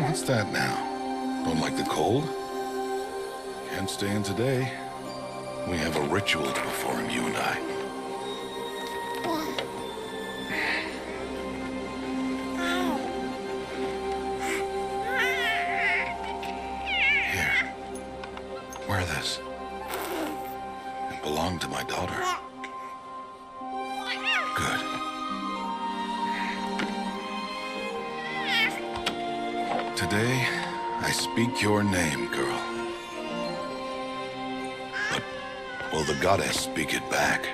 What's that now? Don't like the cold? Can't stay in today. We have a ritual to perform, you and I. Here. Wear this. It belonged to my daughter. Good. Today, I speak your name, girl. But will the goddess speak it back?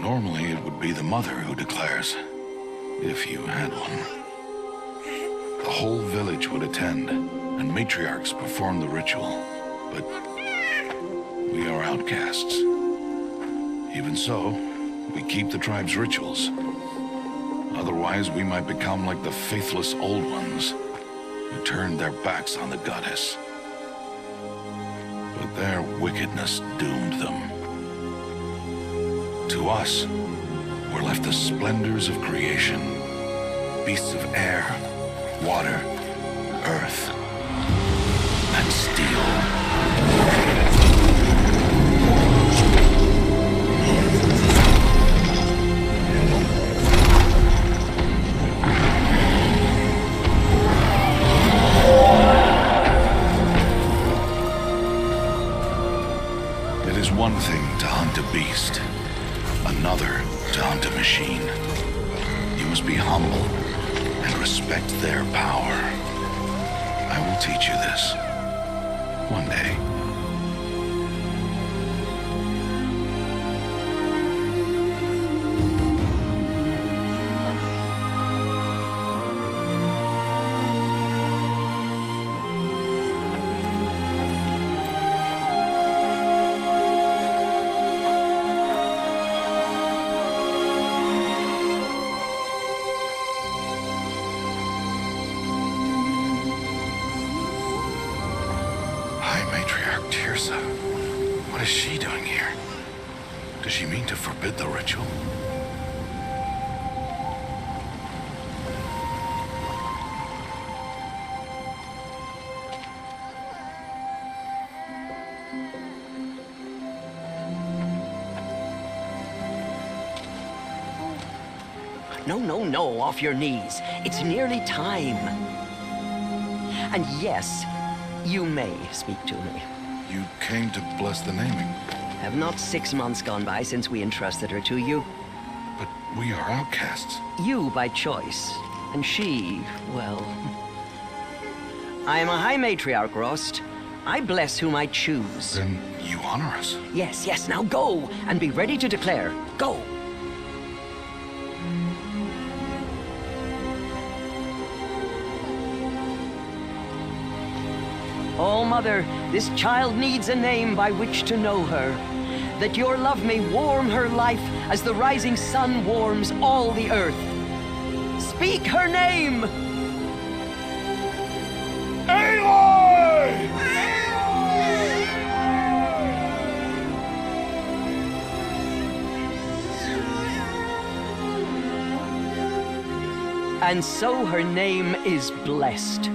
Normally, it would be the mother who declares, if you had one. The whole village would attend, and matriarchs perform the ritual. But we are outcasts. Even so, we keep the tribe's rituals. Otherwise, we might become like the faithless old ones, who turned their backs on the goddess. But their wickedness doomed them. To us, were left the splendors of creation, beasts of air, water, earth, and steel. It is one thing to hunt a beast, another to hunt a machine. You must be humble and respect their power. I will teach you this. One day. What is she doing here? Does she mean to forbid the ritual? No, off your knees. It's nearly time. And yes, you may speak to me. You came to bless the naming. Have not 6 months gone by since we entrusted her to you? But we are outcasts. You by choice, and she, well... I am a High Matriarch, Rost. I bless whom I choose. Then you honor us. Yes, now go, and be ready to declare. Go! Oh, Mother, this child needs a name by which to know her. That your love may warm her life as the rising sun warms all the earth. Speak her name! Aloy! And so her name is blessed.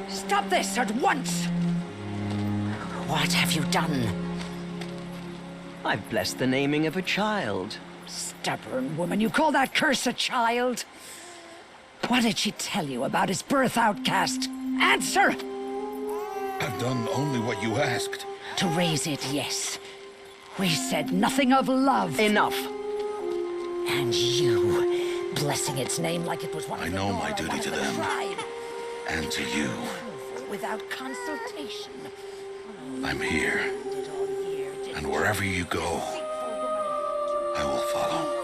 Stop this at once! What have you done? I've blessed the naming of a child. Stubborn woman, you call that curse a child? What did she tell you about his birth, outcast? Answer! I've done only what you asked. To raise it, yes. We said nothing of love. Enough. And you, blessing its name like it was one I of the know Nora, my duty one of to the them. tribe. And to you. Without consultation. I'm here. And wherever you go, I will follow.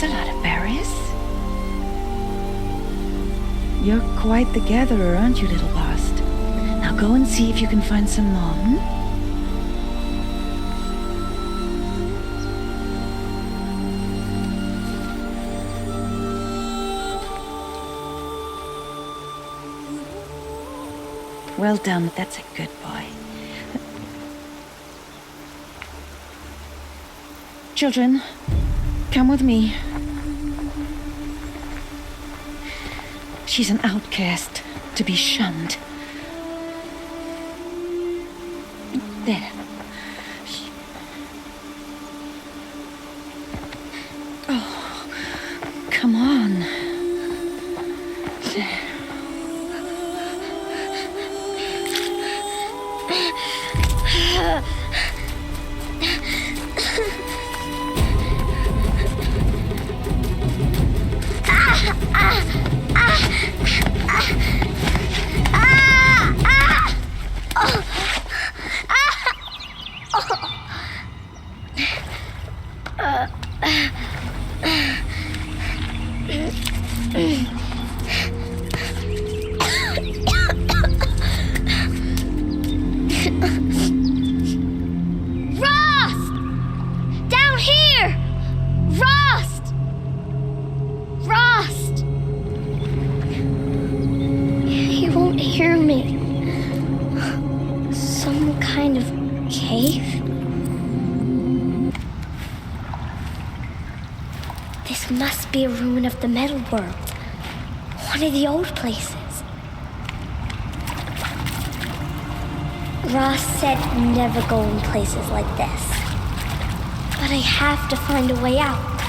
That's a lot of berries. You're quite the gatherer, aren't you, little bast? Now go and see if you can find some more. Well done, that's a good boy. Children, come with me. She's an outcast, to be shunned. There. Oh, come on. There. This must be a ruin of the metal world. One of the old places. Ross said never go in places like this. But I have to find a way out.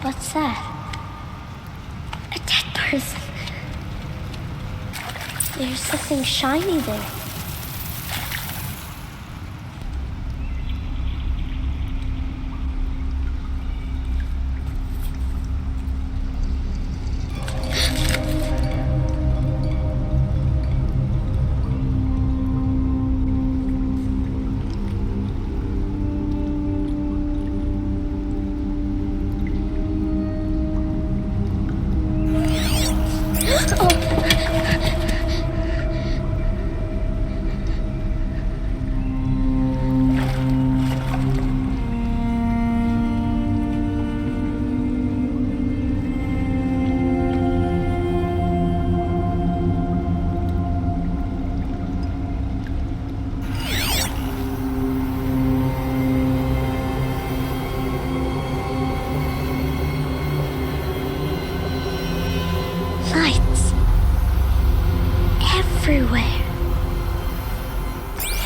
What's that? A dead person. There's something shiny there. Lights. Everywhere.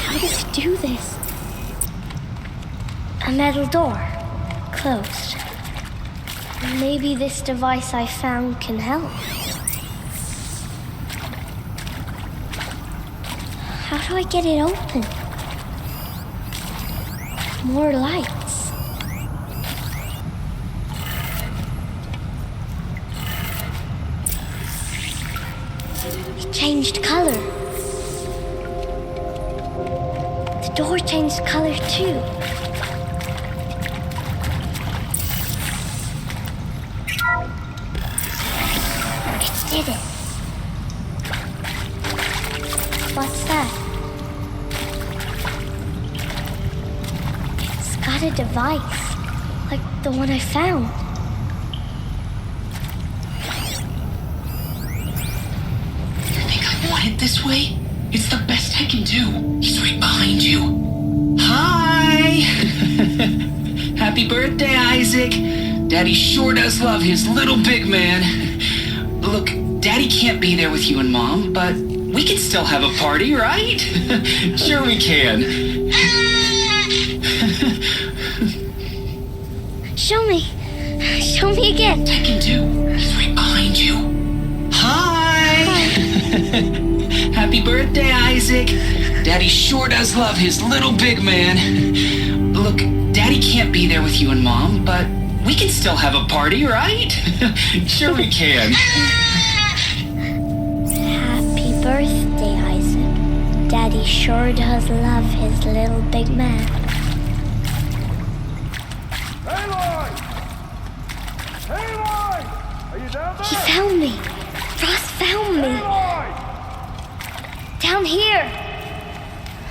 How does it do this? A metal door. Closed. Maybe this device I found can help. How do I get it open? More lights. It changed color. The door changed color too. It did it. What's that? It's got a device, like the one I found. It this way? It's the best I can do. He's right behind you. Hi! Happy birthday, Isaac. Daddy sure does love his little big man. Look, Daddy can't be there with you and Mom, but we can still have a party, right? Sure we can. Show me. Show me again. I can do. He's right behind you. Hi! Happy birthday, Isaac. Daddy sure does love his little big man. Look, Daddy can't be there with you and Mom, but we can still have a party, right? Sure we can. Happy birthday, Isaac. Daddy sure does love his little big man. He found me. Ross found me. Down here.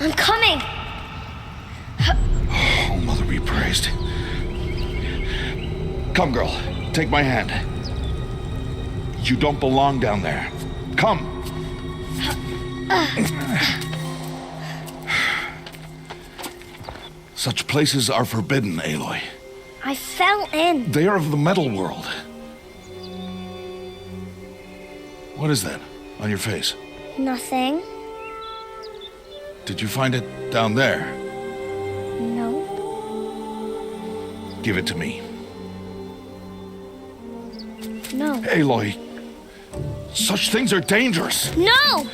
I'm coming. Oh, Mother be praised. Come, girl. Take my hand. You don't belong down there. Come. Such places are forbidden, Aloy. I fell in. They are of the metal world. What is that on your face? Nothing. Did you find it down there? No. Give it to me. No. Aloy, such things are dangerous. No!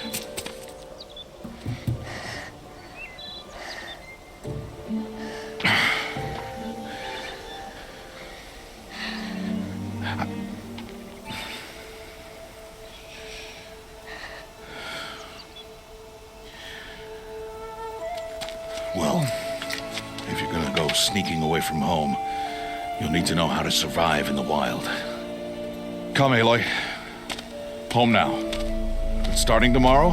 Well, if you're gonna go sneaking away from home, you'll need to know how to survive in the wild. Come, Aloy. Home now. But starting tomorrow,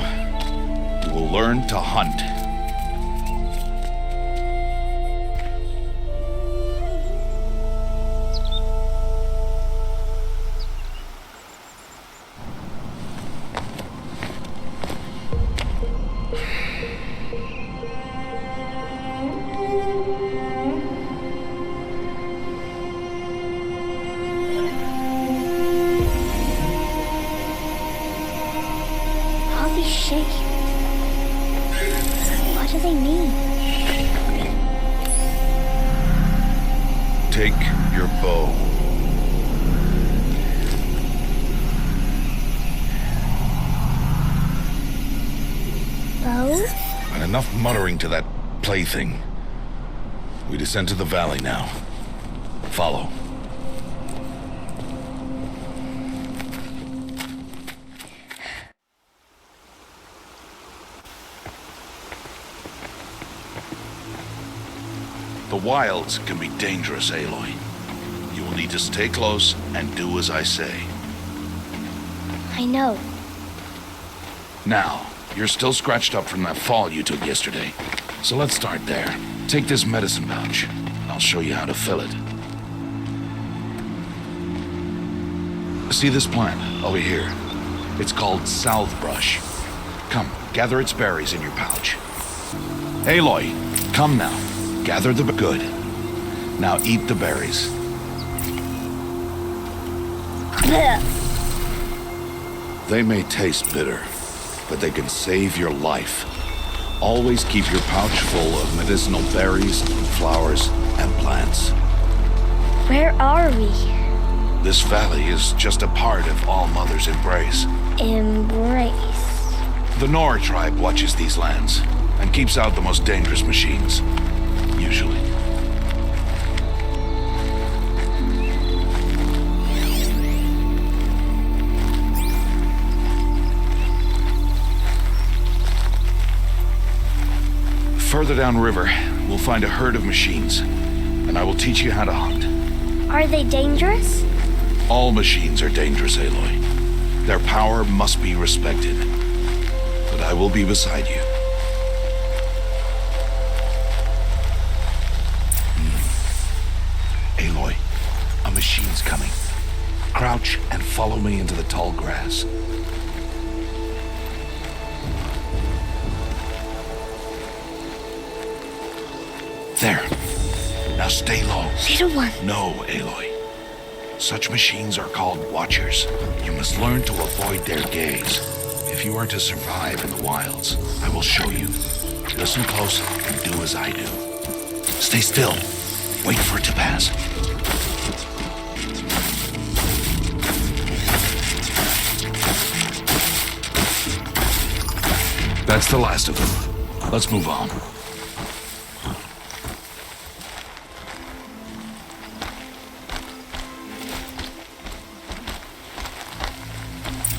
you will learn to hunt. All these shapes. What do they mean? Take your bow. Bow? And enough muttering to that plaything. We descend to the valley now. Follow. The wilds can be dangerous, Aloy. You will need to stay close and do as I say. I know. Now, you're still scratched up from that fall you took yesterday. So let's start there. Take this medicine pouch. I'll show you how to fill it. See this plant over here? It's called salvebrush. Come, gather its berries in your pouch. Aloy, come now. Gather the good. Now eat the berries. They may taste bitter, but they can save your life. Always keep your pouch full of medicinal berries, flowers, and plants. Where are we? This valley is just a part of All Mother's embrace. Embrace. The Nora tribe watches these lands and keeps out the most dangerous machines. Usually. Further downriver, we'll find a herd of machines, and I will teach you how to hunt. Are they dangerous? All machines are dangerous, Aloy. Their power must be respected. But I will be beside you. Aloy, a machine's coming. Crouch and follow me into the tall grass. There. Now stay low. Little one. No, Aloy. Such machines are called watchers. You must learn to avoid their gaze. If you are to survive in the wilds, I will show you. Listen close and do as I do. Stay still. Wait for it to pass. That's the last of them. Let's move on.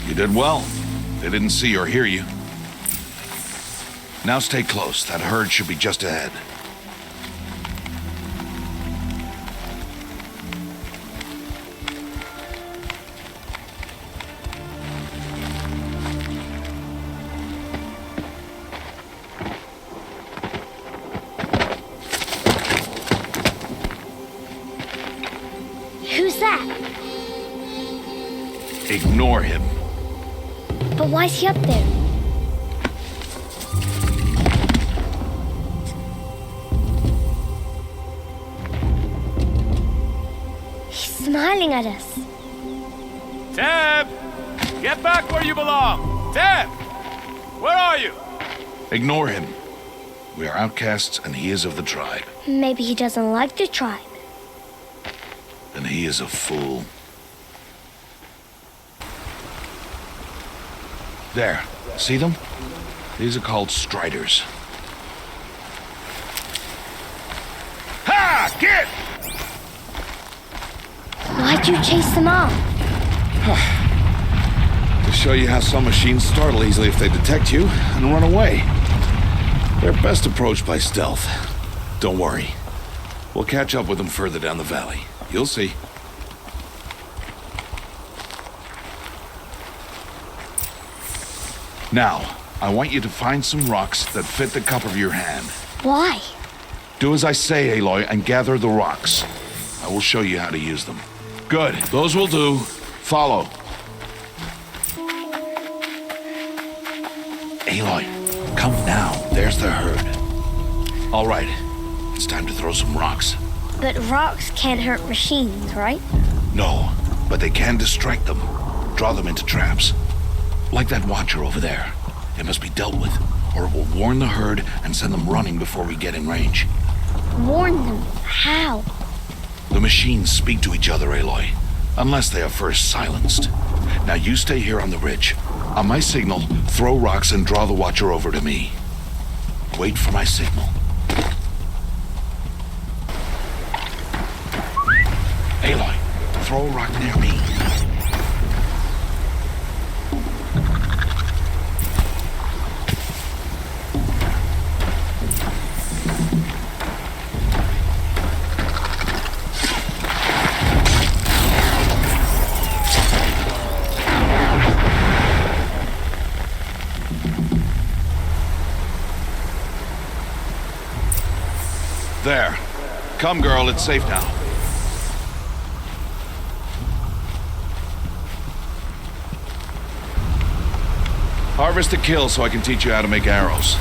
You did well. They didn't see or hear you. Now stay close. That herd should be just ahead. Ignore him. But why is he up there? He's smiling at us. Teb! Get back where you belong! Teb! Where are you? Ignore him. We are outcasts, and he is of the tribe. Maybe he doesn't like the tribe. And he is a fool. There. See them? These are called striders. Ha! Get! Why'd you chase them off? To show you how some machines startle easily if they detect you and run away. They're best approached by stealth. Don't worry. We'll catch up with them further down the valley. You'll see. Now, I want you to find some rocks that fit the cup of your hand. Why? Do as I say, Aloy, and gather the rocks. I will show you how to use them. Good. Those will do. Follow. Aloy, come now. There's the herd. All right. It's time to throw some rocks. But rocks can't hurt machines, right? No, but they can distract them. Draw them into traps. Like that watcher over there. It must be dealt with, or it will warn the herd and send them running before we get in range. Warn them? How? The machines speak to each other, Aloy, unless they are first silenced. Now you stay here on the ridge. On my signal, throw rocks and draw the watcher over to me. Wait for my signal. Aloy, throw a rock near me. There. Come, girl, it's safe now. Harvest a kill so I can teach you how to make arrows.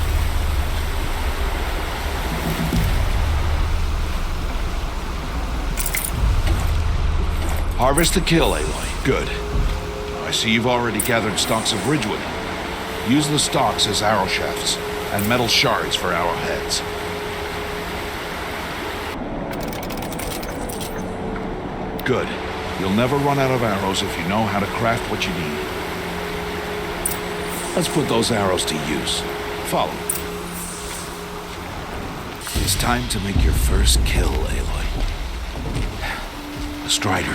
Harvest a kill, Aloy. Good. I see you've already gathered stalks of ridgewood. Use the stalks as arrow shafts, and metal shards for arrowheads. Good. You'll never run out of arrows if you know how to craft what you need. Let's put those arrows to use. Follow. It's time to make your first kill, Aloy. A strider.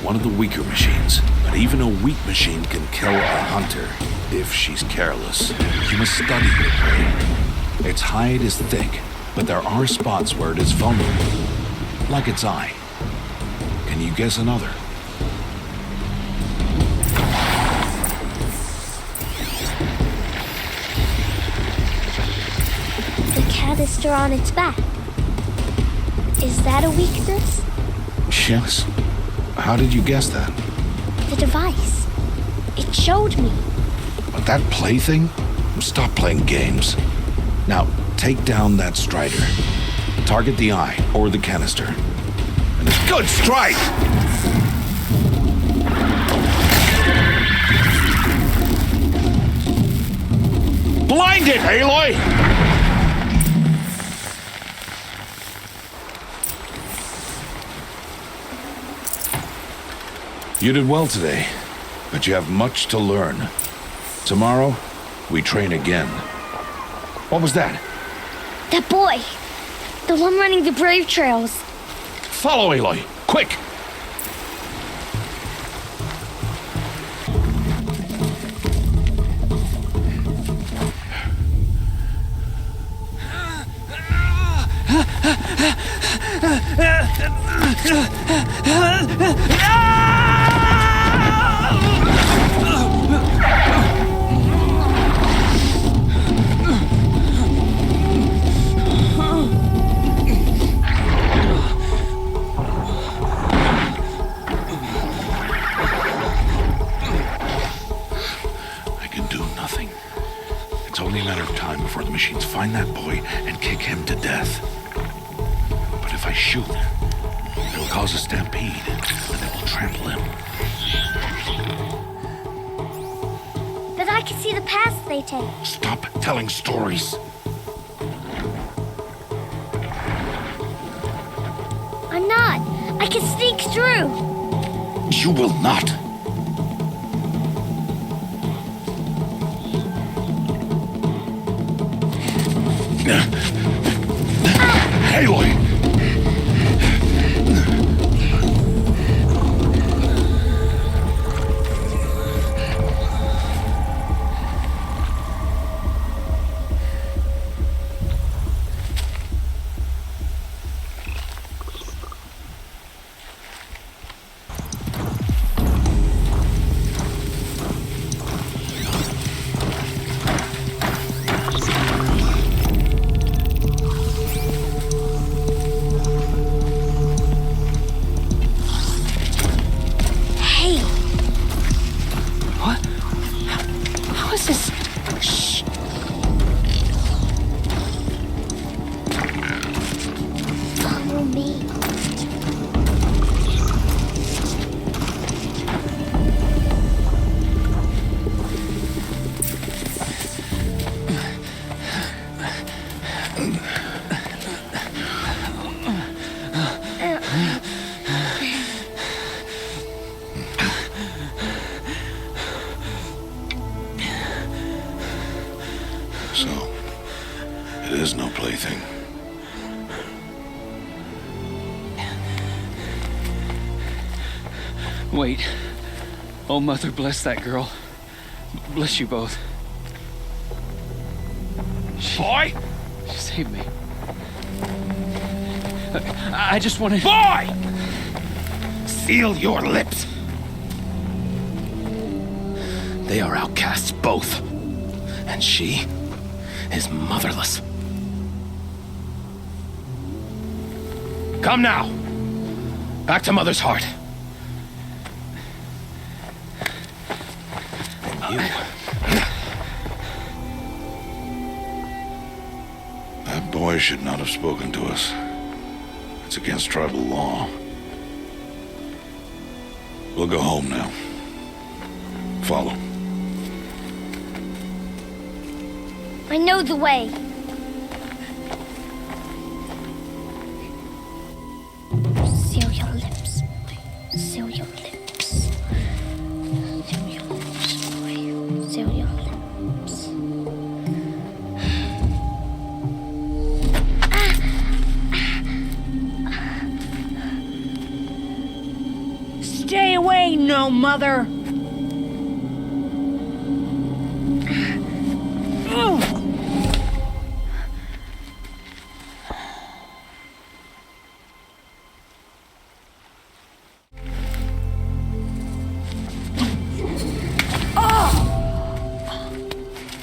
One of the weaker machines. But even a weak machine can kill a hunter if she's careless. You must study your prey. Its hide is thick, but there are spots where it is vulnerable. Like its eye. Can you guess another? The canister on its back. Is that a weakness? Yes. How did you guess that? The device. It showed me. But that plaything? Stop playing games. Now, take down that strider. Target the eye or the canister. And a good strike! Blind it, Aloy! You did well today, but you have much to learn. Tomorrow, we train again. What was that? That boy. The one running the brave trails. Follow, Aloy, quick! matter of time before the machines find that boy and kick him to death. But if I shoot, it'll cause a stampede, and they will trample him. But I can see the paths they take. Stop telling stories. I'm not. I can sneak through. You will not. Aloy! So, it is no plaything. Wait. Oh, Mother, bless that girl. Bless you both. Boy! She saved me. I just wanted... Boy! Seal your lips. They are outcasts, both. And she is motherless. Come now. Back to Mother's heart. And you. That boy should not have spoken to us. It's against tribal law. We'll go home now. Follow. I know the way. Seal your lips. Seal your lips. Seal your lips, boy. Seal your lips. Stay away, no mother!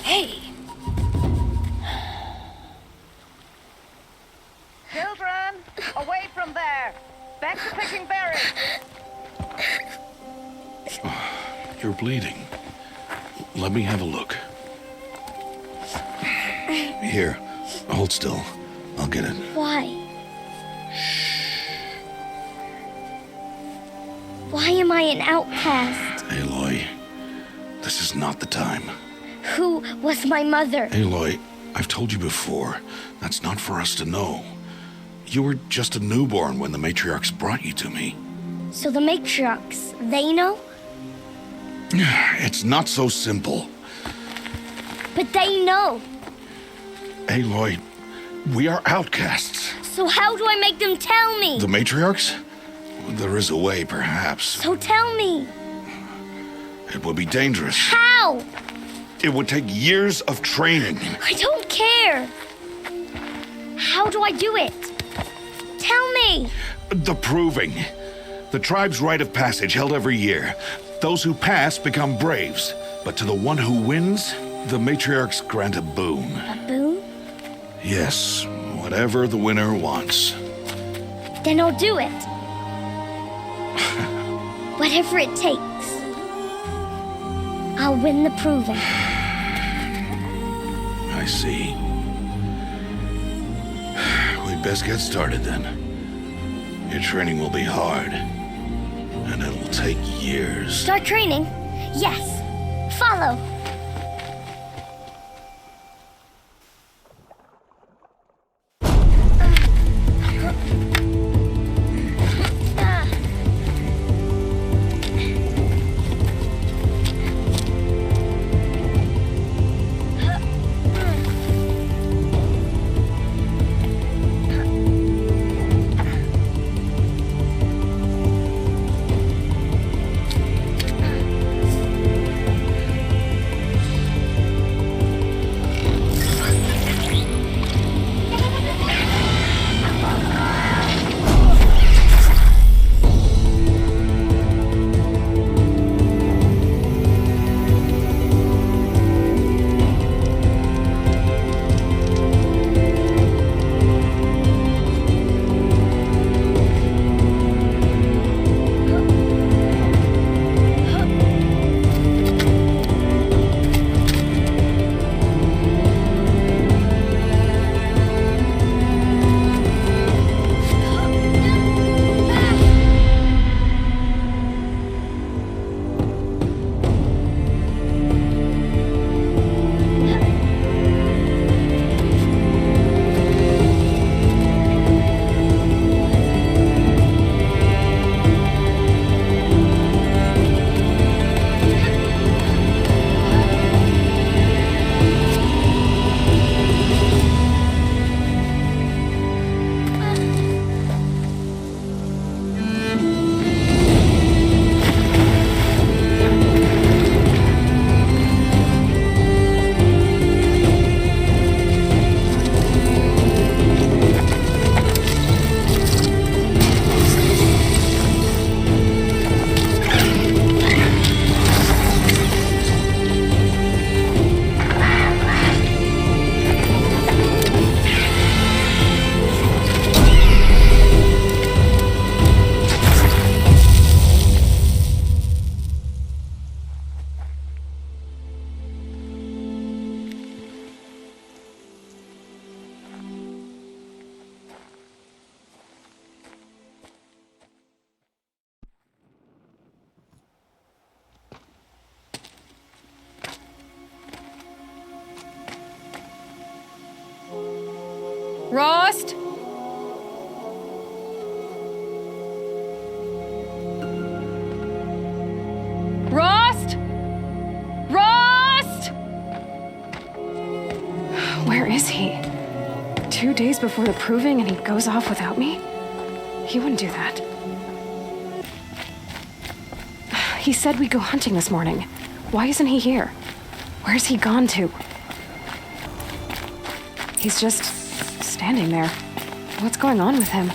Hey! Children, away from there. Back to picking berries. You're bleeding. Let me have a look. Here, hold still. I'll get it. Why? Why am I an outcast? Aloy, this is not the time. Who was my mother? Aloy, I've told you before, that's not for us to know. You were just a newborn when the matriarchs brought you to me. So the matriarchs, they know? It's not so simple. But they know. Aloy, we are outcasts. So how do I make them tell me? The matriarchs? There is a way, perhaps. So tell me. It would be dangerous. How? It would take years of training. I don't care. How do I do it? Tell me. The proving. The tribe's rite of passage held every year. Those who pass become braves. But to the one who wins, the matriarchs grant a boon. A boon? Yes, whatever the winner wants. Then I'll do it. Whatever it takes. I'll win the proving. I see. We'd best get started then. Your training will be hard, and it'll take years. Start training? Yes. Follow. Rost? Rost? Rost? Where is he? 2 days before the proving and he goes off without me? He wouldn't do that. He said we'd go hunting this morning. Why isn't he here? Where's he gone to? He's just standing there. What's going on with him?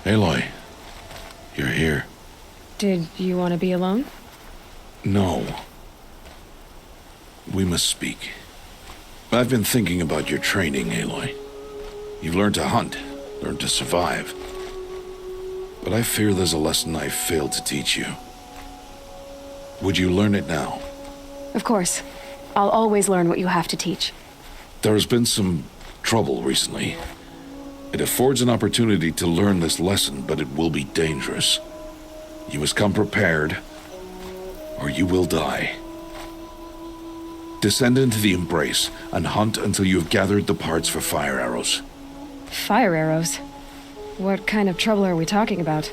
Aloy, you're here. Did you want to be alone? No. We must speak. I've been thinking about your training, Aloy. You've learned to hunt, learned to survive. But I fear there's a lesson I've failed to teach you. Would you learn it now? Of course. I'll always learn what you have to teach. There has been some trouble recently. It affords an opportunity to learn this lesson, but it will be dangerous. You must come prepared, or you will die. Descend into the Embrace and hunt until you have gathered the parts for fire arrows. Fire arrows? What kind of trouble are we talking about?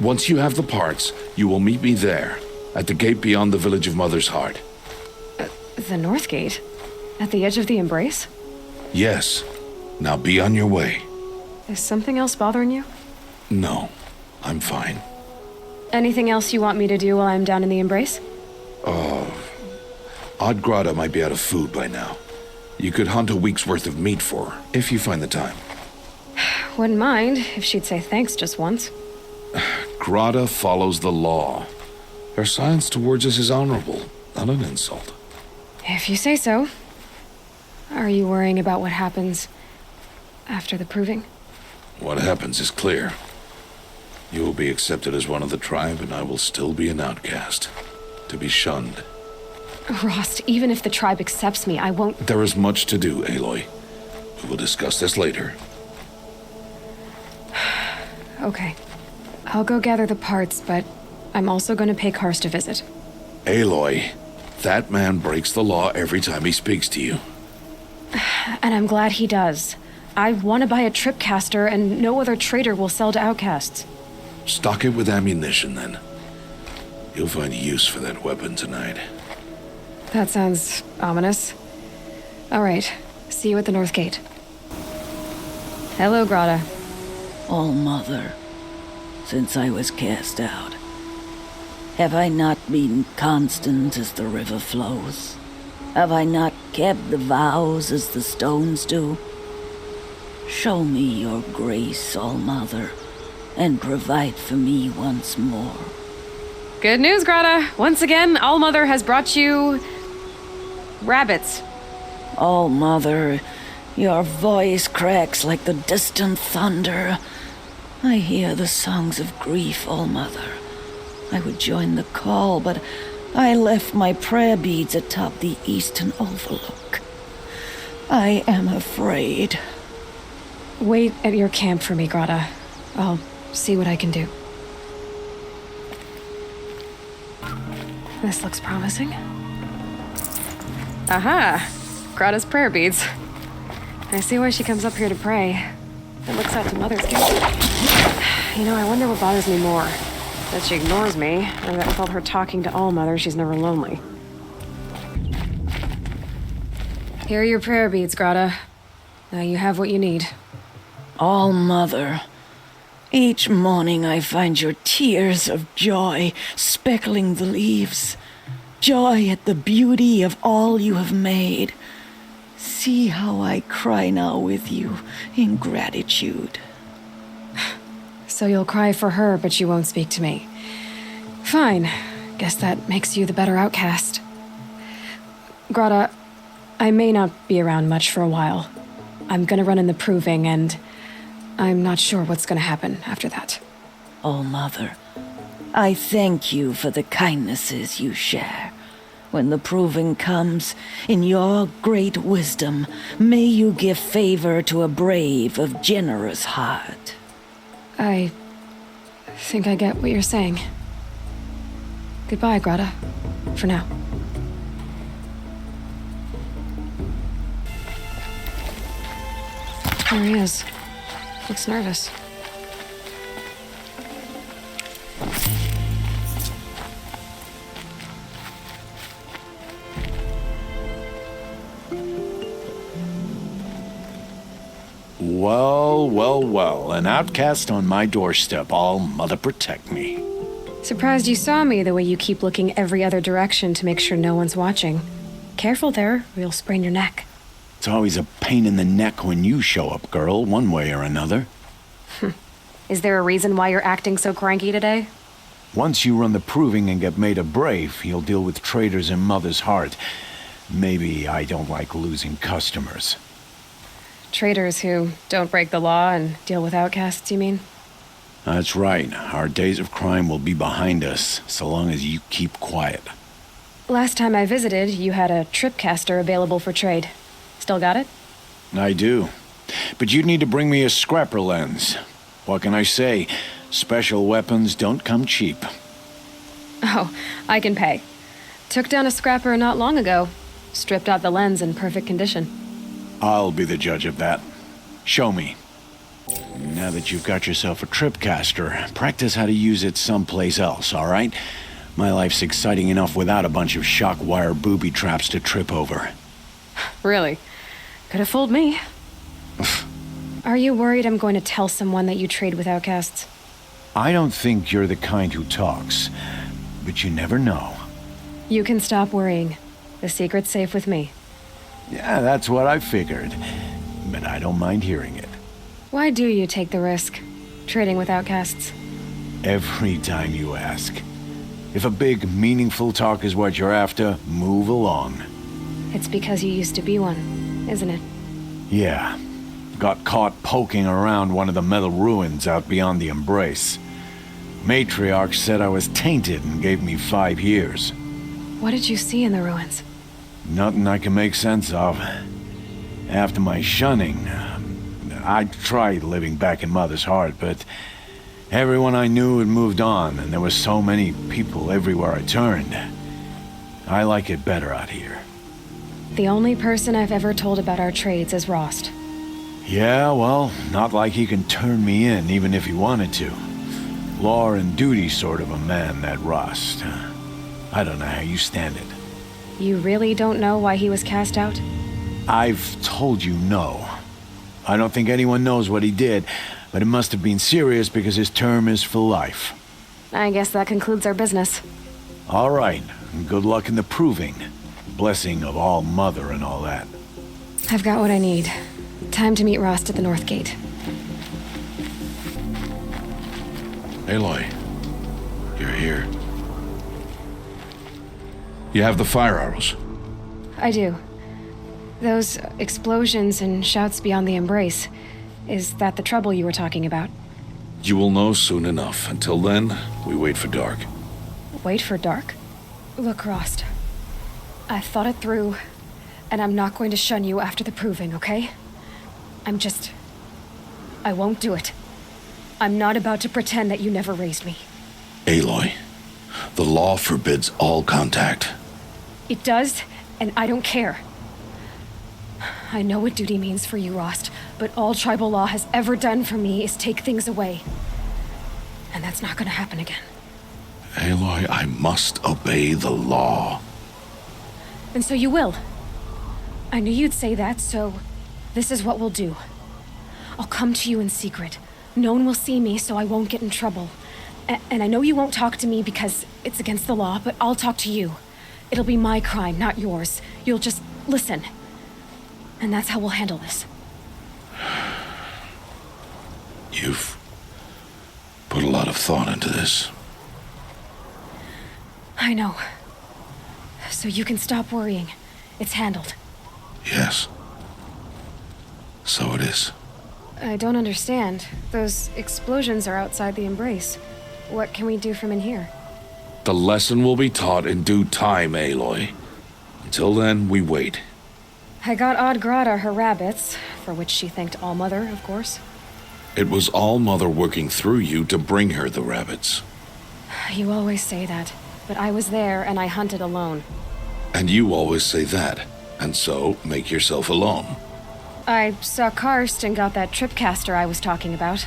Once you have the parts, you will meet me there, at the gate beyond the village of Mother's Heart. The North Gate? At the edge of the Embrace? Yes. Now be on your way. Is something else bothering you? No, I'm fine. Anything else you want me to do while I'm down in the Embrace? Odd Grata might be out of food by now. You could hunt a week's worth of meat for her, if you find the time. Wouldn't mind if she'd say thanks just once. Grata follows the law. Her silence towards us is honorable, not an insult. If you say so. Are you worrying about what happens after the proving? What happens is clear. You will be accepted as one of the tribe, and I will still be an outcast. To be shunned. Rost, even if the tribe accepts me, I won't... There is much to do, Aloy. We will discuss this later. Okay. I'll go gather the parts, but I'm also going to pay Karst a visit. Aloy, that man breaks the law every time he speaks to you. And I'm glad he does. I want to buy a tripcaster, and no other trader will sell to outcasts. Stock it with ammunition, then. You'll find use for that weapon tonight. That sounds ominous. All right. See you at the North Gate. Hello, Grata. All-Mother, since I was cast out, have I not been constant as the river flows? Have I not kept the vows as the stones do? Show me your grace, All-Mother, and provide for me once more. Good news, Grata. Once again, All-Mother has brought you... rabbits. All-Mother, your voice cracks like the distant thunder. I hear the songs of grief, All-Mother. I would join the call, but I left my prayer beads atop the eastern overlook. I am afraid. Wait at your camp for me, Grata. I'll see what I can do. This looks promising. Aha! Grata's prayer beads. I see why she comes up here to pray. It looks out to Mother's Gate. You know, I wonder what bothers me more. That she ignores me, or that with all her talking to All-Mother, she's never lonely. Here are your prayer beads, Grata. Now you have what you need. All-Mother, each morning I find your tears of joy speckling the leaves. Joy at the beauty of all you have made. See how I cry now with you in gratitude. So you'll cry for her, but you won't speak to me. Fine. Guess that makes you the better outcast. Grata, I may not be around much for a while. I'm gonna run in the proving, and I'm not sure what's gonna happen after that. All-Mother, I thank you for the kindnesses you share. When the proving comes, in your great wisdom, may you give favor to a brave of generous heart. I think I get what you're saying. Goodbye, Grata. For now. There he is. Looks nervous. Well, an outcast on my doorstep. All-Mother protect me. Surprised you saw me the way you keep looking every other direction to make sure no one's watching. Careful there, or you'll sprain your neck. It's always a pain in the neck when you show up, girl, one way or another. Is there a reason why you're acting so cranky today? Once you run the proving and get made a brave, you'll deal with traitors in Mother's heart. Maybe I don't like losing customers. Traitors who don't break the law and deal with outcasts, you mean? That's right. Our days of crime will be behind us, so long as you keep quiet. Last time I visited, you had a tripcaster available for trade. Still got it? I do. But you'd need to bring me a scrapper lens. What can I say? Special weapons don't come cheap. Oh, I can pay. Took down a scrapper not long ago. Stripped out the lens in perfect condition. I'll be the judge of that. Show me. Now that you've got yourself a tripcaster, practice how to use it someplace else, all right? My life's exciting enough without a bunch of shock wire booby traps to trip over. Really? Could have fooled me. Are you worried I'm going to tell someone that you trade with outcasts? I don't think you're the kind who talks, but you never know. You can stop worrying. The secret's safe with me. Yeah, that's what I figured, but I don't mind hearing it. Why do you take the risk, trading with outcasts? Every time you ask. If a big, meaningful talk is what you're after, move along. It's because you used to be one, isn't it? Yeah. Got caught poking around one of the metal ruins out beyond the Embrace. Matriarch said I was tainted and gave me 5 years. What did you see in the ruins? Nothing I can make sense of. After my shunning, I tried living back in Mother's Heart, but everyone I knew had moved on, and there were so many people everywhere I turned. I like it better out here. The only person I've ever told about our trades is Rost. Yeah, well, not like he can turn me in, even if he wanted to. Law and duty sort of a man, that Rost. I don't know how you stand it. You really don't know why he was cast out? I've told you no. I don't think anyone knows what he did, but it must have been serious because his term is for life. I guess that concludes our business. All right, and good luck in the proving. Blessing of All Mother and all that. I've got what I need. Time to meet Rost at the North Gate. Aloy, you're here. You have the fire arrows. I do. Those explosions and shouts beyond the embrace. Is that the trouble you were talking about? You will know soon enough. Until then, we wait for dark. Wait for dark? Look, Rost. I've thought it through, and I'm not going to shun you after the proving, okay? I won't do it. I'm not about to pretend that you never raised me. Aloy, the law forbids all contact. It does, and I don't care. I know what duty means for you, Rost, but all tribal law has ever done for me is take things away. And that's not gonna happen again. Aloy, I must obey the law. And so you will. I knew you'd say that, so this is what we'll do. I'll come to you in secret. No one will see me, so I won't get in trouble. And I know you won't talk to me because it's against the law, but I'll talk to you. It'll be my crime, not yours. You'll just listen. And that's how we'll handle this. You've put a lot of thought into this. I know. So you can stop worrying. It's handled. Yes. So it is. I don't understand. Those explosions are outside the embrace. What can we do from in here? The lesson will be taught in due time, Aloy. Until then, we wait. I got Odd Grata her rabbits, for which she thanked All Mother, of course. It was All Mother working through you to bring her the rabbits. You always say that, but I was there and I hunted alone. And you always say that, and so make yourself alone. I saw Karst and got that tripcaster I was talking about.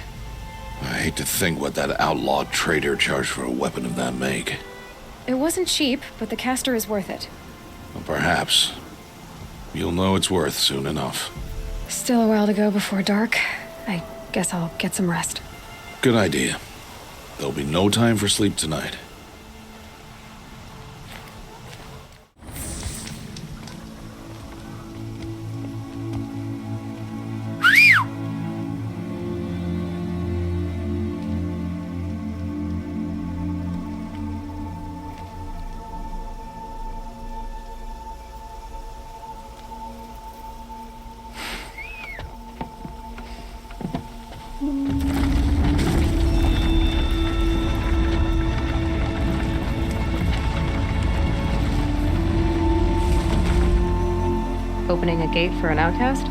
I hate to think what that outlawed trader charged for a weapon of that make. It wasn't cheap, but the caster is worth it. Well, perhaps. You'll know it's worth soon enough. Still a while to go before dark. I guess I'll get some rest. Good idea. There'll be no time for sleep tonight. Opening a gate for an outcast?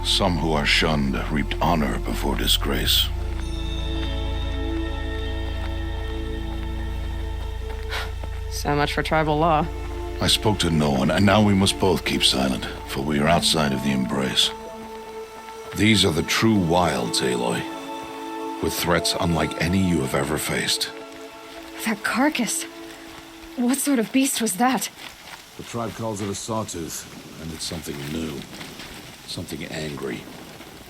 Some who are shunned reaped honor before disgrace. So much for tribal law. I spoke to no one, and now we must both keep silent, for we are outside of the embrace. These are the true wilds, Aloy, with threats unlike any you have ever faced. That carcass. What sort of beast was that? The tribe calls it a sawtooth, and it's something new. Something angry.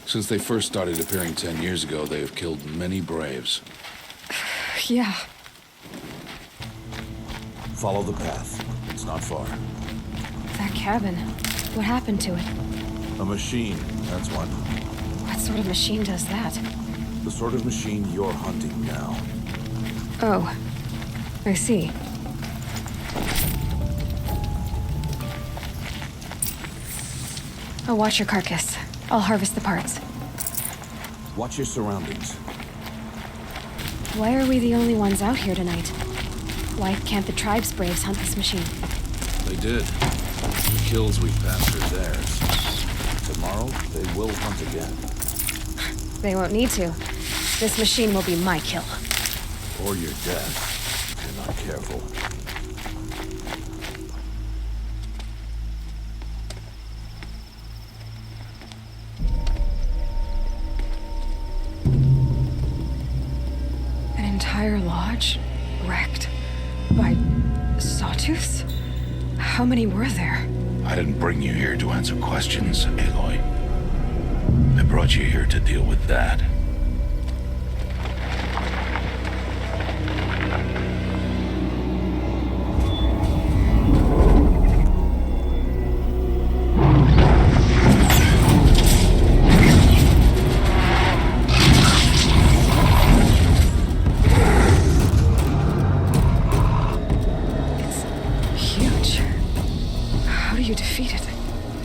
Since they first started appearing 10 years ago, they have killed many braves. Yeah. Follow the path. It's not far. That cabin. What happened to it? A machine, that's one. What sort of machine does that? The sort of machine you're hunting now. Oh. I see. I'll watch your carcass. I'll harvest the parts. Watch your surroundings. Why are we the only ones out here tonight? Why can't the tribe's braves hunt this machine? They did. The kills we passed are theirs. Tomorrow, they will hunt again. They won't need to. This machine will be my kill. Or your death, if you're not careful. An entire lodge wrecked by sawtooths? How many were there? I didn't bring you here to answer questions, Aloy. I brought you here to deal with that.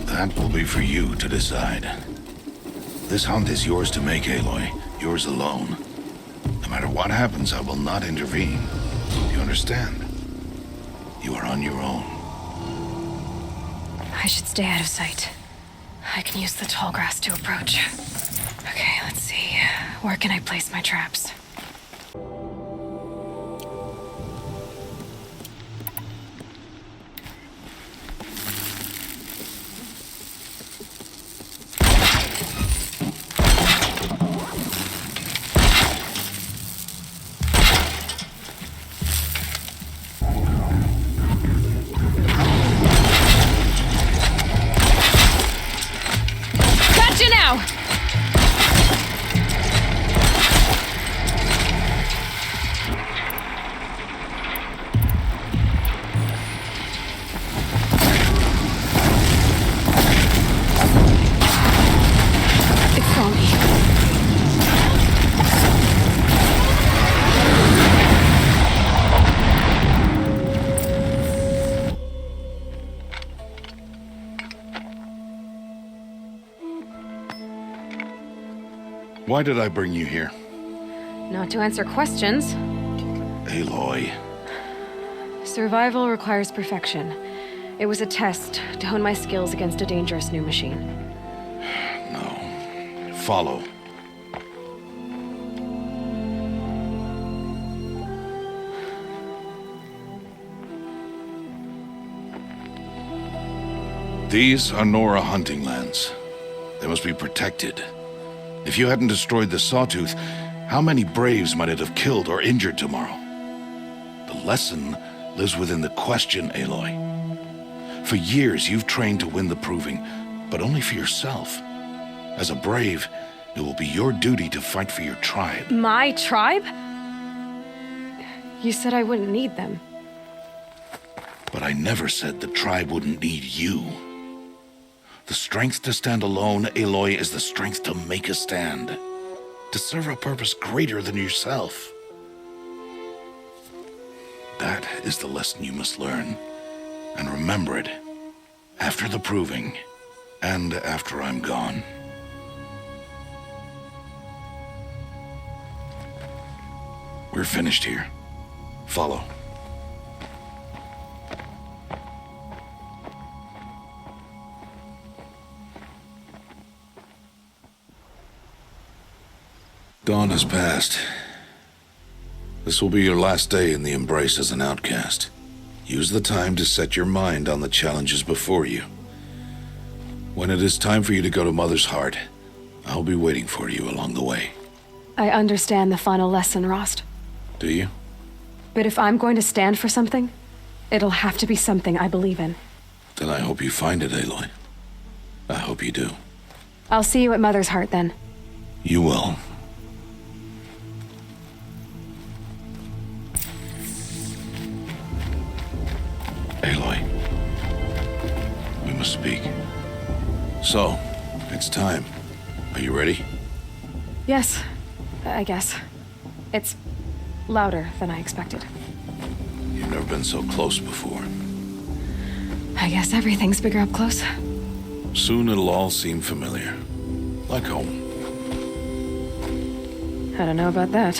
That will be for you to decide. This hunt is yours to make, Aloy. Yours alone. No matter what happens, I will not intervene. Do you understand? You are on your own. I should stay out of sight. I can use the tall grass to approach. Okay, let's see. Where can I place my traps? Why did I bring you here? Not to answer questions. Aloy. Survival requires perfection. It was a test to hone my skills against a dangerous new machine. No. Follow. These are Nora hunting lands. They must be protected. If you hadn't destroyed the Sawtooth, how many Braves might it have killed or injured tomorrow? The lesson lives within the question, Aloy. For years, you've trained to win the proving, but only for yourself. As a Brave, it will be your duty to fight for your tribe. My tribe? You said I wouldn't need them. But I never said the tribe wouldn't need you. The strength to stand alone, Aloy, is the strength to make a stand. To serve a purpose greater than yourself. That is the lesson you must learn. And remember it. After the proving. And after I'm gone. We're finished here. Follow. Dawn has passed. This will be your last day in the Embrace as an outcast. Use the time to set your mind on the challenges before you. When it is time for you to go to Mother's Heart, I'll be waiting for you along the way. I understand the final lesson, Rost. Do you? But if I'm going to stand for something, it'll have to be something I believe in. Then I hope you find it, Aloy. I hope you do. I'll see you at Mother's Heart, then. You will. Aloy. We must speak. So, it's time. Are you ready? Yes, I guess. It's louder than I expected. You've never been so close before. I guess everything's bigger up close. Soon it'll all seem familiar. Like home. I don't know about that.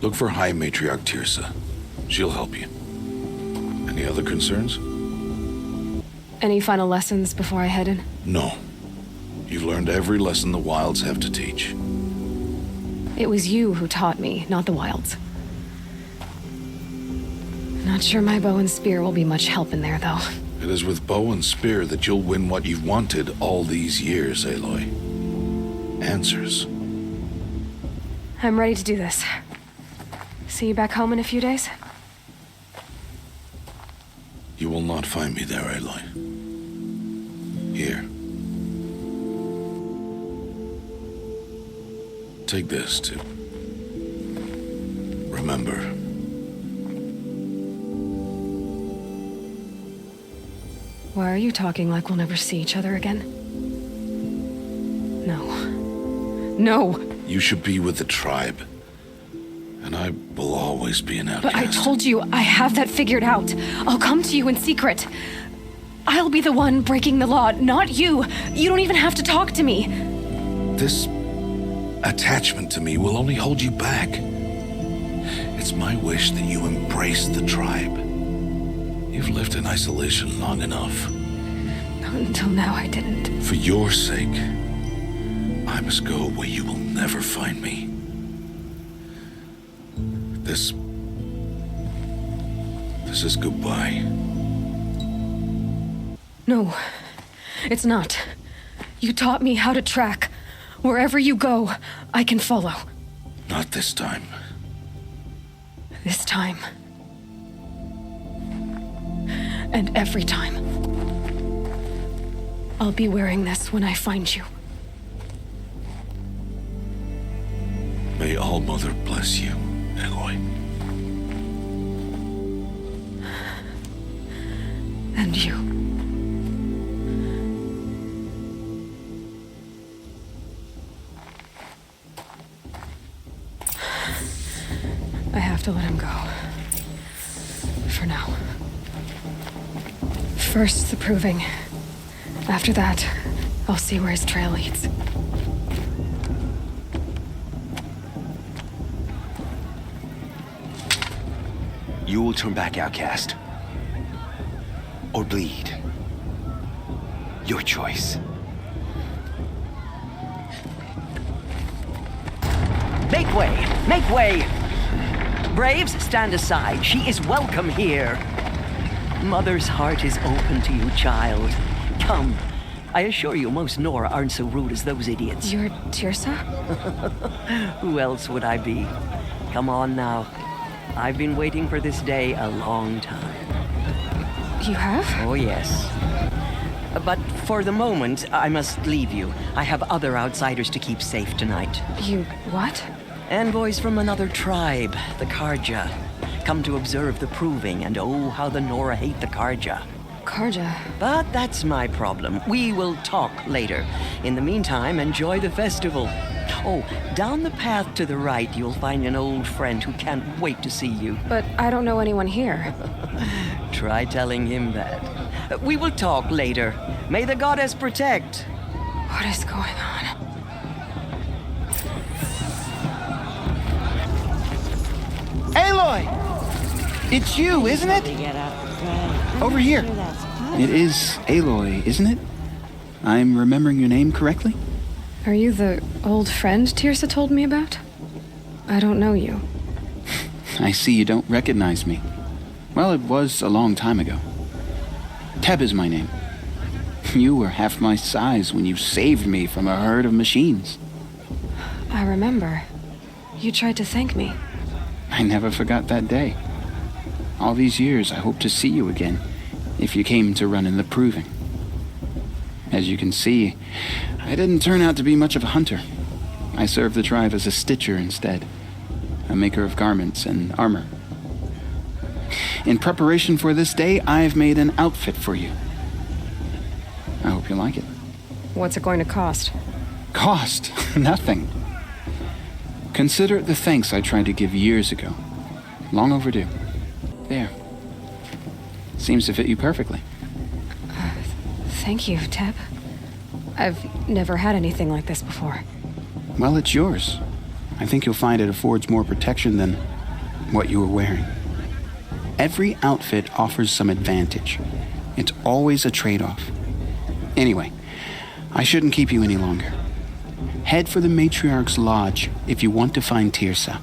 Look for High Matriarch Tirsa. She'll help you. Any other concerns? Any final lessons before I head in? No. You've learned every lesson the Wilds have to teach. It was you who taught me, not the Wilds. Not sure my bow and spear will be much help in there, though. It is with bow and spear that you'll win what you've wanted all these years, Aloy. Answers. I'm ready to do this. See you back home in a few days? You will not find me there, Aloy. Here. Take this to remember. Why are you talking like we'll never see each other again? No. No! You should be with the tribe. And I will always be an outcast. But I told you, I have that figured out. I'll come to you in secret. I'll be the one breaking the law, not you. You don't even have to talk to me. This attachment to me will only hold you back. It's my wish that you embrace the tribe. You've lived in isolation long enough. Not until now, I didn't. For your sake, I must go where you will never find me. This is goodbye. No, it's not. You taught me how to track. Wherever you go, I can follow. Not this time. This time. And every time. I'll be wearing this when I find you. May All-Mother bless you, Aloy. And you. I have to let him go. For now. First, the proving. After that, I'll see where his trail leads. You will turn back outcast. Or bleed. Your choice. Make way! Make way! Braves, stand aside. She is welcome here. Mother's heart is open to you, child. Come. I assure you, most Nora aren't so rude as those idiots. You're Tirsa? Who else would I be? Come on now. I've been waiting for this day a long time. You have? Oh, yes. But for the moment, I must leave you. I have other outsiders to keep safe tonight. You what? Envoys from another tribe, the Karja. Come to observe the proving, and oh, how the Nora hate the Karja. Karja? But that's my problem. We will talk later. In the meantime, enjoy the festival. Oh, down the path to the right, you'll find an old friend who can't wait to see you. But I don't know anyone here. Try telling him that. We will talk later. May the goddess protect. What is going on? Aloy! It's you, isn't it? Over here. It is Aloy, isn't it? I'm remembering your name correctly? Are you the old friend Tirsa told me about? I don't know you. I see you don't recognize me. Well, it was a long time ago. Teb is my name. You were half my size when you saved me from a herd of machines. I remember. You tried to thank me. I never forgot that day. All these years, I hope to see you again, if you came to run in the proving. As you can see, I didn't turn out to be much of a hunter. I served the tribe as a stitcher instead, a maker of garments and armor. In preparation for this day, I've made an outfit for you. I hope you like it. What's it going to cost? Cost? Nothing. Consider it the thanks I tried to give years ago. Long overdue. There. Seems to fit you perfectly. Thank you, Teb. I've never had anything like this before. Well, it's yours. I think you'll find it affords more protection than what you were wearing. Every outfit offers some advantage. It's always a trade-off. Anyway, I shouldn't keep you any longer. Head for the Matriarch's Lodge if you want to find Tirsa.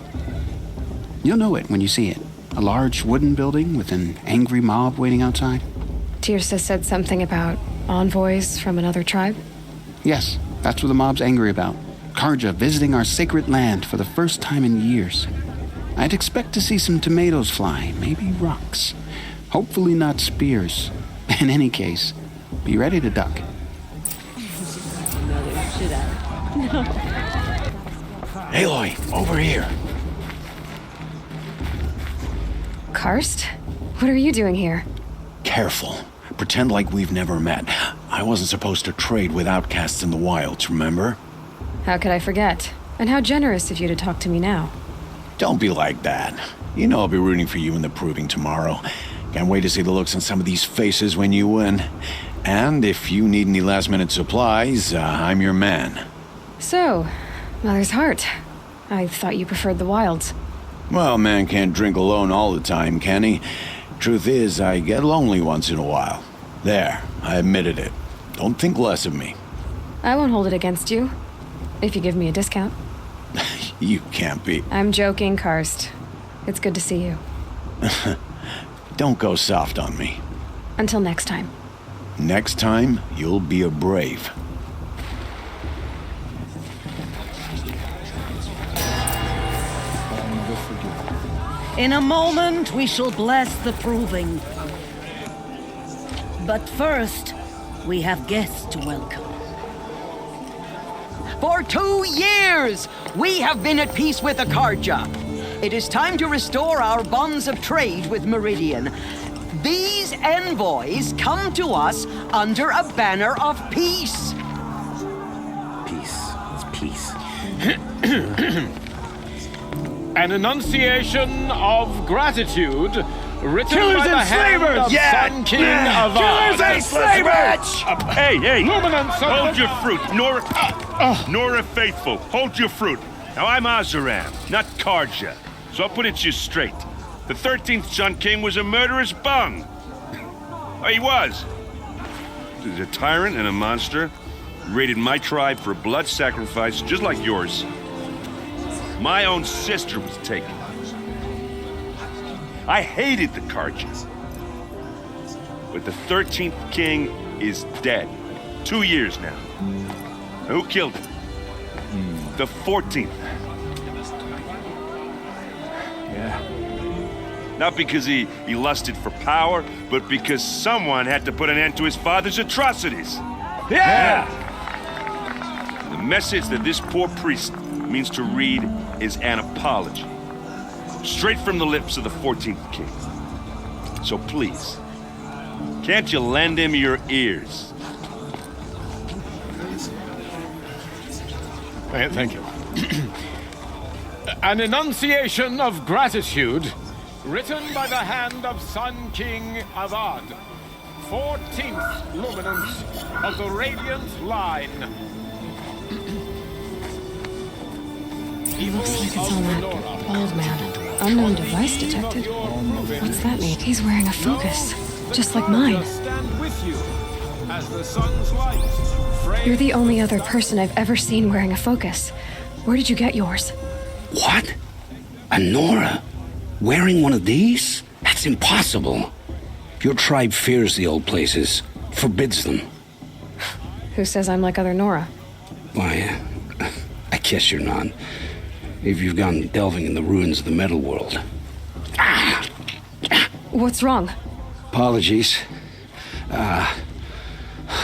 You'll know it when you see it. A large wooden building with an angry mob waiting outside. Tirsa said something about envoys from another tribe? Yes, that's what the mob's angry about. Karja visiting our sacred land for the first time in years. I'd expect to see some tomatoes fly, maybe rocks. Hopefully not spears. In any case, be ready to duck. Aloy, over here. Karst? What are you doing here? Careful. Pretend like we've never met. I wasn't supposed to trade with outcasts in the wilds, remember? How could I forget? And how generous of you to talk to me now. Don't be like that. You know I'll be rooting for you in the proving tomorrow. Can't wait to see the looks on some of these faces when you win. And if you need any last-minute supplies, I'm your man. So, Mother's Heart. I thought you preferred the wilds. Well, man can't drink alone all the time, can he? Truth is, I get lonely once in a while. There, I admitted it. Don't think less of me. I won't hold it against you. If you give me a discount. You can't be. I'm joking, Karst. It's good to see you. Don't go soft on me. Until next time. Next time, you'll be a brave. In a moment, we shall bless the proving. But first, we have guests to welcome. For 2 years, we have been at peace with Akarja. It is time to restore our bonds of trade with Meridian. These envoys come to us under a banner of peace. Peace. It's peace. An enunciation of gratitude written Killers by the and hand slavers! of Yeah! Sun King Avad. Killers and slavers! Hey, hey! Luminance of Hold the- your fruit, Nora Faithful. Hold your fruit. Now, I'm Azaram, not Karja. So I'll put it to you straight. The 13th Sun King was a murderous bung. Oh, he was. He's a tyrant and a monster. Raided my tribe for a blood sacrifice, just like yours. My own sister was taken. I hated the Karjas. But the 13th king is dead. 2 years now. Who killed him? The 14th. Yeah. Not because he lusted for power, but because someone had to put an end to his father's atrocities. Yeah! The message that this poor priest means to read is an apology. Straight from the lips of the 14th king. So please, can't you lend him your ears? Thank you. An enunciation of gratitude written by the hand of Sun King Avad, 14th luminance of the Radiant Line. Looks like it's on that bald man. Unknown device detected. What's that mean? He's wearing a focus, just like mine. Stand with you as the sun's light frames. You're the only other person I've ever seen wearing a focus. Where did you get yours? What? A Nora? Wearing one of these? That's impossible. Your tribe fears the old places, forbids them. Who says I'm like other Nora? Why, I guess you're not. If you've gone delving in the ruins of the metal world. What's wrong? Apologies. A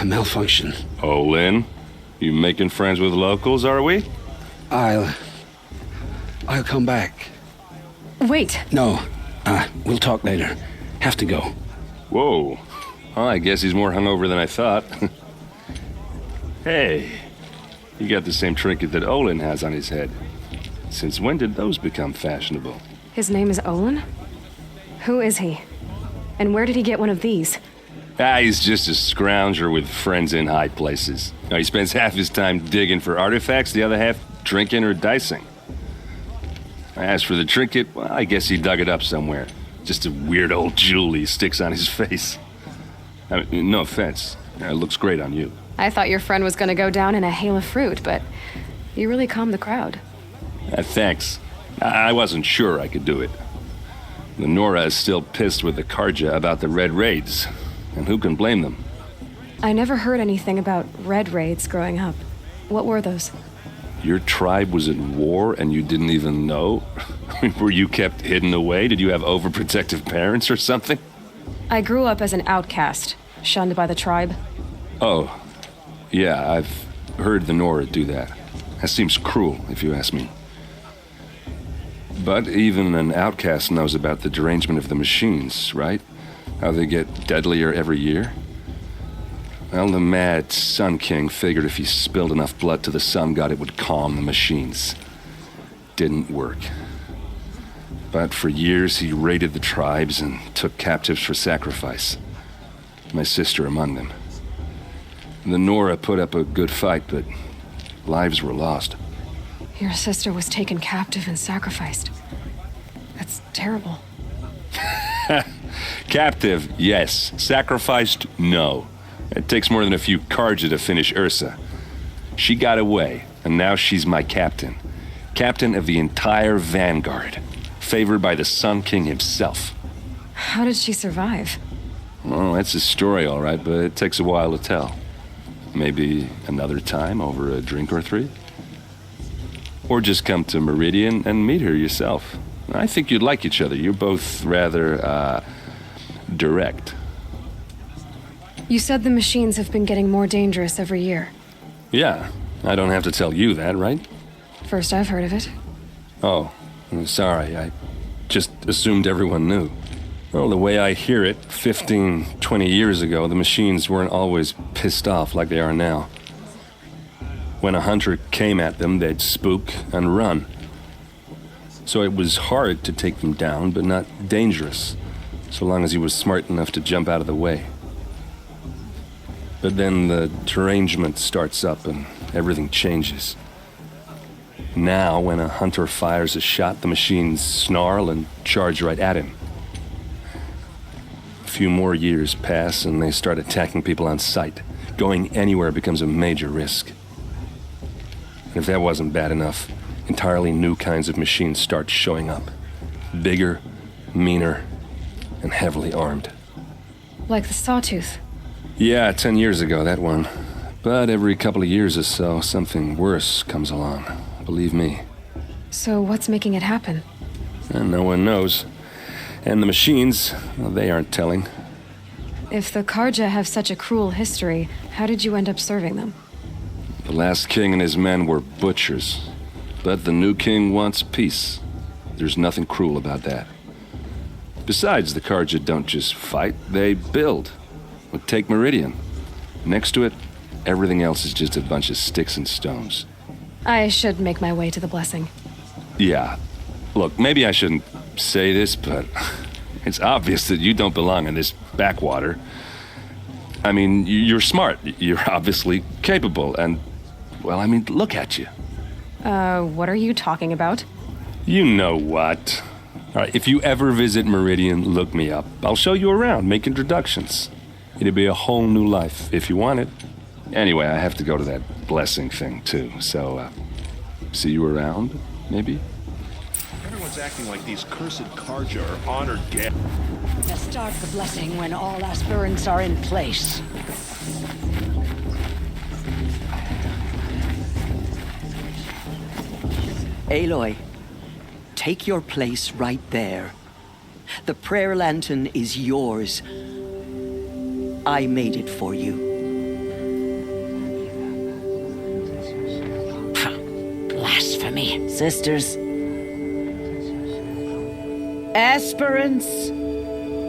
malfunction. Oh, Lynn, you making friends with locals, are we? I'll come back. Wait. No, we'll talk later. Have to go. Whoa. Well, I guess he's more hungover than I thought. Hey, you got the same trinket that Olin has on his head. Since when did those become fashionable? His name is Olin? Who is he? And where did he get one of these? He's just a scrounger with friends in high places. He spends half his time digging for artifacts, the other half drinking or dicing. As for the trinket, well, I guess he dug it up somewhere. Just a weird old jewel he sticks on his face. I mean, no offense. It looks great on you. I thought your friend was gonna go down in a hail of fruit, but you really calmed the crowd. Thanks. I wasn't sure I could do it. The Nora is still pissed with the Karja about the Red Raids, and who can blame them? I never heard anything about red raids growing up. What were those? Your tribe was at war and you didn't even know? Were you kept hidden away? Did you have overprotective parents or something? I grew up as an outcast, shunned by the tribe. Oh, yeah, I've heard the Nora do that. That seems cruel, if you ask me. But even an outcast knows about the derangement of the machines, right? How they get deadlier every year? Well, the mad Sun King figured if he spilled enough blood to the Sun God, it would calm the machines. Didn't work. But for years, he raided the tribes and took captives for sacrifice. My sister among them. The Nora put up a good fight, but lives were lost. Your sister was taken captive and sacrificed. That's terrible. Captive, yes. Sacrificed, no. It takes more than a few Karja to finish Ursa. She got away, and now she's my captain. Captain of the entire Vanguard. Favored by the Sun King himself. How did she survive? Well, that's a story, all right, but it takes a while to tell. Maybe another time over a drink or three? Or just come to Meridian and meet her yourself. I think you'd like each other. You're both rather, direct. You said the machines have been getting more dangerous every year. Yeah, I don't have to tell you that, right? First I've heard of it. Oh, I'm sorry. I just assumed everyone knew. Well, the way I hear it, 15, 20 years ago, the machines weren't always pissed off like they are now. When a hunter came at them, they'd spook and run. So it was hard to take them down, but not dangerous, so long as he was smart enough to jump out of the way. But then the derangement starts up and everything changes. Now, when a hunter fires a shot, the machines snarl and charge right at him. A few more years pass and they start attacking people on sight. Going anywhere becomes a major risk. And if that wasn't bad enough, entirely new kinds of machines start showing up. Bigger, meaner, and heavily armed. Like the Sawtooth. Yeah, 10 years ago, that one. But every couple of years or so, something worse comes along. Believe me. So what's making it happen? And no one knows. And the machines, well, they aren't telling. If the Karja have such a cruel history, how did you end up serving them? The last king and his men were butchers. But the new king wants peace. There's nothing cruel about that. Besides, the Karja don't just fight, they build. Well, take Meridian. Next to it, everything else is just a bunch of sticks and stones. I should make my way to the blessing. Yeah. Look, maybe I shouldn't say this, but it's obvious that you don't belong in this backwater. I mean, you're smart. You're obviously capable, and, well, I mean, look at you. What are you talking about? You know what. All right, if you ever visit Meridian, look me up. I'll show you around, make introductions. It'd be a whole new life, if you want it. Anyway, I have to go to that blessing thing, too, so, see you around, maybe? Everyone's acting like these cursed Karja are honored guests. Let's start the blessing when all aspirants are in place. Aloy, take your place right there. The prayer lantern is yours. I made it for you. Blasphemy. Sisters. Aspirants,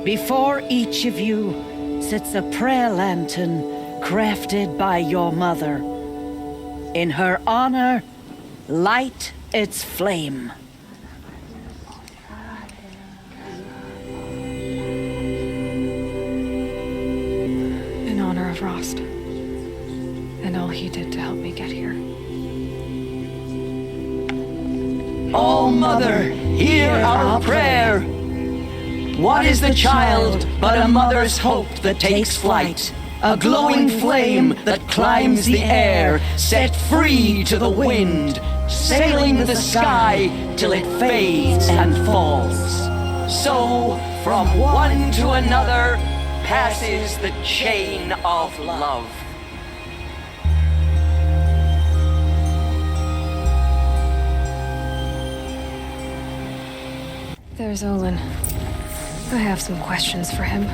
before each of you sits a prayer lantern crafted by your mother. In her honor, light its flame. In honor of Rost. And all he did to help me get here. All-Mother, hear our prayer. What is the child but a mother's hope that takes flight? A glowing flame that climbs the air, set free to the wind, sailing to the sky till it fades and falls. So, from one to another, passes the chain of love. There's Olin. I have some questions for him.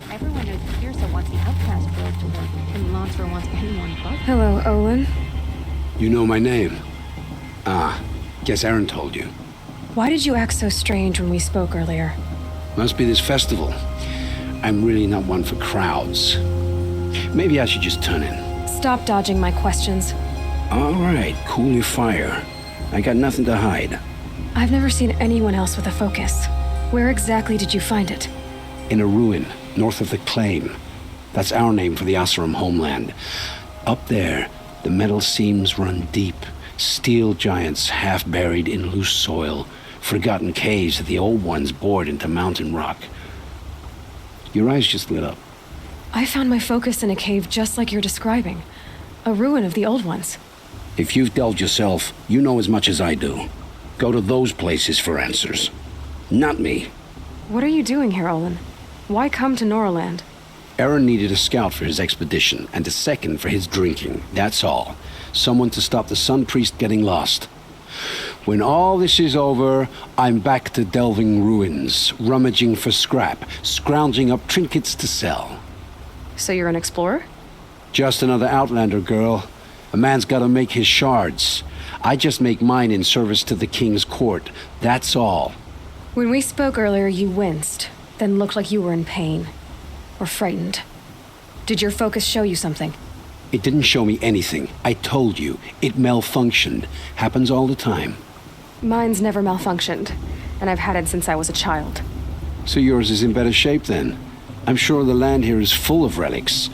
Everyone knows Tirsa wants the outcast girls to work, and Lansra wants anyone but. Hello, Olin. You know my name? Ah, guess Aaron told you. Why did you act so strange when we spoke earlier? Must be this festival. I'm really not one for crowds. Maybe I should just turn in. Stop dodging my questions. All right, cool your fire. I got nothing to hide. I've never seen anyone else with a focus. Where exactly did you find it? In a ruin, north of the Claim. That's our name for the Oseram homeland. Up there, the metal seams run deep. Steel giants half buried in loose soil. Forgotten caves that the old ones bored into mountain rock. Your eyes just lit up. I found my focus in a cave just like you're describing. A ruin of the old ones. If you've delved yourself, you know as much as I do. Go to those places for answers. Not me. What are you doing here, Olin? Why come to Noraland? Aaron needed a scout for his expedition, and a second for his drinking. That's all. Someone to stop the Sun Priest getting lost. When all this is over, I'm back to delving ruins, rummaging for scrap, scrounging up trinkets to sell. So you're an explorer? Just another Outlander, girl. A man's gotta make his shards. I just make mine in service to the King's court. That's all. When we spoke earlier, you winced, then looked like you were in pain. Or frightened. Did your focus show you something? It didn't show me anything. I told you. It malfunctioned. Happens all the time. Mine's never malfunctioned, and I've had it since I was a child. So yours is in better shape then? I'm sure the land here is full of relics.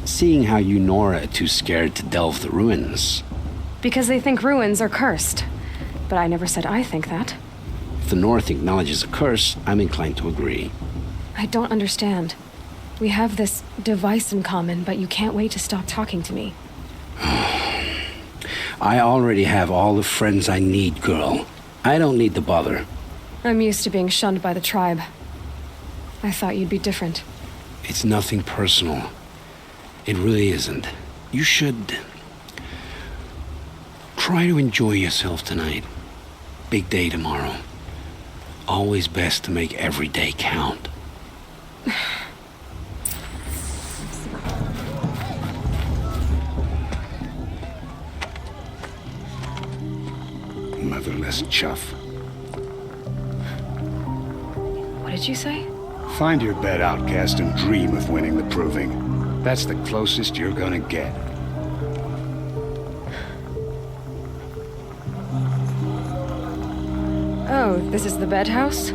Seeing how you Nora are too scared to delve the ruins. Because they think ruins are cursed. But I never said I think that. If the North acknowledges a curse, I'm inclined to agree. I don't understand. We have this device in common, but you can't wait to stop talking to me. I already have all the friends I need, girl. I don't need the bother. I'm used to being shunned by the tribe. I thought you'd be different. It's nothing personal. It really isn't. You should try to enjoy yourself tonight. Big day tomorrow. Always best to make every day count. Motherless chuff. What did you say? Find your bed, outcast, and dream of winning the proving. That's the closest you're gonna get. Oh, this is the bed house?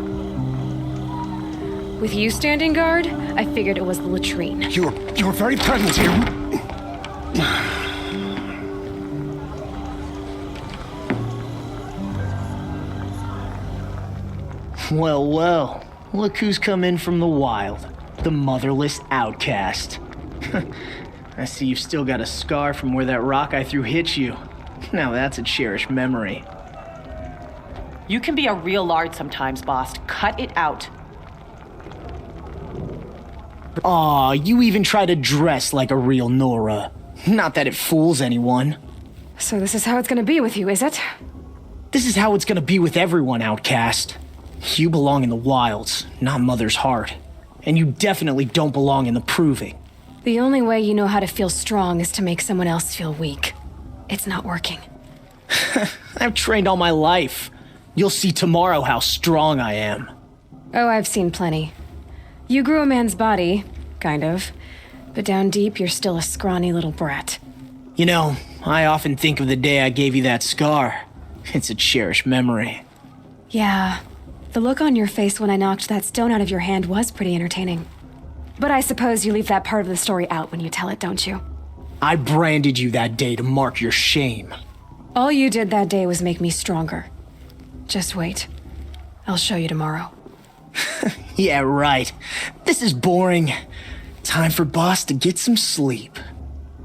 With you standing guard, I figured it was the latrine. Your very presence here. Well, well. Look who's come in from the wild. The motherless outcast. I see you've still got a scar from where that rock I threw hit you. Now that's a cherished memory. You can be a real lard sometimes, boss. Cut it out. Aw, you even try to dress like a real Nora. Not that it fools anyone. So this is how it's gonna be with you, is it? This is how it's gonna be with everyone, outcast. You belong in the wilds, not Mother's heart. And you definitely don't belong in the proving. The only way you know how to feel strong is to make someone else feel weak. It's not working. I've trained all my life. You'll see tomorrow how strong I am. Oh, I've seen plenty. You grew a man's body, kind of. But down deep, you're still a scrawny little brat. You know, I often think of the day I gave you that scar. It's a cherished memory. Yeah. The look on your face when I knocked that stone out of your hand was pretty entertaining. But I suppose you leave that part of the story out when you tell it, don't you? I branded you that day to mark your shame. All you did that day was make me stronger. Just wait. I'll show you tomorrow. Yeah, right. This is boring. Time for Boss to get some sleep.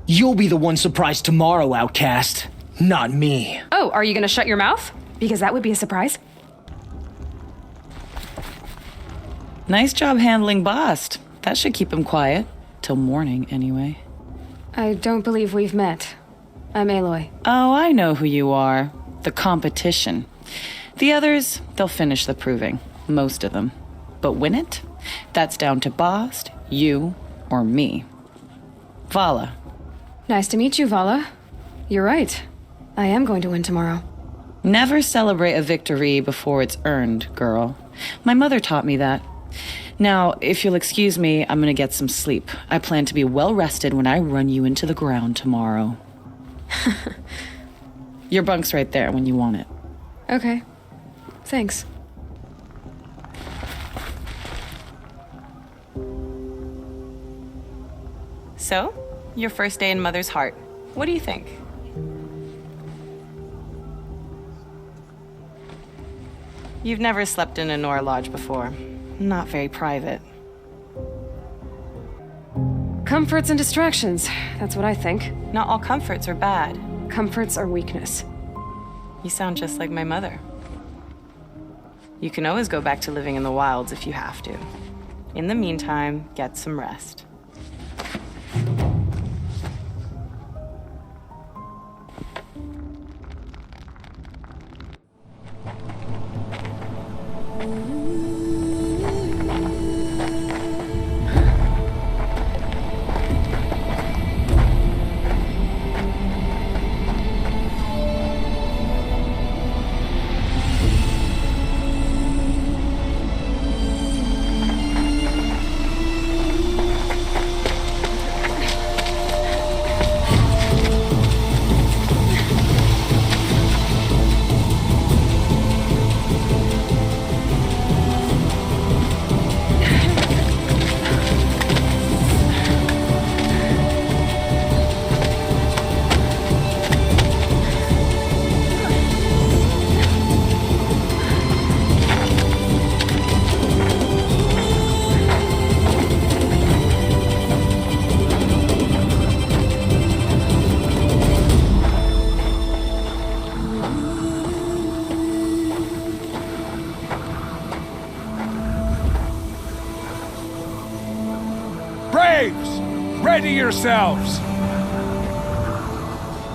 You'll be the one surprised tomorrow, Outcast. Not me. Oh, are you gonna shut your mouth? Because that would be a surprise. Nice job handling Bast. That should keep him quiet. Till morning, anyway. I don't believe we've met. I'm Aloy. Oh, I know who you are. The competition. The others, they'll finish the proving. Most of them. But win it? That's down to Bast, you, or me. Vala. Nice to meet you, Vala. You're right. I am going to win tomorrow. Never celebrate a victory before it's earned, girl. My mother taught me that. Now, if you'll excuse me, I'm gonna get some sleep. I plan to be well rested when I run you into the ground tomorrow. Your bunk's right there when you want it. Okay. Thanks. So, your first day in Mother's Heart. What do you think? You've never slept in a Nora Lodge before. Not very private. Comforts and distractions. That's what I think. Not all comforts are bad. Comforts are weakness. You sound just like my mother. You can always go back to living in the wilds if you have to. In the meantime, get some rest. Ready yourselves!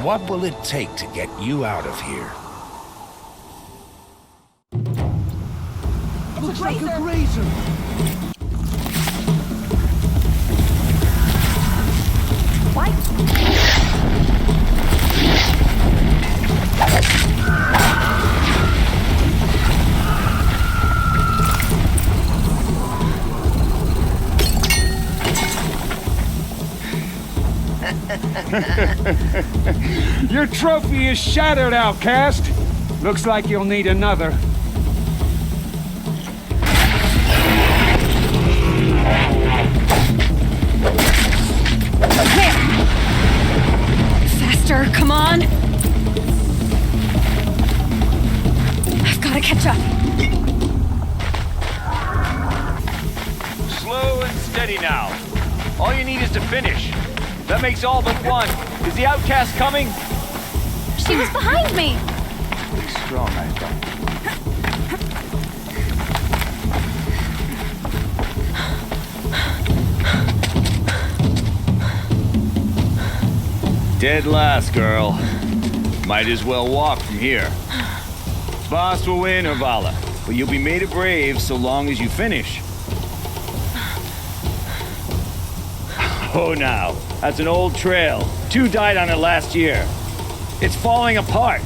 What will it take to get you out of here? Looks like a grazer! What? Your trophy is shattered, Outcast. Looks like you'll need another. Faster, come on! I've gotta catch up. Slow and steady now. All you need is to finish. That makes all but one. Is the Outcast coming? She was behind me! Pretty strong, I thought. Dead last, girl. Might as well walk from here. Boss will win or Vala, but you'll be made a brave so long as you finish. Oh, now. That's an old trail. 2 died on it last year. It's falling apart.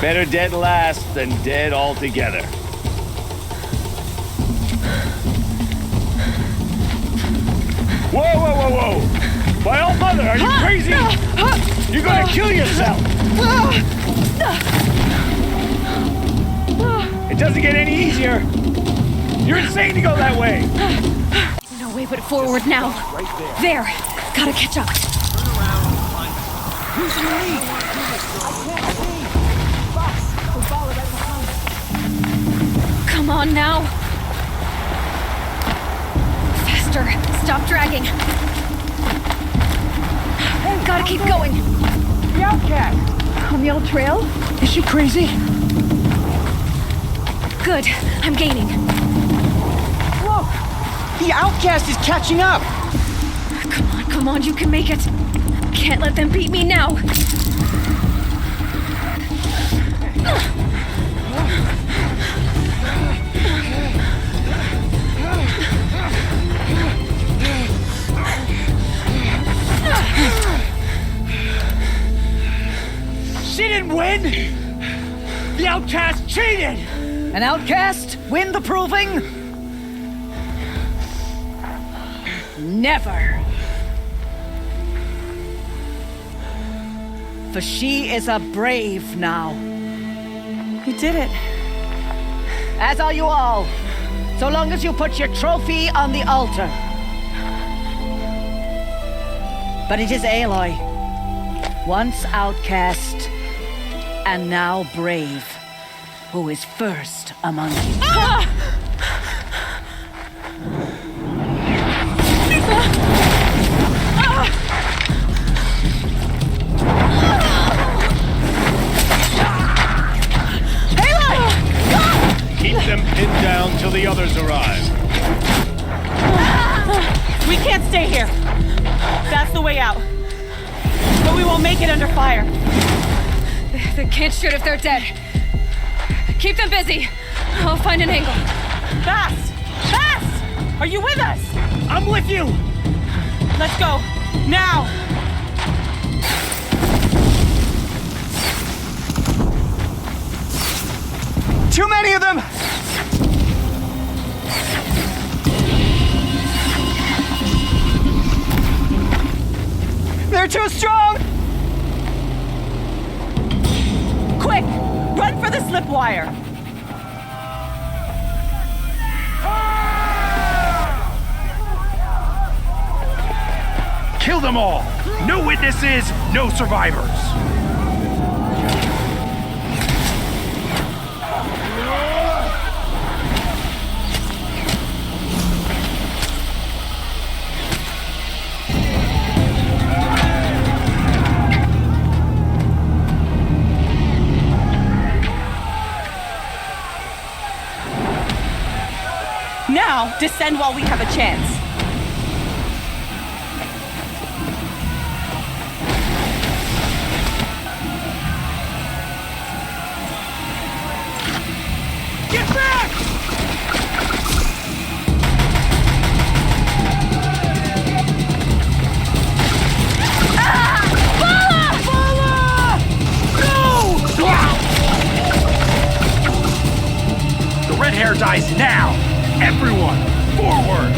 Better dead last than dead altogether. Whoa, whoa, whoa, whoa! My old mother, are you crazy? You're gonna kill yourself! It doesn't get any easier. You're insane to go that way. No way but forward now. There. Gotta catch up. Who's in the lead? Come on now. Faster. Stop dragging. Gotta keep going. The outcast! On the old trail? Is she crazy? Good. I'm gaining. Look! The outcast is catching up! Come on, you can make it. Can't let them beat me now. She didn't win! The outcast cheated! An outcast win the proving? Never. For she is a brave now. You did it. As are you all. So long as you put your trophy on the altar. But it is Aloy, once outcast and now brave, who is first among you. Keep them pinned down till the others arrive. We can't stay here. That's the way out. But we won't make it under fire. They can't shoot if they're dead. Keep them busy. I'll find an angle. Fast! Fast! Are you with us? I'm with you! Let's go. Now! Too many of them! They're too strong! Quick! Run for the slip wire! Kill them all! No witnesses, no survivors! Now, descend while we have a chance. Get back! The red hair dies now! Everyone, forward!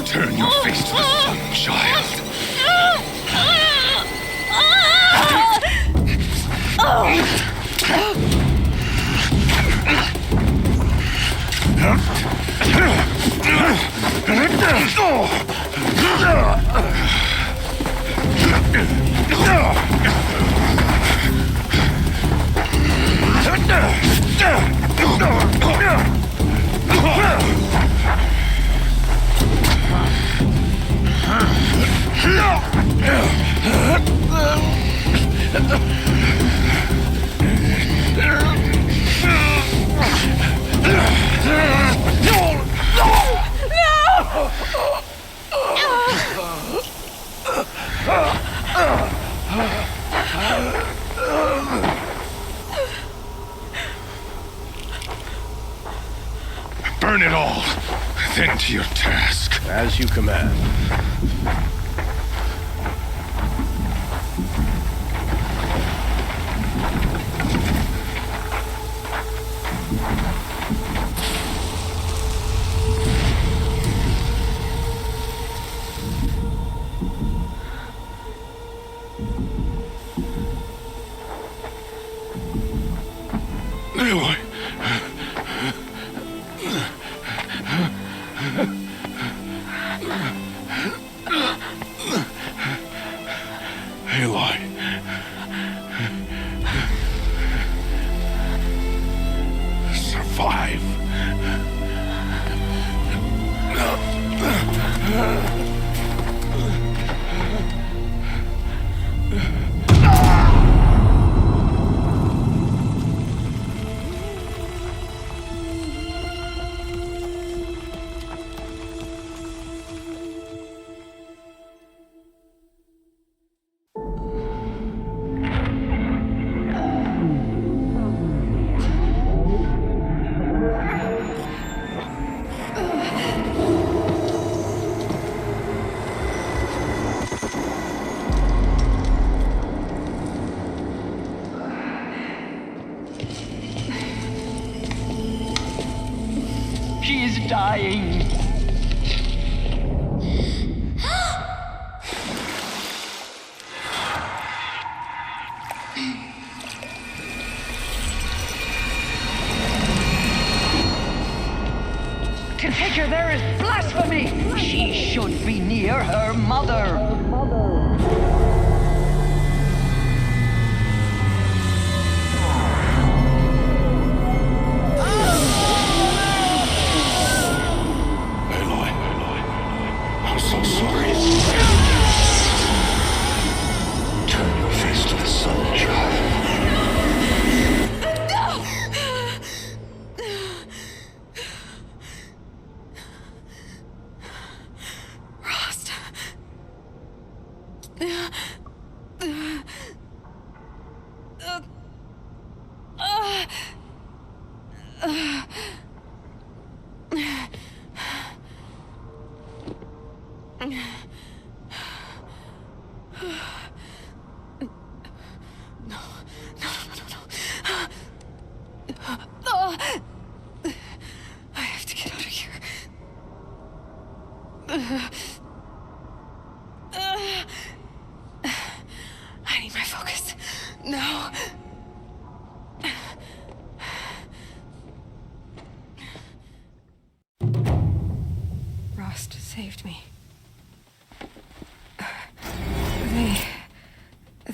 Turn your face to the sun, child. Burn it all, then to your task. As you command. Aloy. Aloy. Survive. She is dying. To take her there is blasphemy! She should be near her mother. Aloy, I'm so sorry. Turn your face to the sun, child. Rost. I have to get out of here. I need my focus. No. Rost saved me.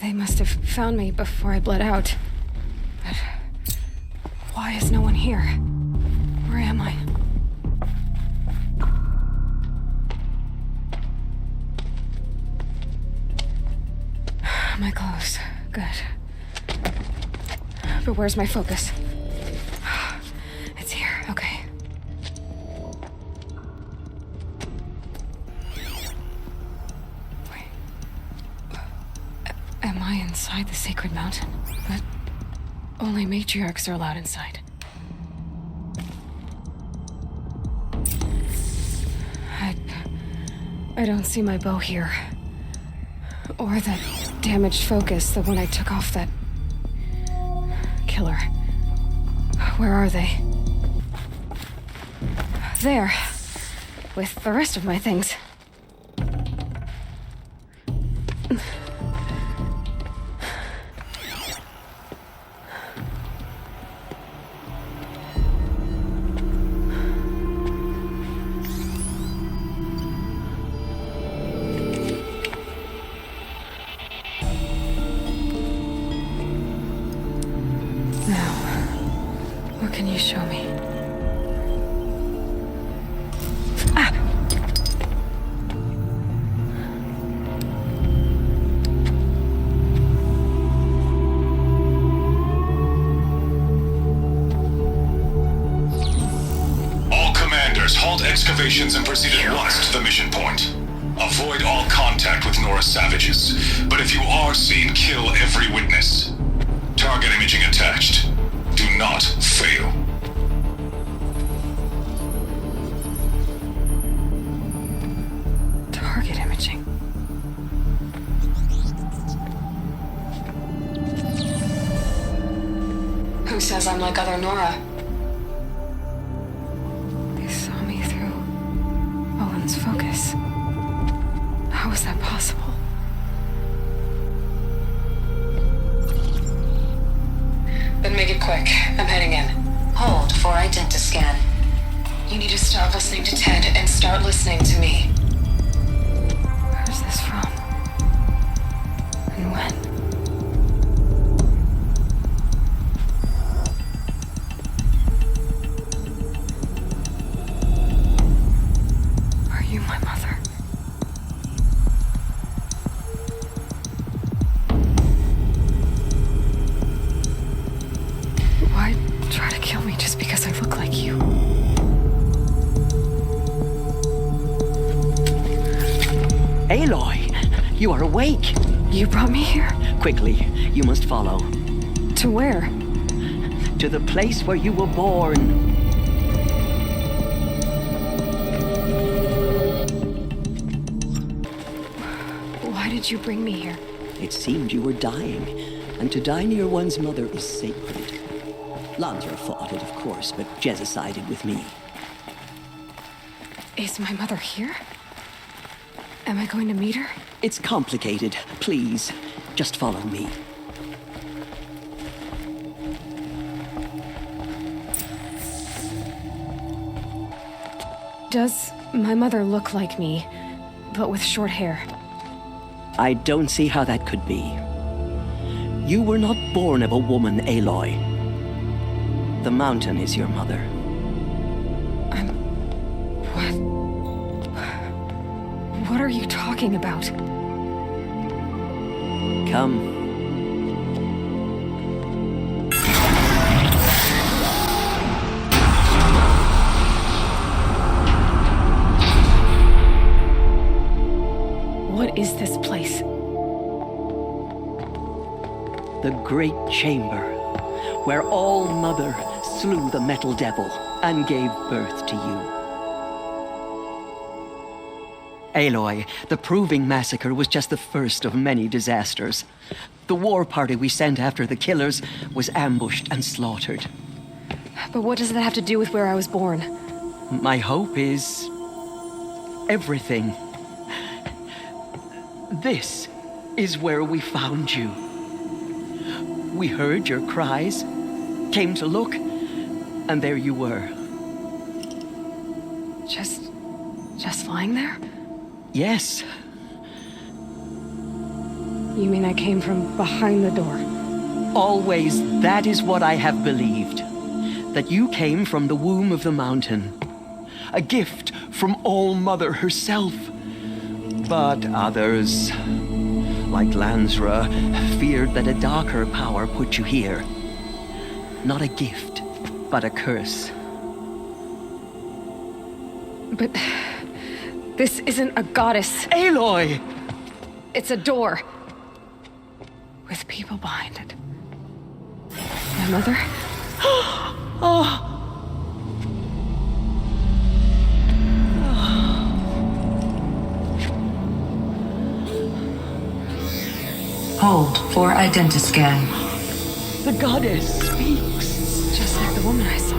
They must have found me before I bled out. But why is no one here? Where am I? My clothes. Good. But where's my focus? It's here. Okay. Wait. Am I inside the sacred mountain? But only matriarchs are allowed inside. I don't see my bow here. Or that damaged focus, the one I took off that killer. Where are they? There. With the rest of my things. Can you show me? Ah! halt excavations and proceed at once to the mission point. Avoid all contact with Nora savages, but if you are seen, kill every witness. Target imaging attached. Do not fail. Target imaging. Who says I'm like other Nora? They saw me through Owen's focus. How is that possible? Then make it quick. I'm heading in. Hold for identiscan. You need to stop listening to Ted and start listening to me. Where's this from? And when? Are you my mother? Why try to kill me just because I look like you? Aloy, you are awake. You brought me here? Quickly, you must follow. To where? To the place where you were born. Why did you bring me here? It seemed you were dying, and to die near one's mother is sacred. Lansra fought it, of course, but Jezza sided with me. Is my mother here? Am I going to meet her? It's complicated. Please, just follow me. Does my mother look like me, but with short hair? I don't see how that could be. You were not born of a woman, Aloy. The mountain is your mother. What are you talking about? Come. What is this place? The Great Chamber, where All Mother slew the Metal Devil and gave birth to you. Aloy, the Proving Massacre was just the first of many disasters. The war party we sent after the killers was ambushed and slaughtered. But what does that have to do with where I was born? My hope is everything. This is where we found you. We heard your cries, came to look, and there you were. Just lying there? Yes. You mean I came from behind the door? Always, that is what I have believed. That you came from the womb of the mountain. A gift from All Mother herself. But others, like Lansra, feared that a darker power put you here. Not a gift, but a curse. But this isn't a goddess. Aloy! It's a door. With people behind it. My mother? Oh! Hold for identiscan. The goddess speaks. Just like the woman I saw.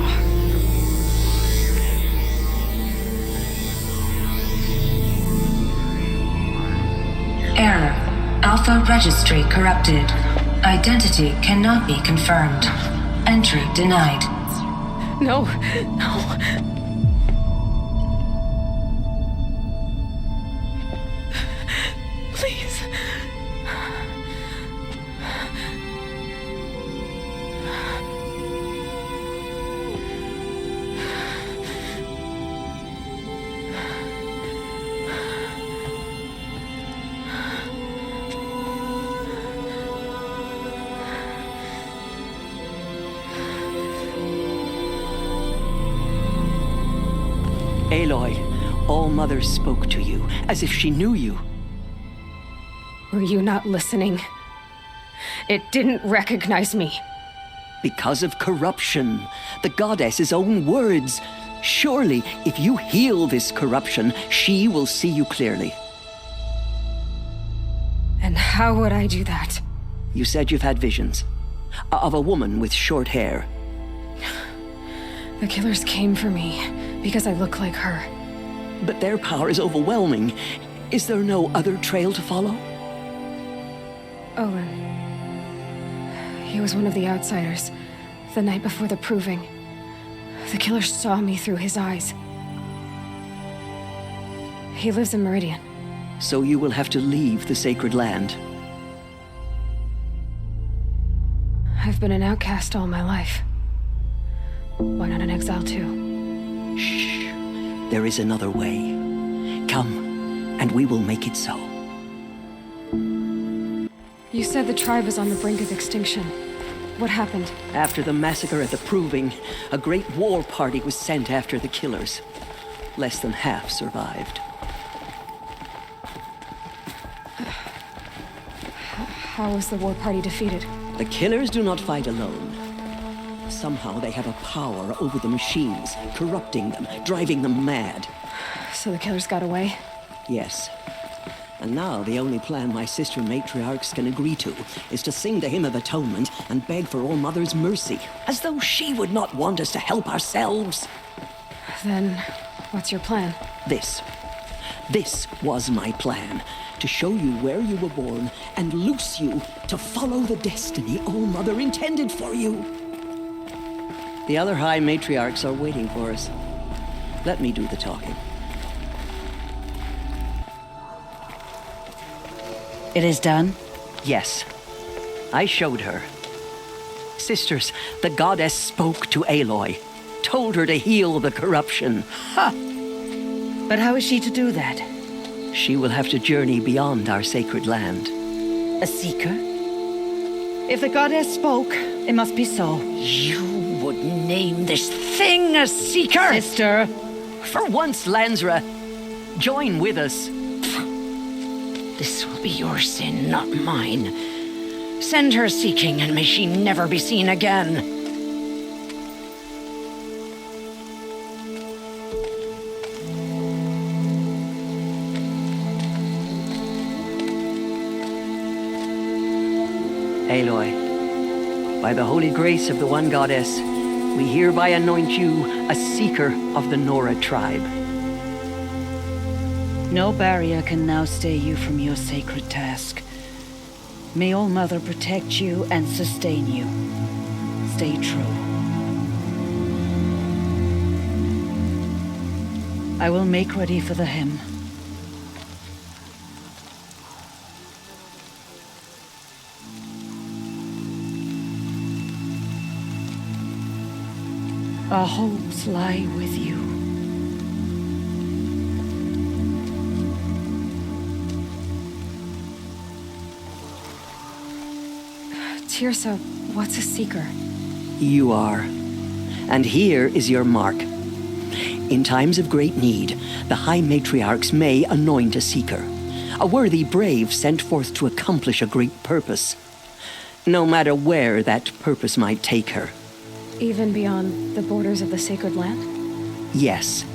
Error. Alpha registry corrupted. Identity cannot be confirmed. Entry denied. No. Please. Aloy, All-Mother spoke to you, as if she knew you. Were you not listening? It didn't recognize me. Because of corruption, the goddess's own words. Surely, if you heal this corruption, she will see you clearly. And how would I do that? You said you've had visions. Of a woman with short hair. The killers came for me because I look like her. But their power is overwhelming. Is there no other trail to follow? Owen. He was one of the outsiders, the night before the proving. The killer saw me through his eyes. He lives in Meridian. So you will have to leave the sacred land. I've been an outcast all my life. Why not an exile too? Shh. There is another way. Come, and we will make it so. You said the tribe was on the brink of extinction. What happened? After the massacre at the Proving, a great war party was sent after the killers. Less than half survived. How was the war party defeated? The killers do not fight alone. Somehow they have a power over the machines, corrupting them, driving them mad. So the killers got away? Yes. And now the only plan my sister matriarchs can agree to is to sing the Hymn of Atonement and beg for All-Mother's mercy, as though she would not want us to help ourselves. Then, what's your plan? This was my plan. To show you where you were born and loose you to follow the destiny All-Mother intended for you. The other High Matriarchs are waiting for us. Let me do the talking. It is done? Yes. I showed her. Sisters, the goddess spoke to Aloy, told her to heal the corruption. Ha! But how is she to do that? She will have to journey beyond our sacred land. A seeker? If the goddess spoke, it must be so. You would name this thing a seeker? Sister! For once, Lansra, join with us. This will be your sin, not mine. Send her seeking, and may she never be seen again. Aloy, by the holy grace of the one goddess, we hereby anoint you a seeker of the Nora tribe. No barrier can now stay you from your sacred task. May All-Mother protect you and sustain you. Stay true. I will make ready for the hymn. Our hopes lie with you. Tirsa, what's a seeker? You are. And here is your mark. In times of great need, the High Matriarchs may anoint a seeker, a worthy brave sent forth to accomplish a great purpose, no matter where that purpose might take her. Even beyond the borders of the sacred land? Yes.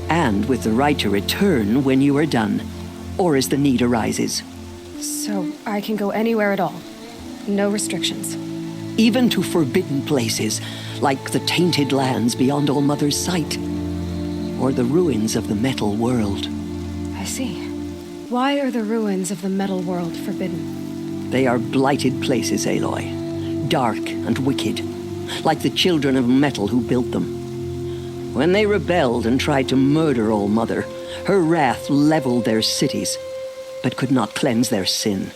And with the right to return when you are done, or as the need arises. So I can go anywhere at all? No restrictions? Even to forbidden places, like the tainted lands beyond All-Mother's sight, or the ruins of the metal world. I see. Why are the ruins of the metal world forbidden? They are blighted places, Aloy. Dark and wicked, like the children of metal who built them. When they rebelled and tried to murder All-Mother, her wrath leveled their cities, but could not cleanse their sin.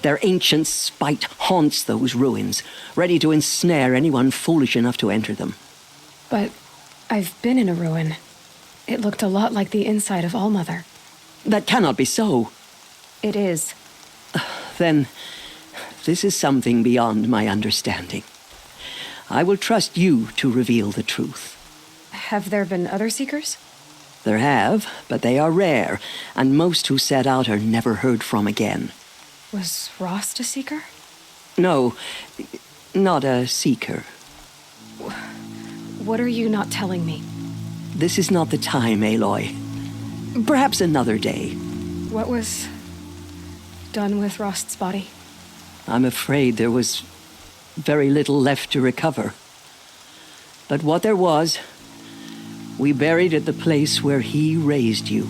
Their ancient spite haunts those ruins, ready to ensnare anyone foolish enough to enter them. But I've been in a ruin. It looked a lot like the inside of All-Mother. That cannot be so. It is. Then, this is something beyond my understanding. I will trust you to reveal the truth. Have there been other seekers? There have, but they are rare, and most who set out are never heard from again. Was Rost a seeker? No, not a seeker. What are you not telling me? This is not the time, Aloy. Perhaps another day. What was done with Rost's body? I'm afraid there was very little left to recover. But what there was, we buried at the place where he raised you,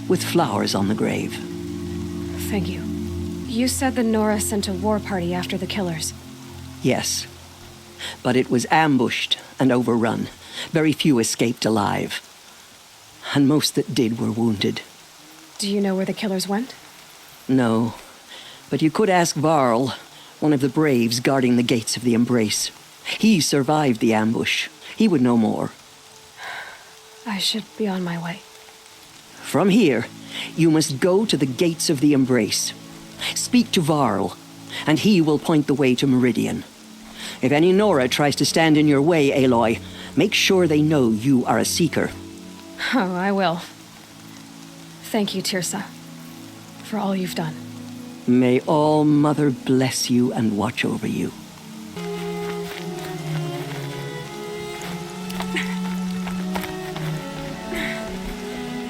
with flowers on the grave. Thank you. You said the Nora sent a war party after the killers. Yes, but it was ambushed and overrun. Very few escaped alive, and most that did were wounded. Do you know where the killers went? No, but you could ask Varl, one of the braves guarding the gates of the Embrace. He survived the ambush. He would know more. I should be on my way. From here, you must go to the gates of the Embrace. Speak to Varl, and he will point the way to Meridian. If any Nora tries to stand in your way, Aloy, make sure they know you are a seeker. Oh, I will. Thank you, Tirsa, for all you've done. May All Mother bless you and watch over you.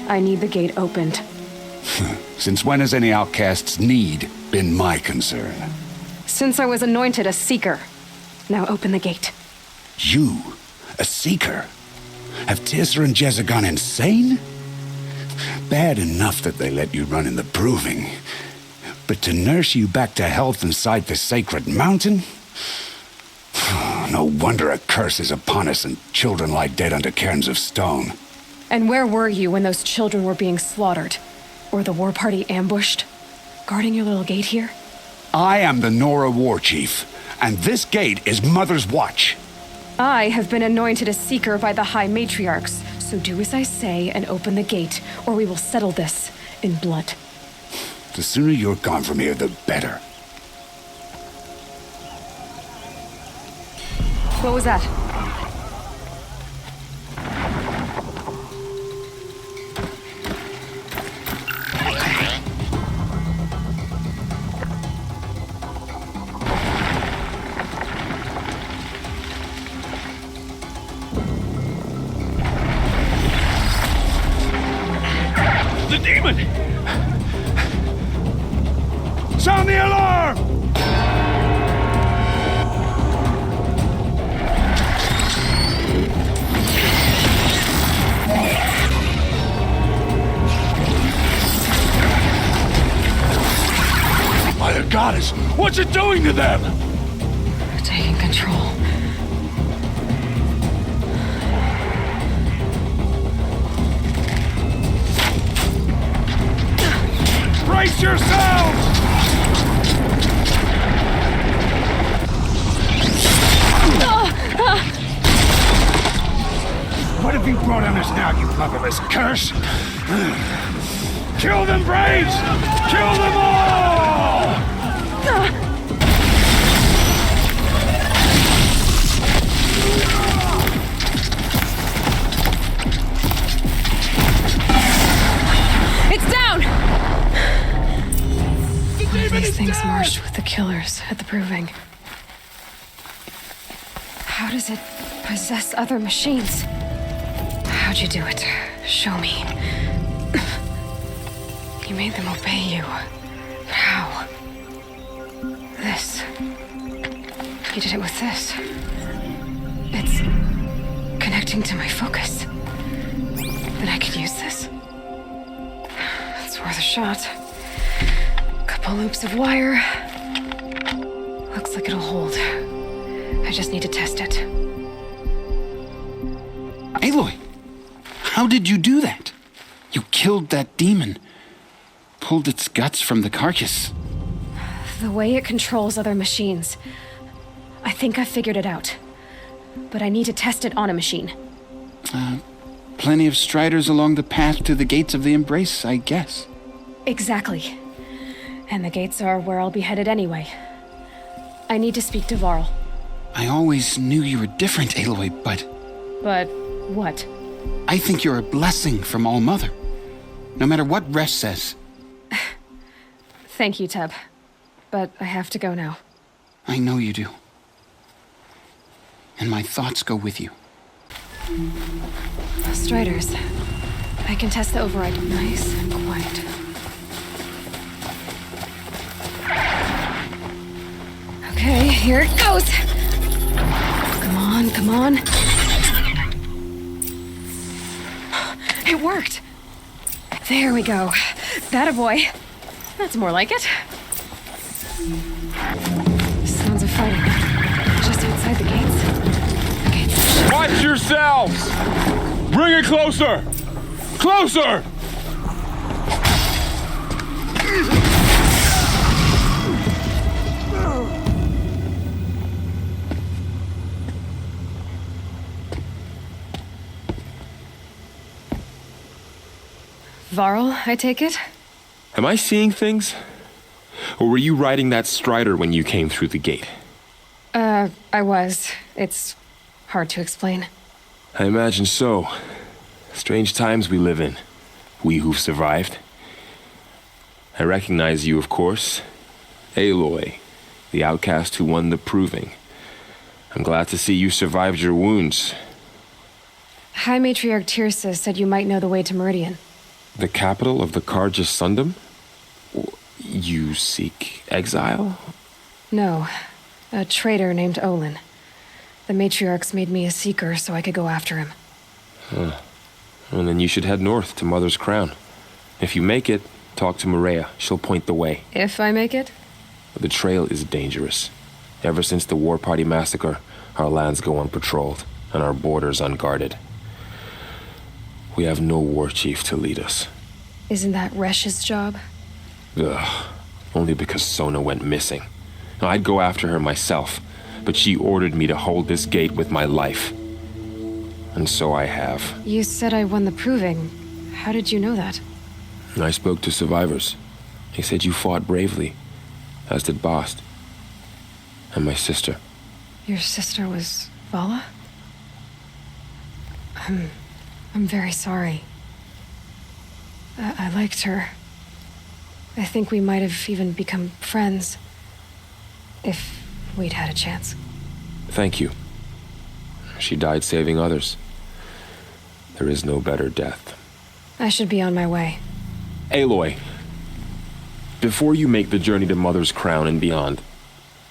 I need the gate opened. Since when has any outcast's need been my concern? Since I was anointed a seeker. Now open the gate. You? A seeker? Have Tirsa and Jezza gone insane? Bad enough that they let you run in the proving. But to nurse you back to health inside the sacred mountain? No wonder a curse is upon us and children lie dead under cairns of stone. And where were you when those children were being slaughtered? Or the war party ambushed? Guarding your little gate here? I am the Nora war chief, and this gate is Mother's watch. I have been anointed a seeker by the High Matriarchs, so do as I say and open the gate, or we will settle this in blood. The sooner you're gone from here, the better. What was that? The demon! Sound the alarm! By the goddess, what's it doing to them? Taking control. Brace yourselves! What have you brought on us now, you motherless curse? Kill them, Braves! Kill them all! It's down! These things marched with the killers at the proving. How does it possess other machines? How'd you do it? Show me. You made them obey you. How? This. You did it with this. It's connecting to my focus. Then I could use this. It's worth a shot. Couple loops of wire. Looks like it'll hold. I just need to test it. Aloy, how did you do that? You killed that demon. Pulled its guts from the carcass. The way it controls other machines. I think I figured it out. But I need to test it on a machine. Plenty of striders along the path to the gates of the Embrace, I guess. Exactly. And the gates are where I'll be headed anyway. I need to speak to Varl. I always knew you were different, Aloy, but... But what? I think you're a blessing from All Mother. No matter what Resh says. Thank you, Teb. But I have to go now. I know you do. And my thoughts go with you. Striders. I can test the override nice and quiet. Okay, here it goes. Come on, come on. It worked. There we go. That a boy. That's more like it. Sounds of fighting. Just outside the gates. Watch yourselves! Bring it closer! Closer! Varl, I take it? Am I seeing things? Or were you riding that strider when you came through the gate? I was. It's hard to explain. I imagine so. Strange times we live in. We who've survived. I recognize you, of course. Aloy, the outcast who won the proving. I'm glad to see you survived your wounds. High Matriarch Tirsa said you might know the way to Meridian. The capital of the Karja Sundom? You seek exile? No. A traitor named Olin. The Matriarchs made me a seeker so I could go after him. Huh. Well, then you should head north to Mother's Crown. If you make it, talk to Maria. She'll point the way. If I make it? The trail is dangerous. Ever since the War Party massacre, our lands go unpatrolled, and our borders unguarded. We have no war chief to lead us. Isn't that Resh's job? Ugh. Only because Sona went missing. I'd go after her myself, but she ordered me to hold this gate with my life. And so I have. You said I won the proving. How did you know that? I spoke to survivors. They said you fought bravely, as did Bast. And my sister. Your sister was Vala? I'm very sorry. I liked her. I think we might have even become friends. If we'd had a chance. Thank you. She died saving others. There is no better death. I should be on my way. Aloy, before you make the journey to Mother's Crown and beyond,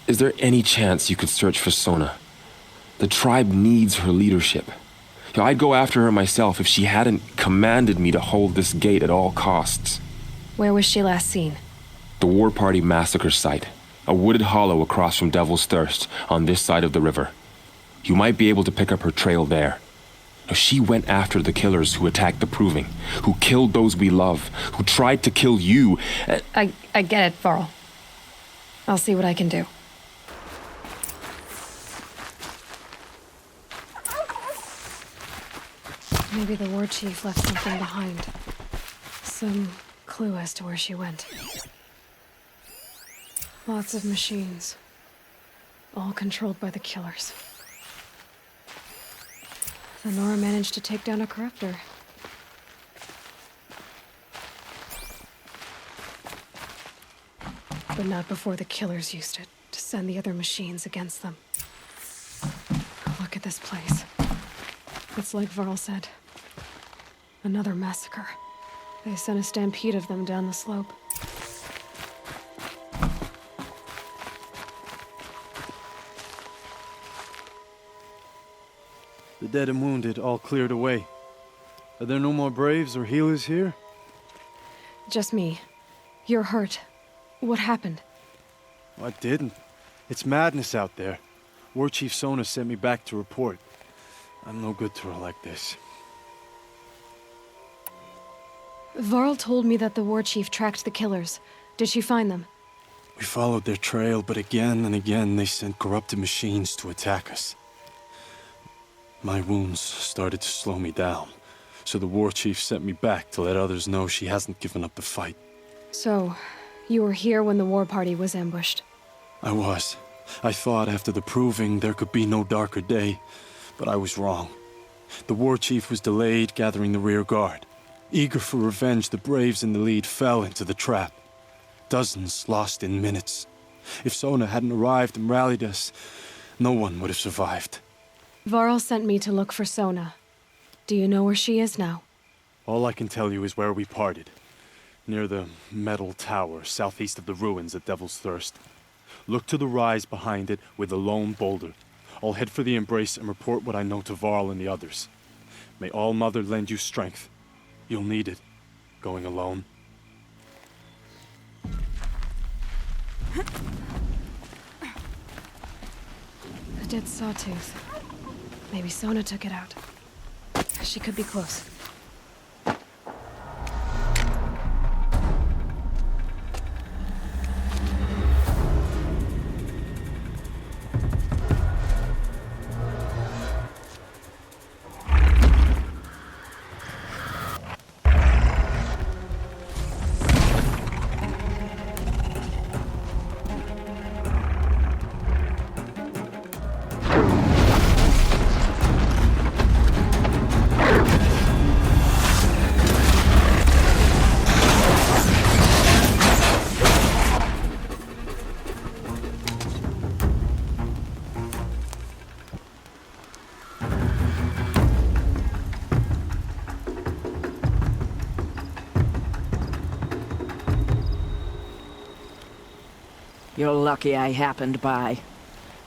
is there any chance you could search for Sona? The tribe needs her leadership. I'd go after her myself if she hadn't commanded me to hold this gate at all costs. Where was she last seen? The War Party massacre site. A wooded hollow across from Devil's Thirst, on this side of the river. You might be able to pick up her trail there. She went after the killers who attacked the Proving, who killed those we love, who tried to kill you. I get it, Varl. I'll see what I can do. Maybe the war chief left something behind. Some clue as to where she went. Lots of machines. All controlled by the killers. The Nora managed to take down a corruptor. But not before the killers used it to send the other machines against them. Look at this place. It's like Varl said. Another massacre. They sent a stampede of them down the slope. The dead and wounded all cleared away. Are there no more braves or healers here? Just me. You're hurt. What happened? I didn't. It's madness out there. War Chief Sona sent me back to report. I'm no good to her like this. Varl told me that the war chief tracked the killers. Did she find them? We followed their trail, but again and again they sent corrupted machines to attack us. My wounds started to slow me down, so the war chief sent me back to let others know she hasn't given up the fight. So, you were here when the war party was ambushed? I was. I thought after the proving there could be no darker day, but I was wrong. The war chief was delayed gathering the rear guard. Eager for revenge, the Braves in the lead fell into the trap. Dozens lost in minutes. If Sona hadn't arrived and rallied us, no one would have survived. Varl sent me to look for Sona. Do you know where she is now? All I can tell you is where we parted. Near the metal tower, southeast of the ruins at Devil's Thirst. Look to the rise behind it with a lone boulder. I'll head for the embrace and report what I know to Varl and the others. May All Mother lend you strength. You'll need it, going alone. A dead sawtooth. Maybe Sona took it out. She could be close. You're lucky I happened by.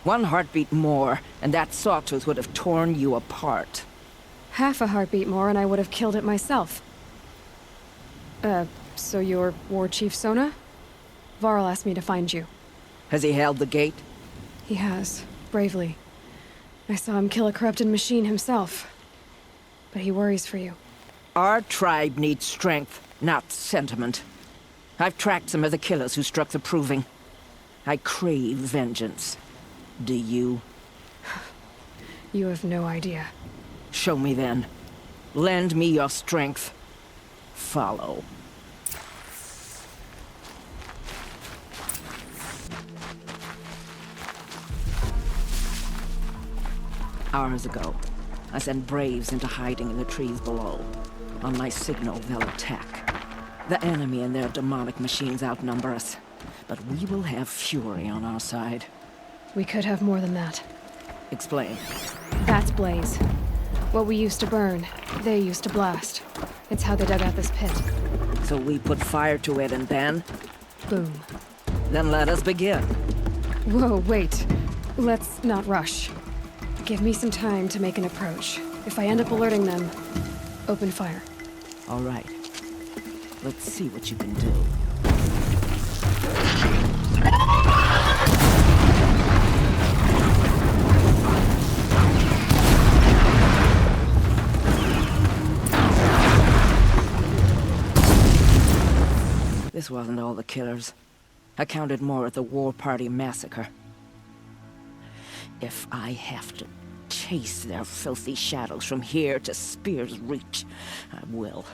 One heartbeat more, and that sawtooth would have torn you apart. Half a heartbeat more and I would have killed it myself. So you're War Chief Sona? Varl asked me to find you. Has he held the gate? He has, bravely. I saw him kill a corrupted machine himself. But he worries for you. Our tribe needs strength, not sentiment. I've tracked some of the killers who struck the Proving. I crave vengeance. Do you? You have no idea. Show me then. Lend me your strength. Follow. Hours ago, I sent Braves into hiding in the trees below. On my signal, they'll attack. The enemy and their demonic machines outnumber us. But we will have fury on our side. We could have more than that. Explain. That's Blaze. What we used to burn, they used to blast. It's how they dug out this pit. So we put fire to it and then? Boom. Then let us begin. Whoa, wait. Let's not rush. Give me some time to make an approach. If I end up alerting them, open fire. All right. Let's see what you can do. This wasn't all the killers. I counted more at the War Party massacre. If I have to chase their filthy shadows from here to Spear's Reach, I will.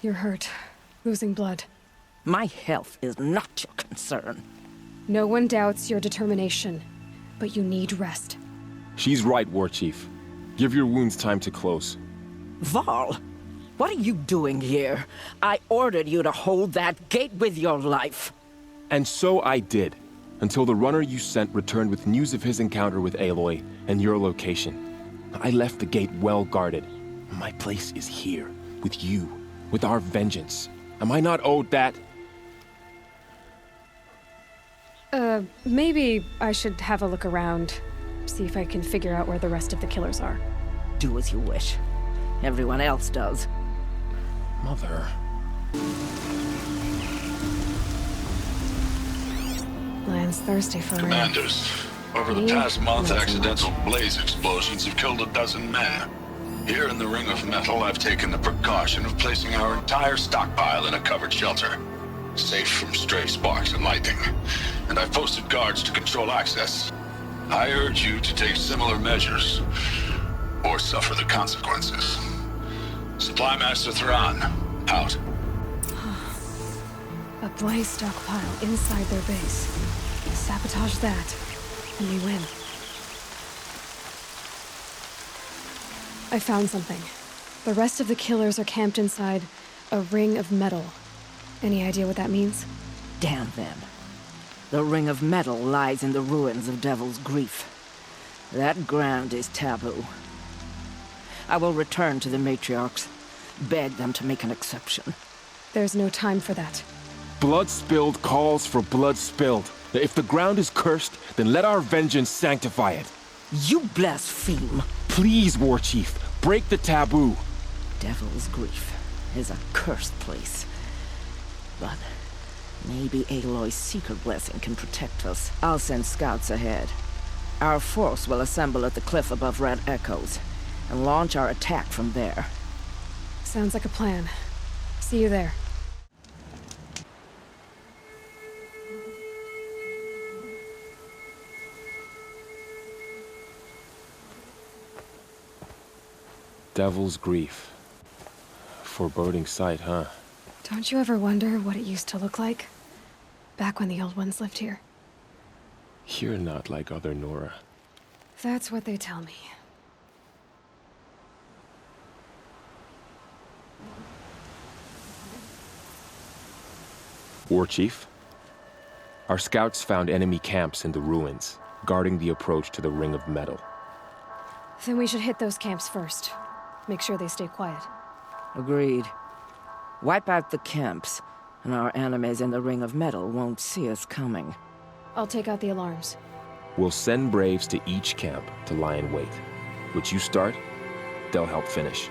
You're hurt. Losing blood. My health is not your concern. No one doubts your determination, but you need rest. She's right, War Chief. Give your wounds time to close. Varl, what are you doing here? I ordered you to hold that gate with your life. And so I did, until the runner you sent returned with news of his encounter with Aloy and your location. I left the gate well guarded. My place is here, with you, with our vengeance. Am I not owed that? Maybe I should have a look around. See if I can figure out where the rest of the killers are. Do as you wish. Everyone else does. Mother. Land's thirsty for Commanders, over the past month, accidental blaze explosions have killed 12 men. Here in the Ring of Metal, I've taken the precaution of placing our entire stockpile in a covered shelter, safe from stray sparks and lightning. And I've posted guards to control access. I urge you to take similar measures, or suffer the consequences. Supply Master Thrawn, out. A blaze stockpile inside their base. Sabotage that, and we win. I found something. The rest of the killers are camped inside a ring of metal. Any idea what that means? Damn them. The ring of metal lies in the ruins of Devil's Grief. That ground is taboo. I will return to the matriarchs, beg them to make an exception. There's no time for that. Blood spilled calls for blood spilled. If the ground is cursed, then let our vengeance sanctify it. You blaspheme. Please, War Chief, break the taboo. Devil's Grief is a cursed place. But maybe Aloy's secret blessing can protect us. I'll send scouts ahead. Our force will assemble at the cliff above Red Echoes, and launch our attack from there. Sounds like a plan. See you there. Devil's Grief. Foreboding sight, huh? Don't you ever wonder what it used to look like? Back when the old ones lived here. You're not like other Nora. That's what they tell me. War Chief? Our scouts found enemy camps in the ruins, guarding the approach to the Ring of Metal. Then we should hit those camps first. Make sure they stay quiet. Agreed. Wipe out the camps, and our enemies in the Ring of Metal won't see us coming. I'll take out the alarms. We'll send Braves to each camp to lie in wait. Which you start, they'll help finish.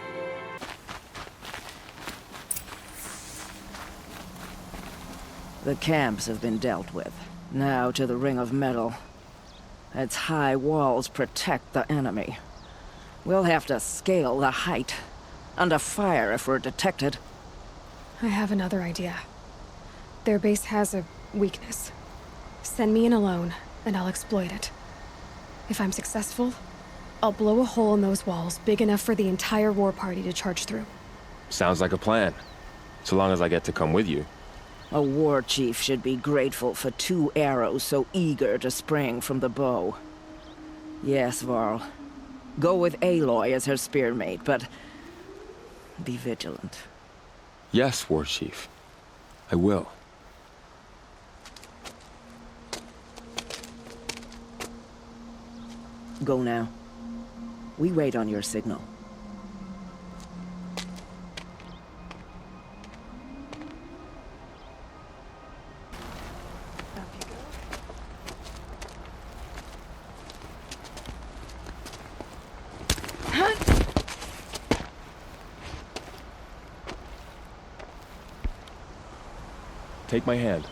The camps have been dealt with. Now to the Ring of Metal. Its high walls protect the enemy. We'll have to scale the height. Under fire if we're detected. I have another idea. Their base has a weakness. Send me in alone, and I'll exploit it. If I'm successful, I'll blow a hole in those walls big enough for the entire war party to charge through. Sounds like a plan. So long as I get to come with you. A war chief should be grateful for 2 arrows so eager to spring from the bow. Yes, Varl. Go with Aloy as her spearmate, but be vigilant. Yes, War Chief. I will. Go now. We wait on your signal. Take my hand.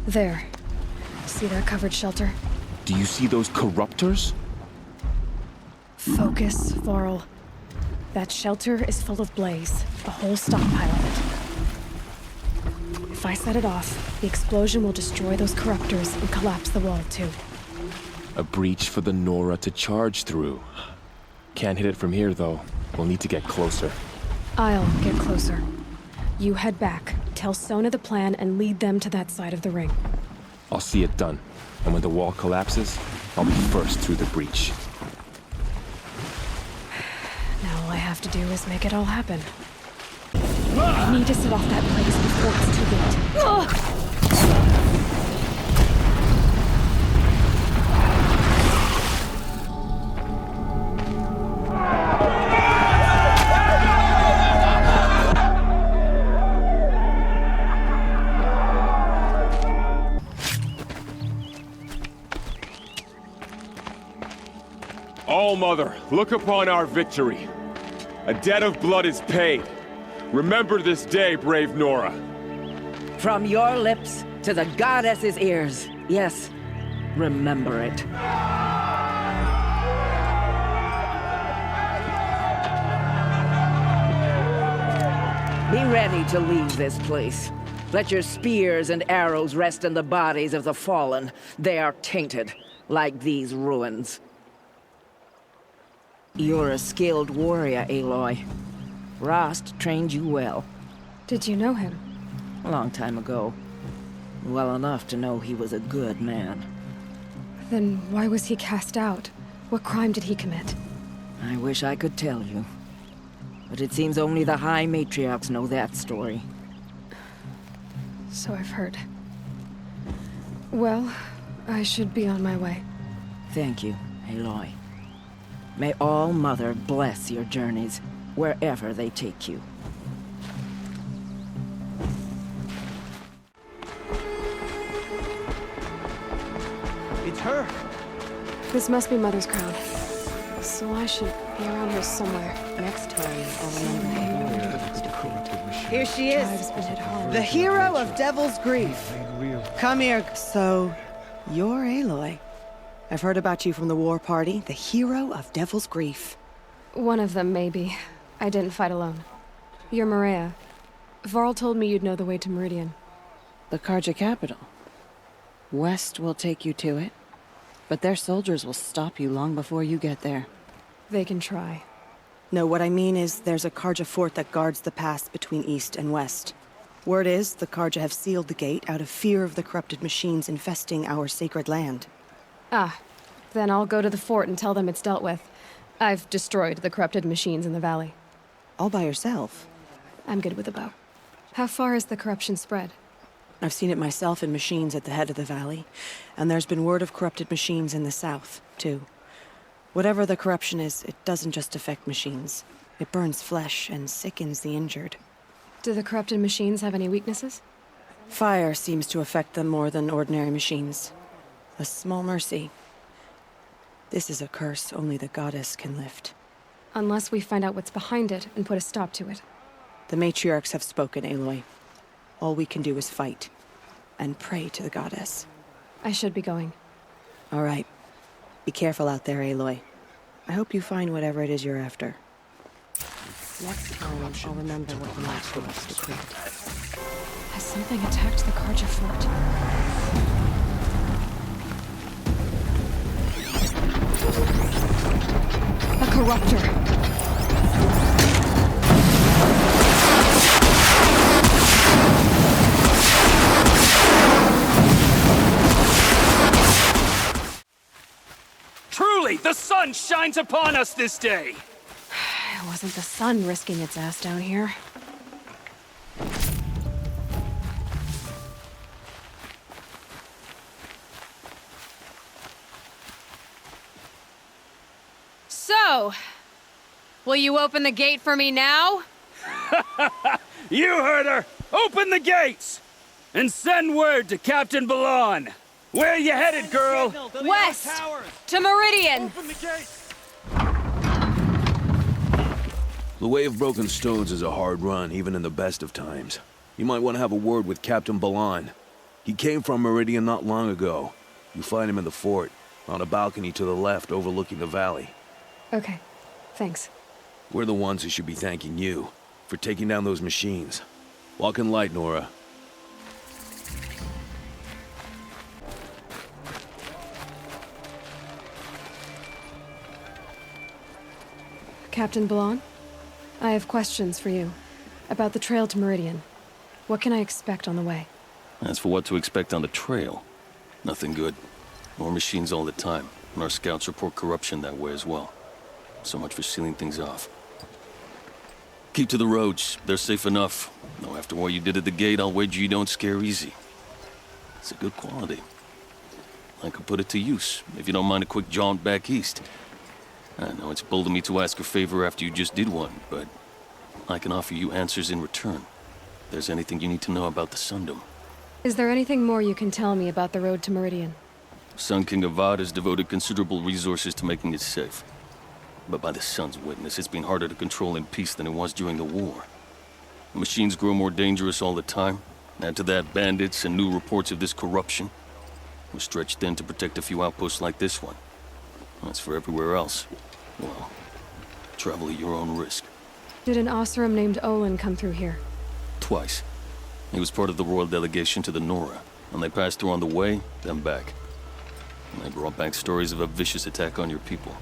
There. See that covered shelter? Do you see those corruptors? Focus, Varl. That shelter is full of blaze, a whole stockpile of it. If I set it off, the explosion will destroy those corruptors and collapse the wall too. A breach for the Nora to charge through. Can't hit it from here, though. We'll need to get closer. I'll get closer. You head back, tell Sona the plan, and lead them to that side of the ring. I'll see it done. And when the wall collapses, I'll be first through the breach. Now all I have to do is make it all happen. I need to set off that blaze before it's too late. Ugh! All-Mother, look upon our victory. A debt of blood is paid. Remember this day, brave Nora. From your lips to the goddess's ears. Yes, remember it. Be ready to leave this place. Let your spears and arrows rest in the bodies of the fallen. They are tainted, like these ruins. You're a skilled warrior, Aloy. Rost trained you well. Did you know him? A long time ago. Well enough to know he was a good man. Then why was he cast out? What crime did he commit? I wish I could tell you. But it seems only the High Matriarchs know that story. So I've heard. Well, I should be on my way. Thank you, Aloy. May All Mother bless your journeys, wherever they take you. It's her! This must be Mother's crown. So I should be around here somewhere. Next time, I'll remember. Here she is, the hero of Devil's Grief. Come here. So, you're Aloy. I've heard about you from the war party, the hero of Devil's Grief. One of them, maybe. I didn't fight alone. You're Maria. Varl told me you'd know the way to Meridian. The Karja capital. West will take you to it, but their soldiers will stop you long before you get there. They can try. No, what I mean is there's a Karja fort that guards the pass between East and West. Word is, the Karja have sealed the gate out of fear of the corrupted machines infesting our sacred land. Ah, then I'll go to the fort and tell them it's dealt with. I've destroyed the corrupted machines in the valley. All by yourself? I'm good with a bow. How far has the corruption spread? I've seen it myself in machines at the head of the valley, and there's been word of corrupted machines in the south, too. Whatever the corruption is, it doesn't just affect machines. It burns flesh and sickens the injured. Do the corrupted machines have any weaknesses? Fire seems to affect them more than ordinary machines. A small mercy. This is a curse only the goddess can lift. Unless we find out what's behind it and put a stop to it. The matriarchs have spoken, Aloy. All we can do is fight. And pray to the goddess. I should be going. All right. Be careful out there, Aloy. I hope you find whatever it is you're after. Next time, I'll remember what the matriarchs decreed. Has something attacked the Karja fort? A corruptor! Truly, the sun shines upon us this day! It wasn't the sun risking its ass down here. So, will you open the gate for me now? You heard her! Open the gates! And send word to Captain Balan! Where you headed, girl? West! To Meridian! Open the gates! The Way of Broken Stones is a hard run, even in the best of times. You might want to have a word with Captain Balan. He came from Meridian not long ago. You find him in the fort, on a balcony to the left overlooking the valley. Okay, thanks. We're the ones who should be thanking you for taking down those machines. Walk in light, Nora. Captain Balan, I have questions for you. About the trail to Meridian. What can I expect on the way? As for what to expect on the trail, nothing good. More machines all the time, and our scouts report corruption that way as well. So much for sealing things off. Keep to the roads, they're safe enough. Though after what you did at the gate, I'll wager you don't scare easy. It's a good quality. I could put it to use, if you don't mind a quick jaunt back east. I know it's bold of me to ask a favor after you just did one, but I can offer you answers in return. If there's anything you need to know about the Sundom. Is there anything more you can tell me about the road to Meridian? Sun King Avad has devoted considerable resources to making it safe. But by the Sun's witness, it's been harder to control in peace than it was during the war. The machines grow more dangerous all the time. Add to that bandits and new reports of this corruption. We're stretched thin to protect a few outposts like this one. As for everywhere else, well, travel at your own risk. Did an Oseram named Olin come through here? Twice. He was part of the royal delegation to the Nora, and they passed through on the way, then back. And they brought back stories of a vicious attack on your people.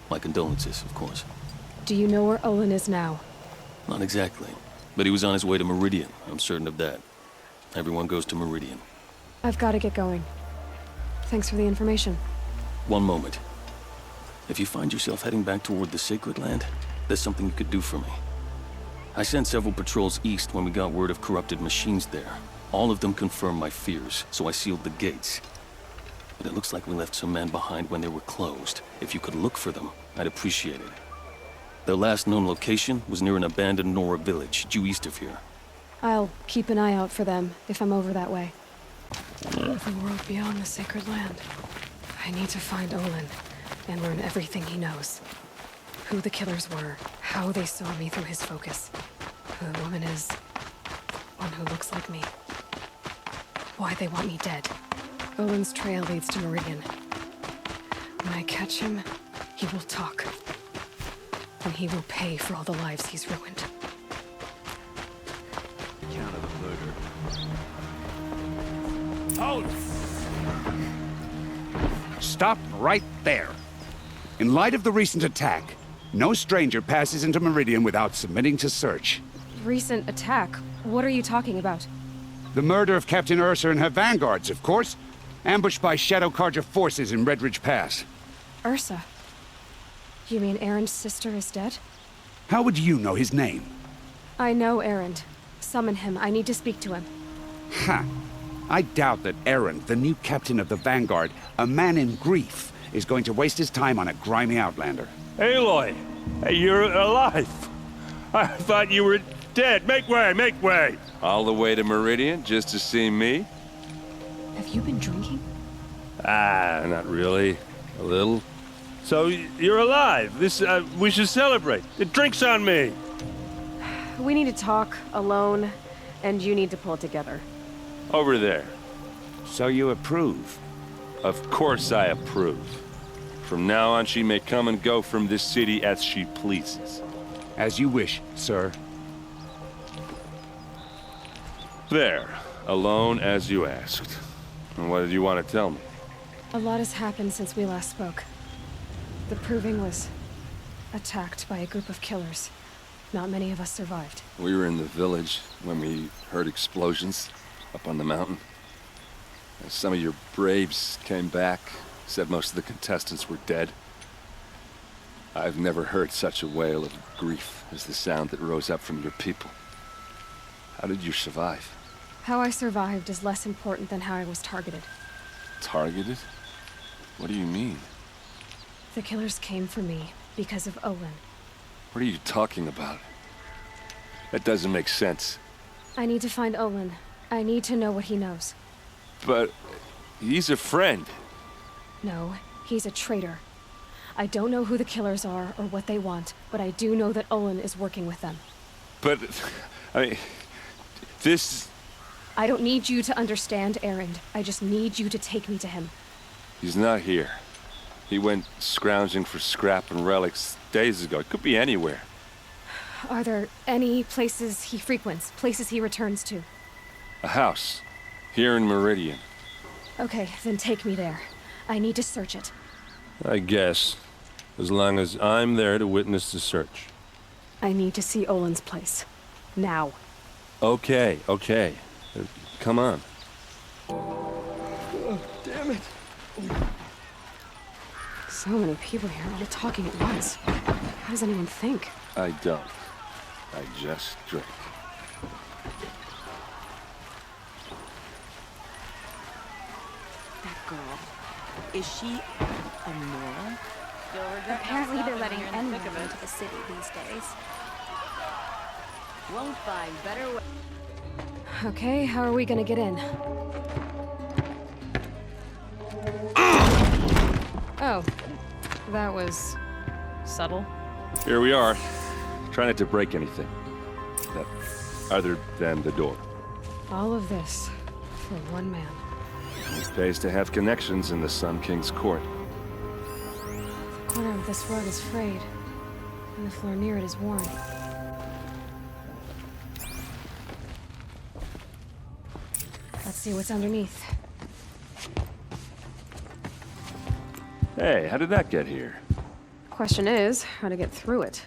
My condolences, of course. Do you know where Olin is now? Not exactly, but he was on his way to Meridian, I'm certain of that. Everyone goes to Meridian. I've got to get going. Thanks for the information. One moment. If you find yourself heading back toward the Sacred Land, there's something you could do for me. I sent several patrols east when we got word of corrupted machines there. All of them confirmed my fears, so I sealed the gates. But it looks like we left some men behind when they were closed. If you could look for them, I'd appreciate it. Their last known location was near an abandoned Nora village, due east of here. I'll keep an eye out for them if I'm over that way. The world beyond the Sacred Land. I need to find Olin and learn everything he knows. Who the killers were, how they saw me through his focus, who the woman is, one who looks like me, why they want me dead. Olin's trail leads to Meridian. When I catch him, he will talk. And he will pay for all the lives he's ruined. Count of the murder. Hold! Stop right there. In light of the recent attack, no stranger passes into Meridian without submitting to search. Recent attack? What are you talking about? The murder of Captain Ursa and her vanguards, of course. Ambushed by Shadow Carja forces in Red Ridge Pass. Ursa? You mean Erend's sister is dead? How would you know his name? I know Erend. Summon him. I need to speak to him. Ha! I doubt that Erend, the new captain of the Vanguard, a man in grief, is going to waste his time on a grimy outlander. Aloy! Hey, you're alive! I thought you were dead. Make way, make way! All the way to Meridian just to see me? Have you been drinking? Not really. A little. So, you're alive. We should celebrate. The drink's on me. We need to talk, alone, and you need to pull it together. Over there. So you approve? Of course I approve. From now on, she may come and go from this city as she pleases. As you wish, sir. There. Alone as you asked. And what did you want to tell me? A lot has happened since we last spoke. The Proving was attacked by a group of killers. Not many of us survived. We were in the village when we heard explosions up on the mountain. And some of your braves came back, said most of the contestants were dead. I've never heard such a wail of grief as the sound that rose up from your people. How did you survive? How I survived is less important than how I was targeted. Targeted? What do you mean? The killers came for me because of Olin. What are you talking about? That doesn't make sense. I need to find Olin. I need to know what he knows. But he's a friend. No, he's a traitor. I don't know who the killers are or what they want, but I do know that Olin is working with them. But, I mean, this... I don't need you to understand, Erend. I just need you to take me to him. He's not here. He went scrounging for scrap and relics days ago. It could be anywhere. Are there any places he frequents, places he returns to? A house. Here in Meridian. Okay, then take me there. I need to search it. I guess. As long as I'm there to witness the search. I need to see Olin's place. Now. Okay, okay. Come on. Oh, damn it. So many people here, all talking at once. How does anyone think? I don't. I just drink. That girl. Is she a Nora? Apparently they're letting anyone into the city these days. Won't find better way. Okay, how are we gonna get in? Oh, that was subtle. Here we are. Try not to break anything. Other than the door. All of this for one man. It pays to have connections in the Sun King's court. The corner of this rug is frayed, and the floor near it is worn. Let's see what's underneath. Hey, how did that get here? Question is, how to get through it.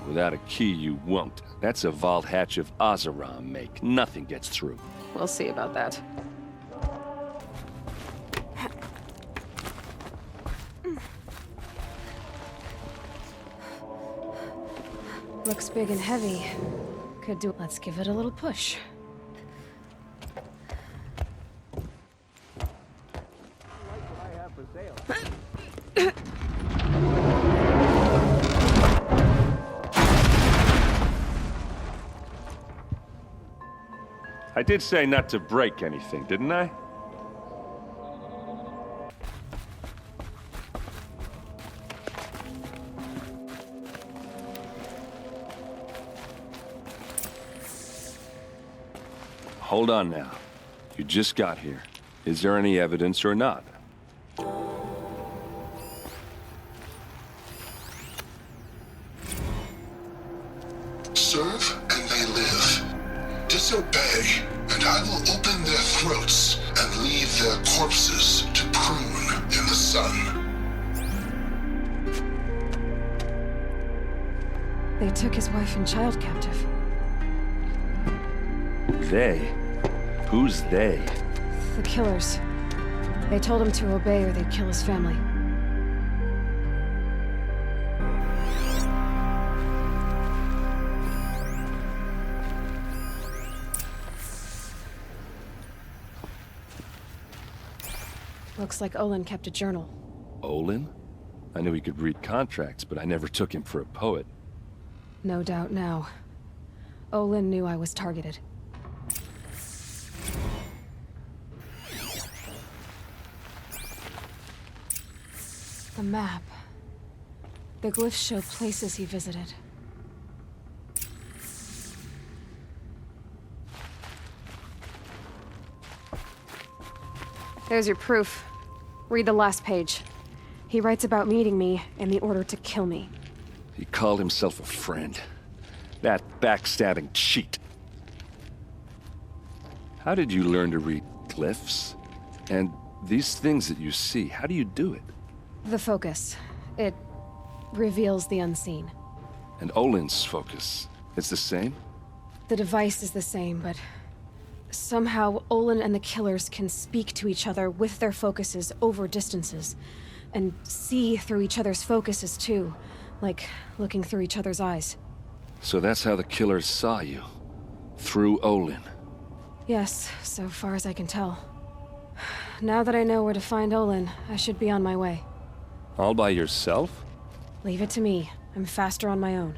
Without a key, you won't. That's a vault hatch of Azeram make. Nothing gets through. We'll see about that. looks big and heavy. Could do. Let's give it a little push. I did say not to break anything, didn't I? Hold on now. You just got here. Is there any evidence or not? Serve and they live. Disobey, and I will open their throats and leave their corpses to prune in the sun. They took his wife and child captive. They? Who's they? The killers. They told him to obey or they'd kill his family. Looks like Olin kept a journal. Olin? I knew he could read contracts, but I never took him for a poet. No doubt now. Olin knew I was targeted. The map. The glyphs show places he visited. There's your proof. Read the last page. He writes about meeting me and the order to kill me. He called himself a friend. That backstabbing cheat. How did you learn to read glyphs? And these things that you see, how do you do it? The focus. It reveals the unseen. And Olin's focus, it's the same? The device is the same, but somehow Olin and the killers can speak to each other with their focuses over distances, and see through each other's focuses too, like looking through each other's eyes. So that's how the killers saw you? Through Olin? Yes, so far as I can tell. Now that I know where to find Olin, I should be on my way. All by yourself? Leave it to me. I'm faster on my own.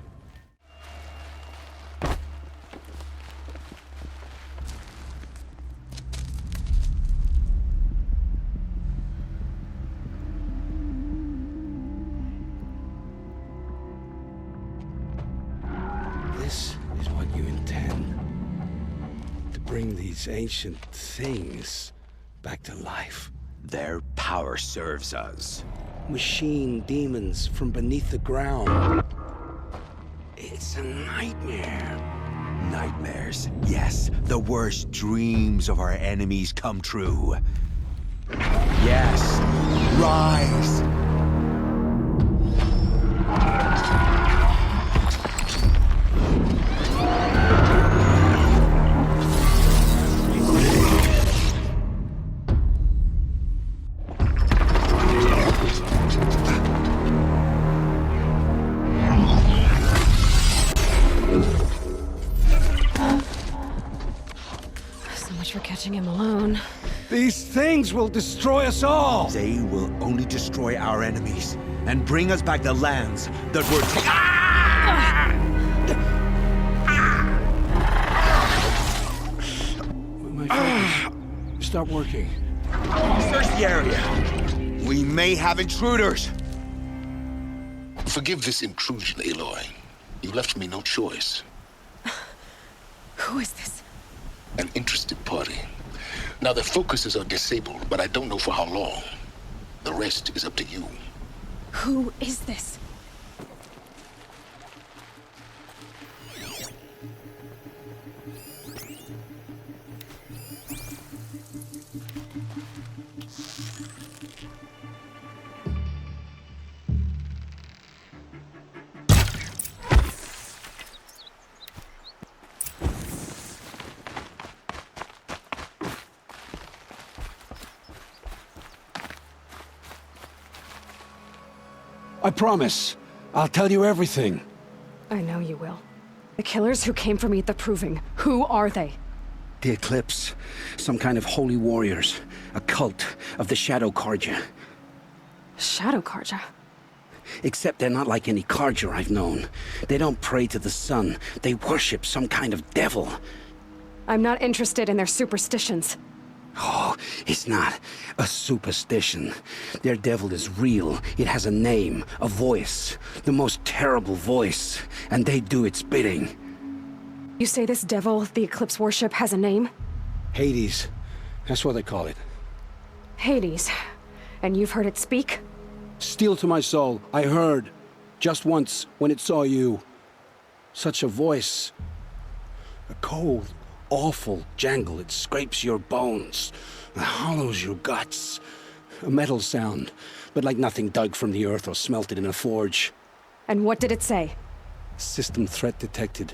This is what you intend. To bring these ancient things back to life. Their power serves us. Machine demons from beneath the ground. It's a nightmare. Nightmares, yes. The worst dreams of our enemies come true. Yes, rise! For catching him alone. These things will destroy us all! They will only destroy our enemies and bring us back the lands that were My focus. Stop working. Search the area. We may have intruders. Forgive this intrusion, Aloy. You left me no choice. Who is this? An interested party. Now, their focuses are disabled, but I don't know for how long. The rest is up to you. Who is this? I promise. I'll tell you everything. I know you will. The killers who came for me at the Proving, who are they? The Eclipse. Some kind of holy warriors. A cult of the Shadow Carja. Shadow Carja? Except they're not like any Carja I've known. They don't pray to the sun. They worship some kind of devil. I'm not interested in their superstitions. Oh, it's not a superstition. Their devil is real. It has a name, a voice. The most terrible voice. And they do its bidding. You say this devil the Eclipse worship has a name? Hades. That's what they call it. Hades. And you've heard it speak? Steel to my soul, I heard. Just once, when it saw you. Such a voice. A cold, awful jangle. It scrapes your bones. It hollows your guts. A metal sound, but like nothing dug from the earth or smelted in a forge. And what did it say? System threat detected.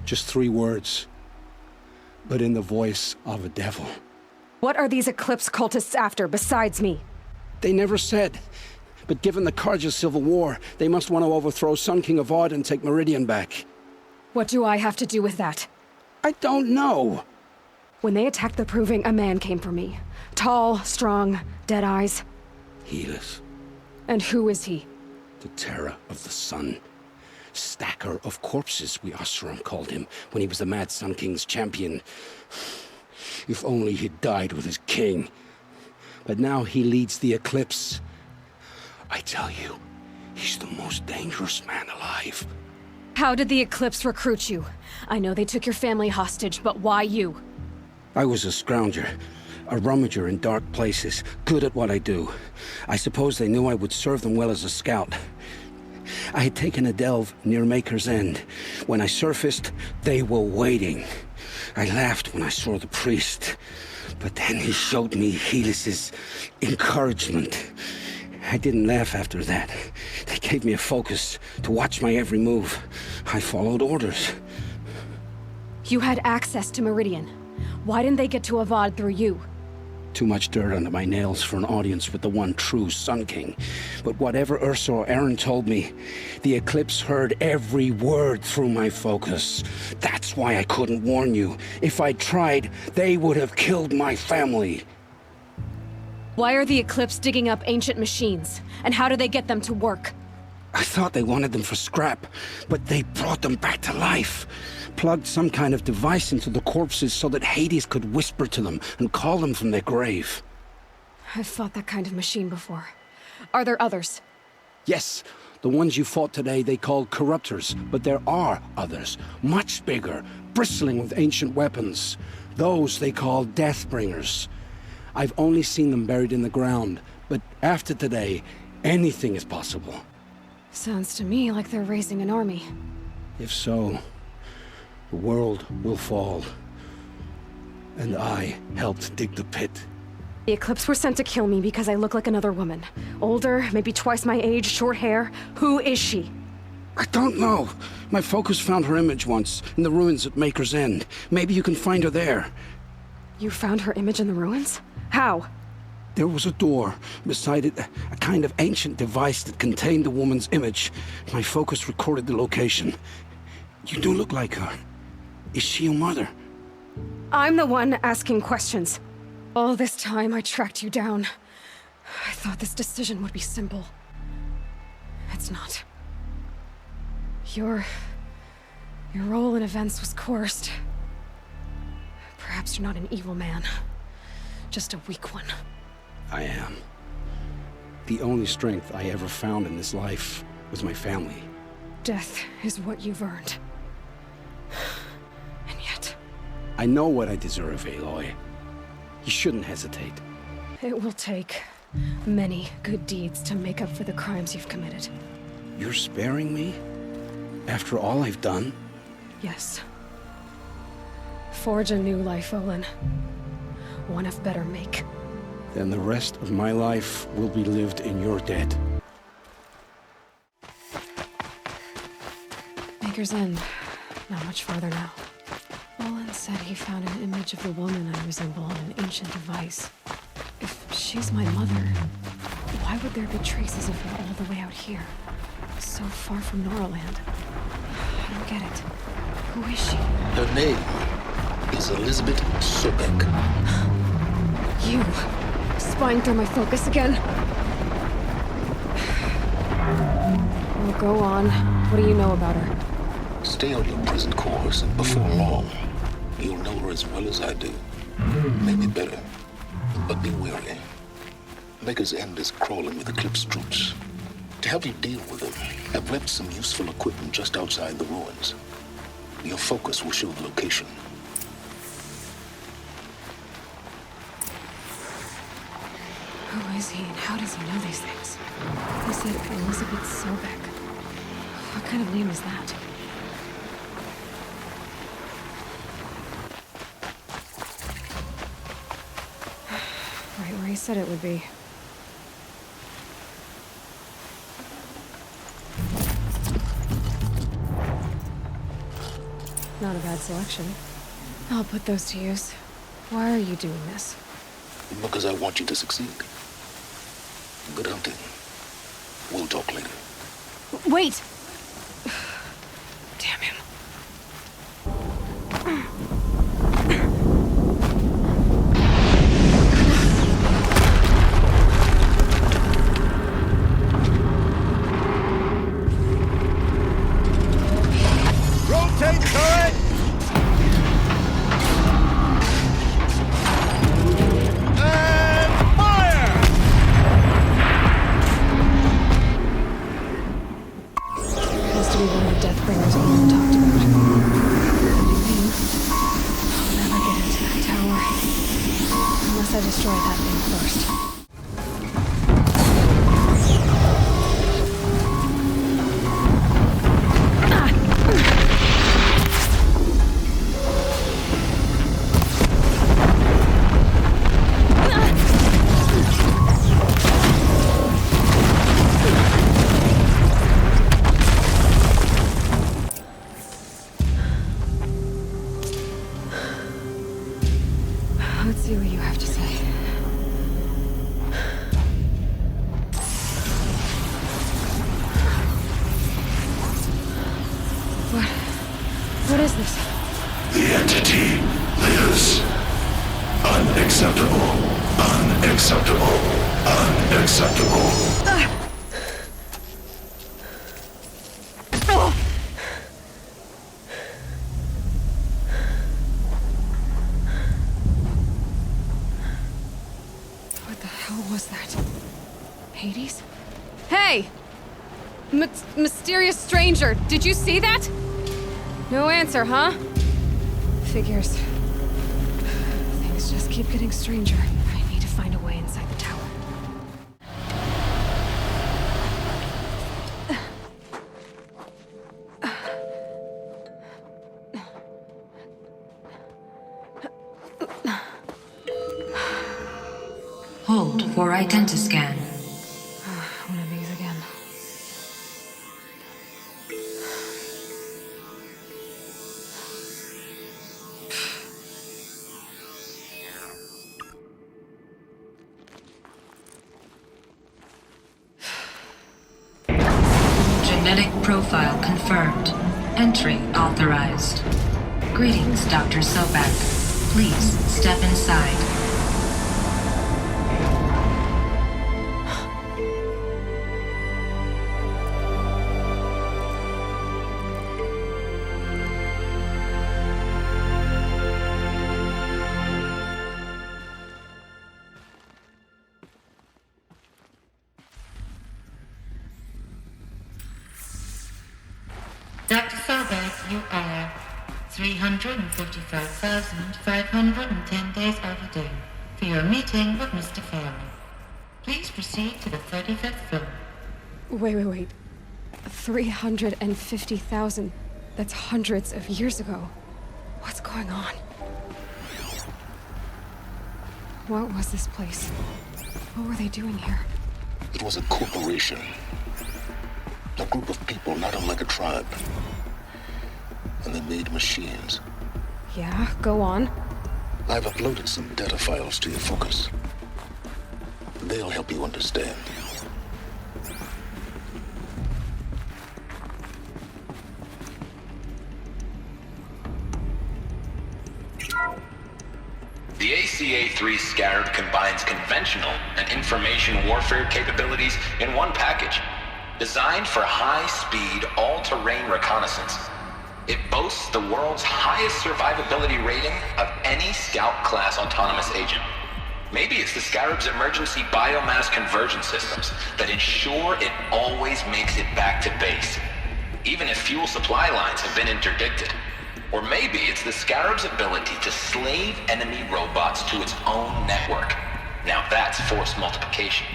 Just 3 words. But in the voice of a devil. What are these Eclipse cultists after, besides me? They never said. But given the Carja civil war, they must want to overthrow Sun King Avad and take Meridian back. What do I have to do with that? I don't know. When they attacked the Proving, a man came for me. Tall, strong, dead eyes. Helis. And who is he? The terror of the sun. Stacker of corpses, we Oseram called him, when he was the Mad Sun King's champion. If only he'd died with his king. But now he leads the Eclipse. I tell you, he's the most dangerous man alive. How did the Eclipse recruit you? I know they took your family hostage, but why you? I was a scrounger, a rummager in dark places, good at what I do. I suppose they knew I would serve them well as a scout. I had taken a delve near Maker's End. When I surfaced, they were waiting. I laughed when I saw the priest, but then he showed me Helis's encouragement. I didn't laugh after that. They gave me a focus to watch my every move. I followed orders. You had access to Meridian. Why didn't they get to Avad through you? Too much dirt under my nails for an audience with the one true Sun King. But whatever Ursa or Aaron told me, the Eclipse heard every word through my focus. That's why I couldn't warn you. If I'd tried, they would have killed my family. Why are the Eclipse digging up ancient machines? And how do they get them to work? I thought they wanted them for scrap, but they brought them back to life. Plugged some kind of device into the corpses so that Hades could whisper to them and call them from their grave. I've fought that kind of machine before. Are there others? Yes, the ones you fought today they called corruptors, but there are others, much bigger, bristling with ancient weapons. Those they call Deathbringers. I've only seen them buried in the ground, but after today, anything is possible. Sounds to me like they're raising an army. If so, the world will fall. And I helped dig the pit. The Eclipse were sent to kill me because I look like another woman. Older, maybe twice my age, short hair. Who is she? I don't know. My focus found her image once, in the ruins at Maker's End. Maybe you can find her there. You found her image in the ruins? How? There was a door. Beside it, a kind of ancient device that contained the woman's image. My focus recorded the location. You do look like her. Is she your mother? I'm the one asking questions. All this time I tracked you down. I thought this decision would be simple. It's not. Your role in events was coerced. Perhaps you're not an evil man. Just a weak one. I am. The only strength I ever found in this life was my family. Death is what you've earned. And yet... I know what I deserve, Aloy. You shouldn't hesitate. It will take many good deeds to make up for the crimes you've committed. You're sparing me? After all I've done? Yes. Forge a new life, Olin. One of better make. Then the rest of my life will be lived in your debt. Maker's End. Not much farther now. Olin said he found an image of the woman I resemble on an ancient device. If she's my mother, why would there be traces of her all the way out here? So far from Noraland. I don't get it. Who is she? Her name is Elizabeth Sobek. You. Spying through my focus again. Well, go on. What do you know about her? Stay on your present course, and before long, you'll know her as well as I do. Maybe better. But be wary. Maker's End is crawling with Eclipse troops. To help you deal with them, I've left some useful equipment just outside the ruins. Your focus will show the location. Who is he and how does he know these things? He said Elizabeth Sobek. What kind of name is that? Right where he said it would be. Not a bad selection. I'll put those to use. Why are you doing this? Because I want you to succeed. Good hunting. We'll talk later. Wait! Damn him. Rotate turret! And fire! Has to be one of the Deathbringers Olin talked about. I'll never get into that tower. Unless I destroy that thing first. Let's see what you have to say. What is this? The entity lives. Unacceptable. Unacceptable. Unacceptable. What the hell was that? Hades? Hey! Mysterious stranger, did you see that? No answer, huh? Figures. Things just keep getting stranger. I need to find a way inside the tower. Hold for identiscan. One of these again. Genetic profile confirmed. Entry authorized. Greetings, Dr. Sobek. Please step inside. Dr. Sobek, you are 355,510 days overdue for your meeting with Mr. Farley. Please proceed to the 35th floor. Wait. 350,000. That's hundreds of years ago. What's going on? What was this place? What were they doing here? It was a corporation. A group of people not unlike a tribe. And they made machines. Yeah, go on. I've uploaded some data files to your focus. They'll help you understand. PCA-3 Scarab combines conventional and information warfare capabilities in one package. Designed for high-speed, all-terrain reconnaissance, it boasts the world's highest survivability rating of any Scout-class autonomous agent. Maybe it's the Scarab's emergency biomass conversion systems that ensure it always makes it back to base, even if fuel supply lines have been interdicted. Or maybe it's the Scarab's ability to slave enemy robots to its own network. Now that's force multiplication.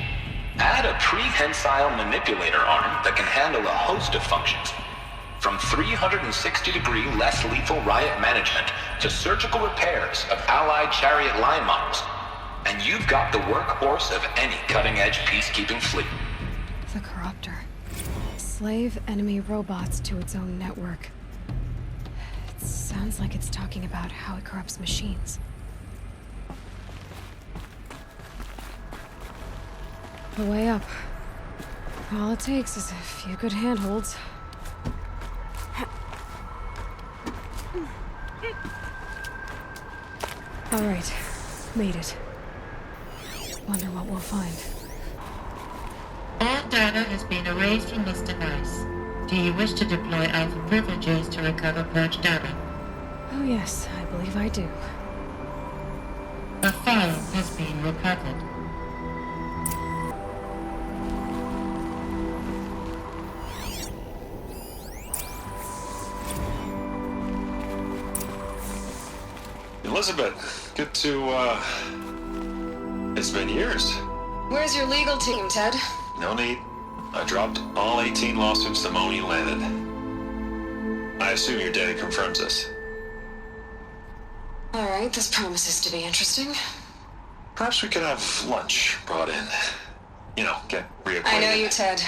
Add a prehensile manipulator arm that can handle a host of functions, from 360-degree less lethal riot management to surgical repairs of Allied chariot line models, and you've got the workhorse of any cutting-edge peacekeeping fleet. The Corruptor. Slave enemy robots to its own network. It sounds like it's talking about how it corrupts machines. The way up. All it takes is a few good handholds. All right, made it. Wonder what we'll find. All data has been erased from this device. Do you wish to deploy Alpha privileges to recover purged data? Oh yes, I believe I do. A file has been recovered. Elizabeth, good to, It's been years. Where's your legal team, Ted? No need. I dropped all 18 lawsuits the moment you landed. I assume your daddy confirms this. All right, this promises to be interesting. Perhaps we could have lunch brought in. You know, get reacquainted. I know you, Ted.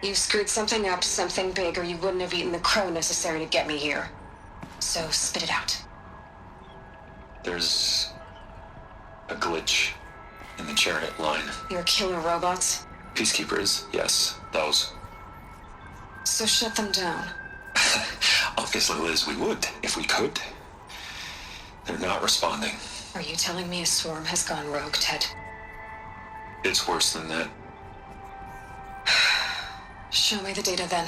You screwed something up, something big, or you wouldn't have eaten the crow necessary to get me here. So spit it out. There's a glitch in the chariot line. Your killer robots? Peacekeepers, yes, those. So shut them down. Obviously, Liz, we would, if we could. They're not responding. Are you telling me a swarm has gone rogue, Ted? It's worse than that. Show me the data then.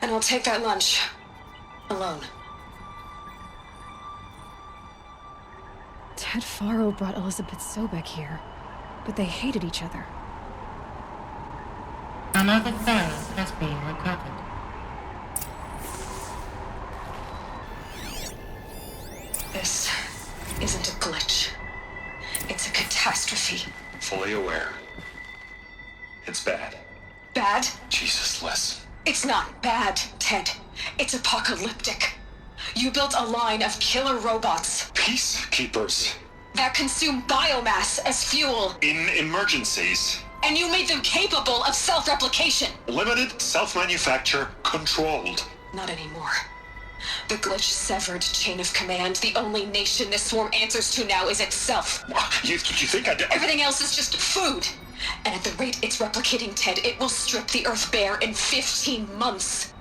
And I'll take that lunch. Alone. Ted Faro brought Elizabeth Sobek here, but they hated each other. Another file has been recovered. This isn't a glitch. It's a catastrophe. Fully aware. It's bad. Bad? Jesus, Liz. It's not bad, Ted. It's apocalyptic. You built a line of killer robots. Peacekeepers. That consume biomass as fuel. In emergencies. And you made them capable of self-replication. Limited, self-manufacture, controlled. Not anymore. The glitch severed chain of command. The only nation this swarm answers to now is itself. You think I did? Everything else is just food. And at the rate it's replicating, Ted, it will strip the Earth bare in 15 months.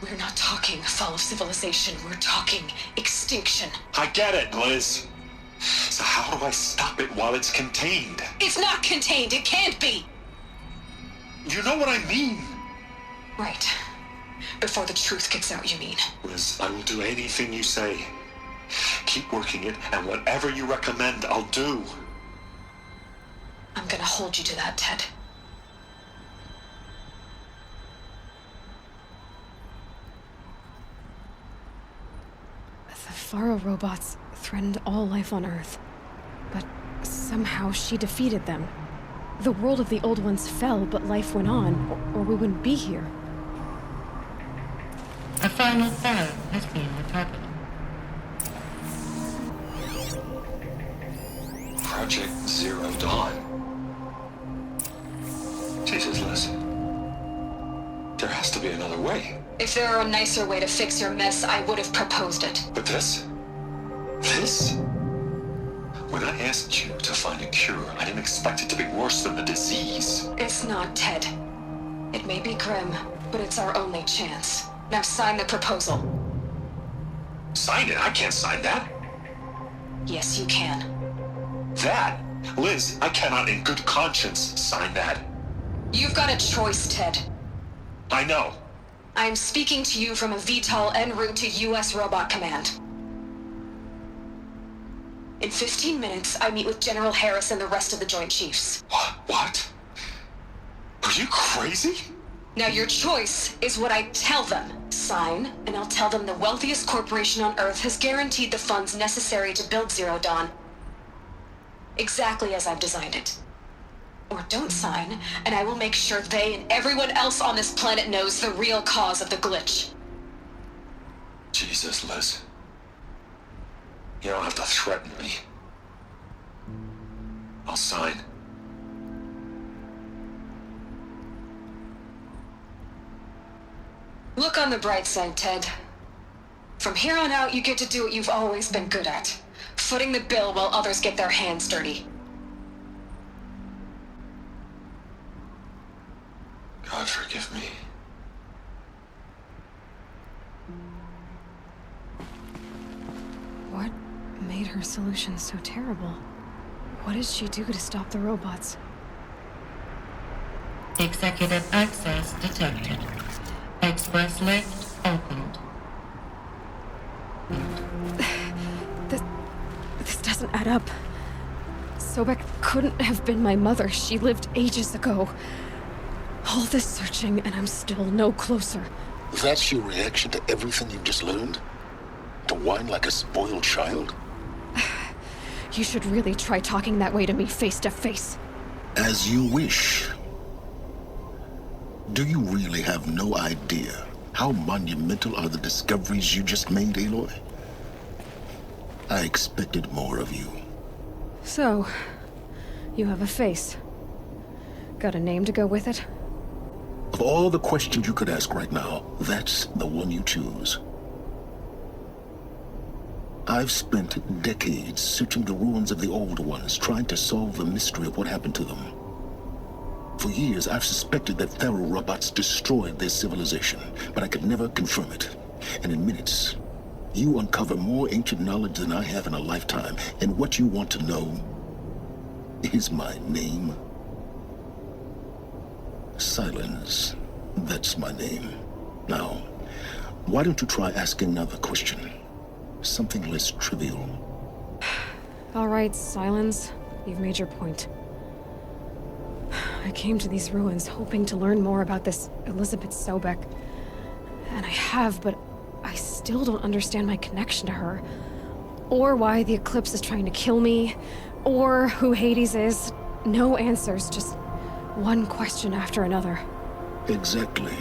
We're not talking fall of civilization. We're talking extinction. I get it, Liz. So how do I stop it while it's contained? It's not contained. It can't be. You know what I mean. Right. Before the truth gets out, you mean? Liz, I will do anything you say. Keep working it, and whatever you recommend, I'll do. I'm gonna hold you to that, Ted. The Faro robots threatened all life on Earth, but somehow she defeated them. The world of the old ones fell, but life went on, or we wouldn't be here. A final file has been recovered. Project Zero Dawn. Jesus, Liz. There has to be another way. If there were a nicer way to fix your mess, I would have proposed it. But this? This? When I asked you to find a cure, I didn't expect it to be worse than the disease. It's not, Ted. It may be grim, but it's our only chance. Now sign the proposal. Sign it? I can't sign that. Yes, you can. That? Liz, I cannot in good conscience sign that. You've got a choice, Ted. I know. I am speaking to you from a VTOL en route to U.S. Robot Command. In 15 minutes, I meet with General Harris and the rest of the Joint Chiefs. What? Are you crazy? Now your choice is what I tell them. Sign, and I'll tell them the wealthiest corporation on Earth has guaranteed the funds necessary to build Zero Dawn. Exactly as I've designed it. Or don't sign, and I will make sure they and everyone else on this planet knows the real cause of the glitch. Jesus, Liz. You don't have to threaten me. I'll sign. Look on the bright side, Ted. From here on out, you get to do what you've always been good at. Footing the bill while others get their hands dirty. God forgive me. What made her solution so terrible? What did she do to stop the robots? Executive access detected. Express lift opened. This doesn't add up. Sobek couldn't have been my mother. She lived ages ago. All this searching, and I'm still no closer. That's your reaction to everything you've just learned? To whine like a spoiled child? You should really try talking that way to me face to face. As you wish. Do you really have no idea how monumental are the discoveries you just made, Aloy? I expected more of you. So, you have a face. Got a name to go with it? Of all the questions you could ask right now, that's the one you choose. I've spent decades searching the ruins of the old ones, trying to solve the mystery of what happened to them. For years, I've suspected that Faro robots destroyed their civilization, but I could never confirm it. And in minutes, you uncover more ancient knowledge than I have in a lifetime, and what you want to know is my name. Silence. That's my name. Now, why don't you try asking another question? Something less trivial. All right, Silence. You've made your point. I came to these ruins hoping to learn more about this Elizabeth Sobek. And I have, but I still don't understand my connection to her. Or why the Eclipse is trying to kill me. Or who Hades is. No answers, just one question after another. Exactly.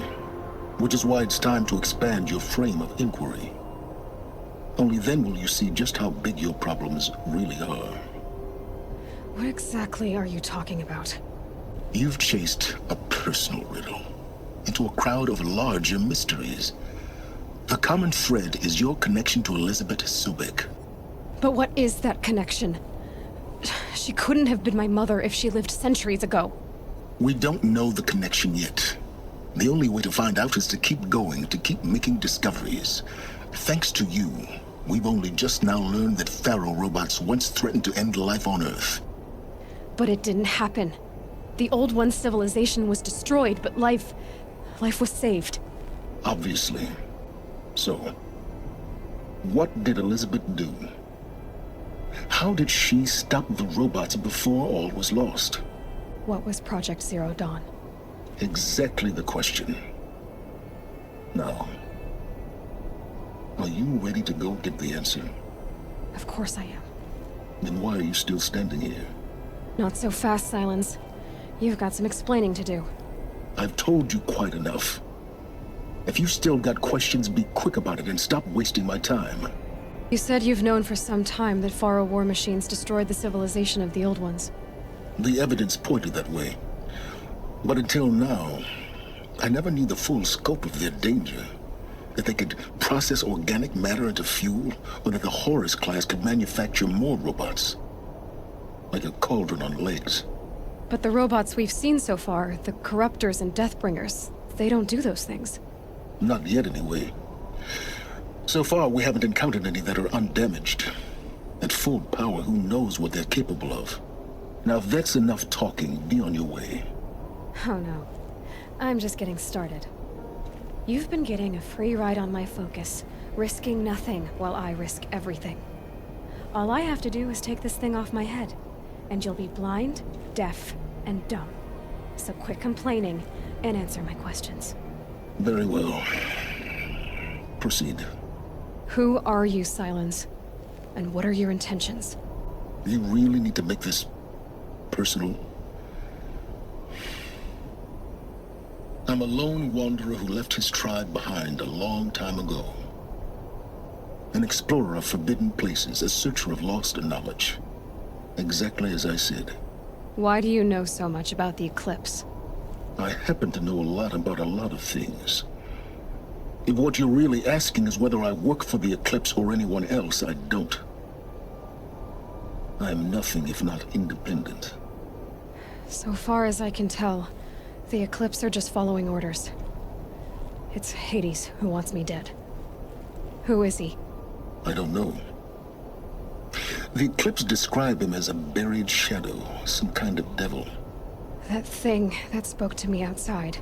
Which is why it's time to expand your frame of inquiry. Only then will you see just how big your problems really are. What exactly are you talking about? You've chased a personal riddle into a crowd of larger mysteries. The common thread is your connection to Elizabeth Sobek. But what is that connection? She couldn't have been my mother if she lived centuries ago. We don't know the connection yet. The only way to find out is to keep going, to keep making discoveries. Thanks to you, we've only just now learned that Faro robots once threatened to end life on Earth. But it didn't happen. The Old One's civilization was destroyed, but life was saved. Obviously. So, what did Elizabeth do? How did she stop the robots before all was lost? What was Project Zero Dawn? Exactly the question. Now, are you ready to go get the answer? Of course I am. Then why are you still standing here? Not so fast, Silence. You've got some explaining to do. I've told you quite enough. If you still got questions, be quick about it and stop wasting my time. You said you've known for some time that Faro war machines destroyed the civilization of the Old Ones. The evidence pointed that way. But until now, I never knew the full scope of their danger. That they could process organic matter into fuel, or that the Horus class could manufacture more robots. Like a cauldron on legs. But the robots we've seen so far, the Corruptors and Deathbringers, they don't do those things. Not yet, anyway. So far, we haven't encountered any that are undamaged. At full power, who knows what they're capable of? Now, if that's enough talking, be on your way. Oh no. I'm just getting started. You've been getting a free ride on my focus, risking nothing while I risk everything. All I have to do is take this thing off my head, and you'll be blind, deaf, and dumb. So quit complaining and answer my questions. Very well. Proceed. Who are you, Silence? And what are your intentions? You really need to make this personal? I'm a lone wanderer who left his tribe behind a long time ago. An explorer of forbidden places, a searcher of lost knowledge. Exactly as I said. Why do you know so much about the eclipse? I happen to know a lot about a lot of things. If what you're really asking is whether I work for the eclipse or anyone else, I don't. I am nothing if not independent. So far as I can tell, the eclipse are just following orders. It's Hades who wants me dead. Who is he? I don't know. The eclipse describe him as a buried shadow, some kind of devil. That thing that spoke to me outside,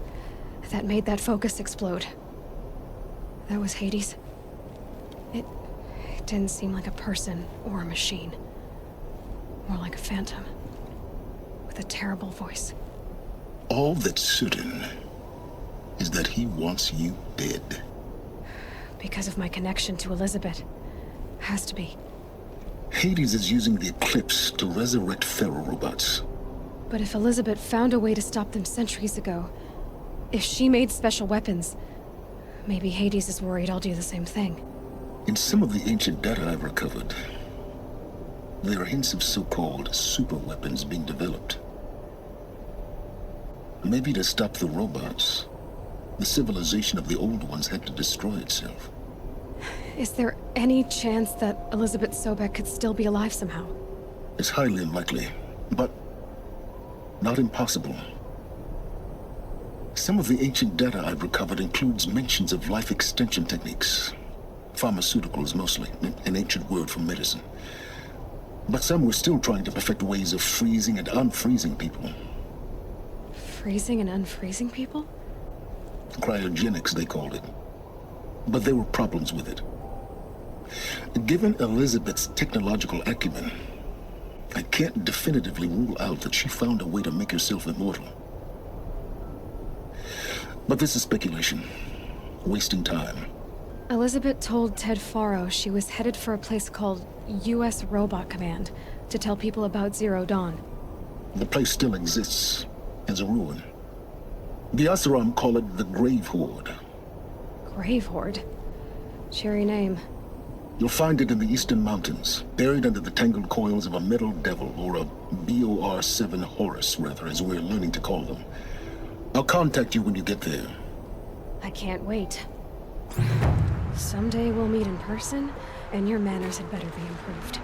that made that focus explode. That was Hades. It didn't seem like a person or a machine. More like a phantom. With a terrible voice. All that's certain is that he wants you dead. Because of my connection to Elizabeth. Has to be. Hades is using the eclipse to resurrect feral robots. But if Elizabeth found a way to stop them centuries ago, if she made special weapons, maybe Hades is worried I'll do the same thing. In some of the ancient data I've recovered, there are hints of so-called super weapons being developed. Maybe to stop the robots, the civilization of the old ones had to destroy itself. Is there any chance that Elizabeth Sobek could still be alive somehow? It's highly unlikely, but not impossible. Some of the ancient data I've recovered includes mentions of life extension techniques. Pharmaceuticals mostly, an ancient word for medicine. But some were still trying to perfect ways of freezing and unfreezing people. Freezing and unfreezing people? Cryogenics, they called it. But there were problems with it. Given Elizabeth's technological acumen, I can't definitively rule out that she found a way to make herself immortal. But this is speculation. Wasting time. Elizabeth told Ted Faro she was headed for a place called U.S. Robot Command to tell people about Zero Dawn. The place still exists as a ruin. The Asaram call it the Grave Horde. Grave Horde? Cheery name. You'll find it in the Eastern Mountains, buried under the tangled coils of a metal devil, or a BOR-7 Horus, rather, as we're learning to call them. I'll contact you when you get there. I can't wait. Someday we'll meet in person, and your manners had better be improved.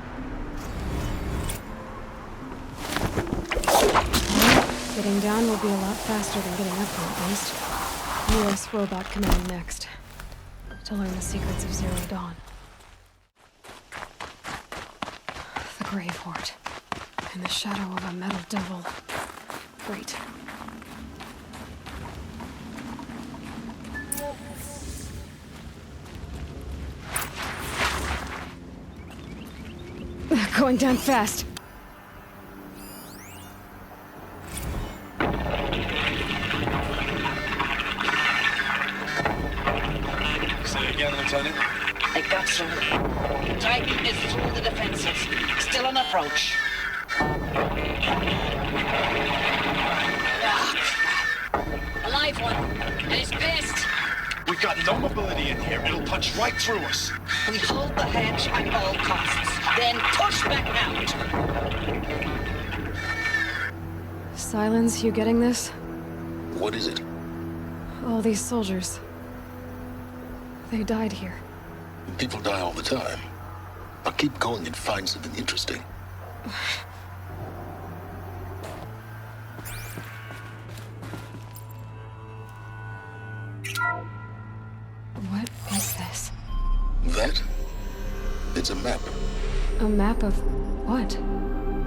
Getting down will be a lot faster than getting up here, at least. U.S. Robot Command next. To learn the secrets of Zero Dawn. The Grave Horde. In the shadow of a metal devil. Great. Going down fast. Say again, Lieutenant. I got through. Titan is through the defenses. Still on approach. A live one. And he's pissed. We've got no mobility in here. It'll punch right through us. We hold the hedge at all costs. Then push back out. Silence, you getting this? What is it? All these soldiers. They died here. People die all the time. I'll keep going and find something interesting. What is this? That It's a map. A map of what?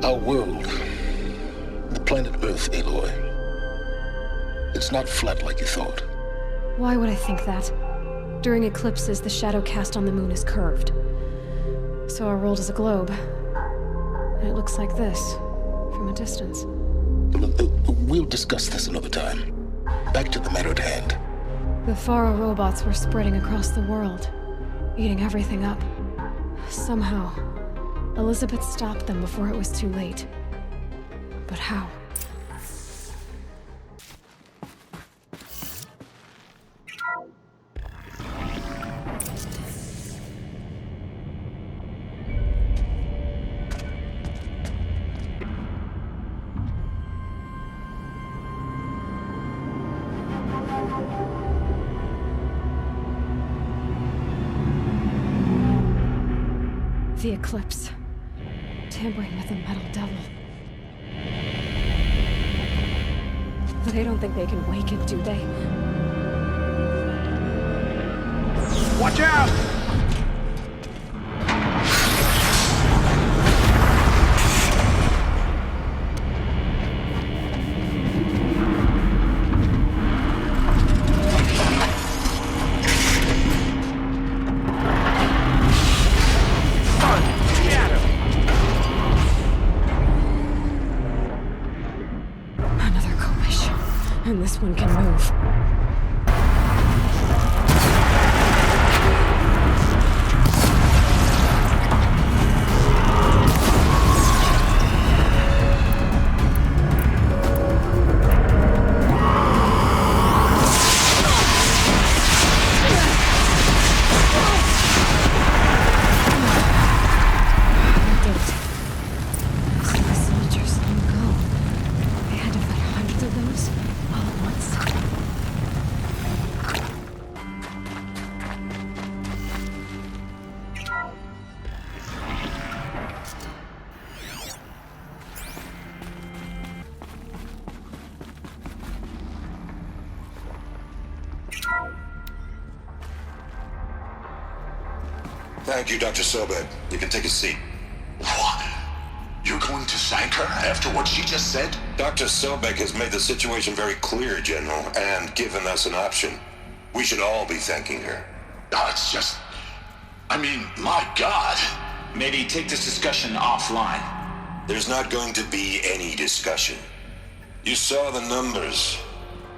Our world. The planet Earth, Aloy. It's not flat like you thought. Why would I think that? During eclipses, the shadow cast on the moon is curved. So our world is a globe. And it looks like this, from a distance. We'll discuss this another time. Back to the matter at hand. The Faro robots were spreading across the world, eating everything up. Somehow, Elizabeth stopped them before it was too late. But how? The eclipse. Tampering with the metal devil. They don't think they can wake it, do they? Watch out! And this one can move. Thank you, Dr. Sobek. You can take a seat. What? You're going to thank her after what she just said? Dr. Sobek has made the situation very clear, General, and given us an option. We should all be thanking her. Oh, it's just... I mean, my God. Maybe take this discussion offline. There's not going to be any discussion. You saw the numbers.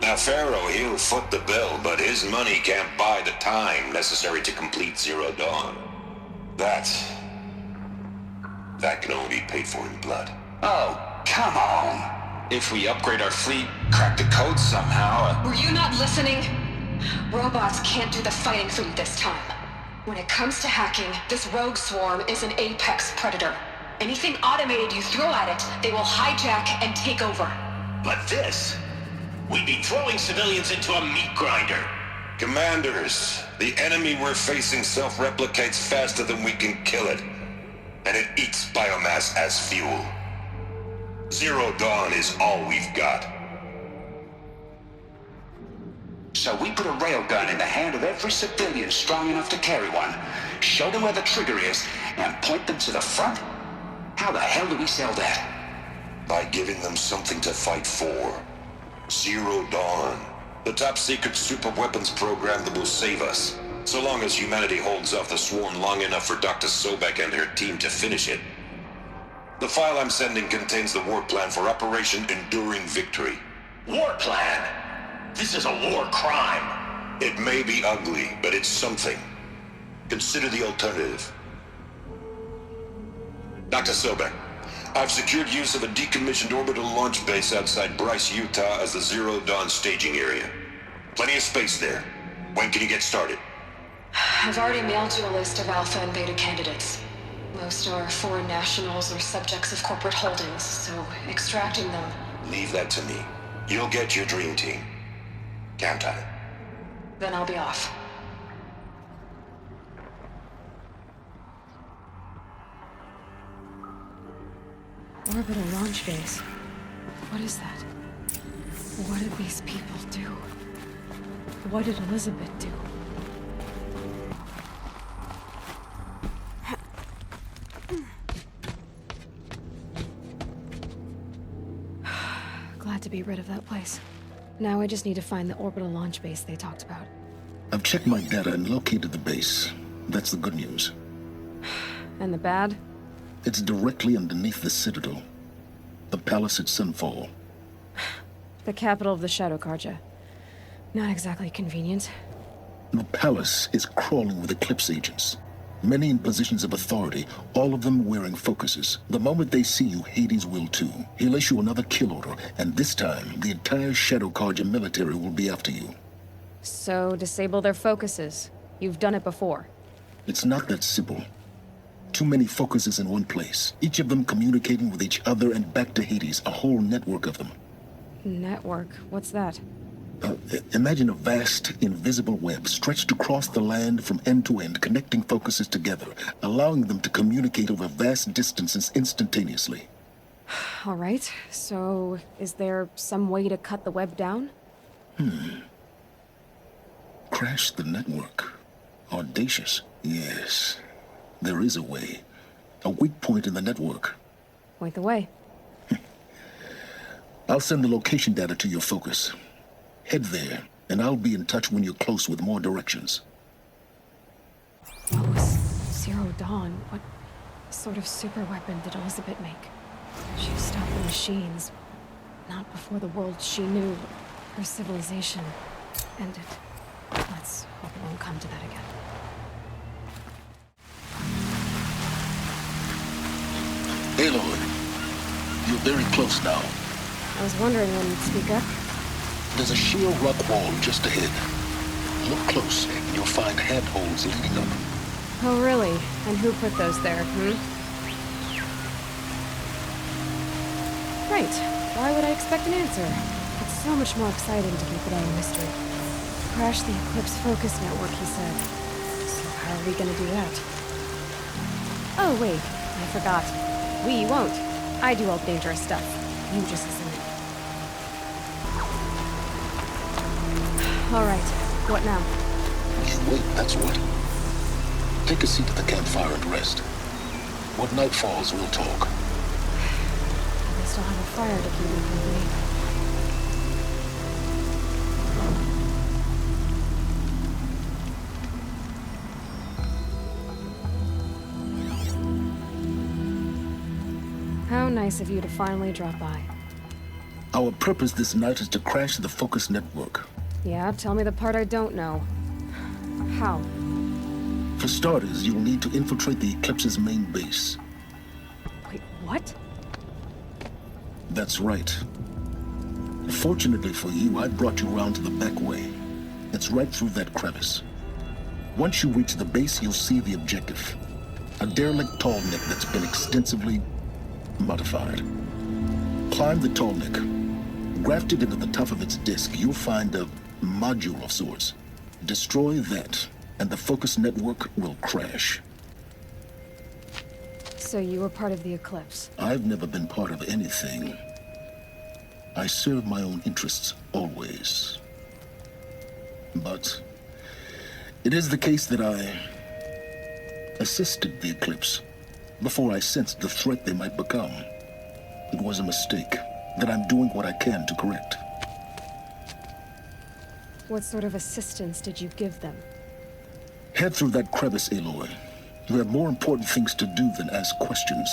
Now, Pharaoh, he'll foot the bill, but his money can't buy the time necessary to complete Zero Dawn. That can only be paid for in blood. Oh, come on. If we upgrade our fleet, crack the code somehow... Were you not listening? Robots can't do the fighting for you this time. When it comes to hacking, this rogue swarm is an apex predator. Anything automated you throw at it, they will hijack and take over. But this... We'd be throwing civilians into a meat grinder. Commanders, the enemy we're facing self-replicates faster than we can kill it. And it eats biomass as fuel. Zero Dawn is all we've got. So we put a railgun in the hand of every civilian strong enough to carry one, show them where the trigger is, and point them to the front? How the hell do we sell that? By giving them something to fight for. Zero Dawn. The top-secret superweapons program that will save us. So long as humanity holds off the swarm long enough for Dr. Sobek and her team to finish it. The file I'm sending contains the war plan for Operation Enduring Victory. War plan? This is a war crime. It may be ugly, but it's something. Consider the alternative. Dr. Sobek, I've secured use of a decommissioned orbital launch base outside Bryce, Utah as the Zero Dawn staging area. Plenty of space there. When can you get started? I've already mailed you a list of alpha and beta candidates. Most are foreign nationals or subjects of corporate holdings, so extracting them... Leave that to me. You'll get your dream team. Count on it. Then I'll be off. Orbital launch base. What is that? What did these people do? What did Elizabeth do? be rid of that place. Now I just need to find the orbital launch base they talked about. I've checked my data and located the base. That's the good news. And the bad? It's directly underneath the Citadel. The palace at Sunfall. The capital of the Shadow Carja. Not exactly convenient. The palace is crawling with Eclipse agents. Many in positions of authority, all of them wearing focuses. The moment they see you, Hades will too. He'll issue another kill order, and this time, the entire Shadow Carja military will be after you. So, disable their focuses. You've done it before. It's not that simple. Too many focuses in one place, each of them communicating with each other and back to Hades, a whole network of them. Network? What's that? Imagine a vast, invisible web stretched across the land from end to end, connecting focuses together, allowing them to communicate over vast distances instantaneously. All right, so is there some way to cut the web down? Crash the network. Audacious. Yes, there is a way. A weak point in the network. Point the way. I'll send the location data to your focus. Head there, and I'll be in touch when you're close with more directions. What was Zero Dawn? What sort of super weapon did Elizabeth make? She stopped the machines. Not before the world she knew. Her civilization ended. Let's hope it won't come to that again. Aloy, you're very close now. I was wondering when you'd speak up. There's a sheer rock wall just ahead. Look close, and you'll find handholds leading up. Oh, really? And who put those there, Right. Why would I expect an answer? It's so much more exciting to keep it all a mystery. Crash the Eclipse Focus Network, he said. So how are we gonna do that? Oh, wait. I forgot. We won't. I do all the dangerous stuff. You just listen in. All right. What now? You wait, that's what. Take a seat at the campfire and rest. When night falls, we'll talk. At least I'll have a fire to keep me company. How nice of you to finally drop by. Our purpose this night is to crash the Focus Network. Yeah, tell me the part I don't know. How? For starters, you'll need to infiltrate the Eclipse's main base. Wait, what? That's right. Fortunately for you, I brought you around to the back way. It's right through that crevice. Once you reach the base, you'll see the objective. A derelict tall neck that's been extensively modified. Climb the tall neck. Grafted into the top of its disk, you'll find a module of sorts. Destroy that, and the Focus Network will crash. So you were part of the Eclipse? I've never been part of anything. I serve my own interests, always. But it is the case that I assisted the Eclipse before I sensed the threat they might become. It was a mistake that I'm doing what I can to correct. What sort of assistance did you give them? Head through that crevice, Aloy. You have more important things to do than ask questions.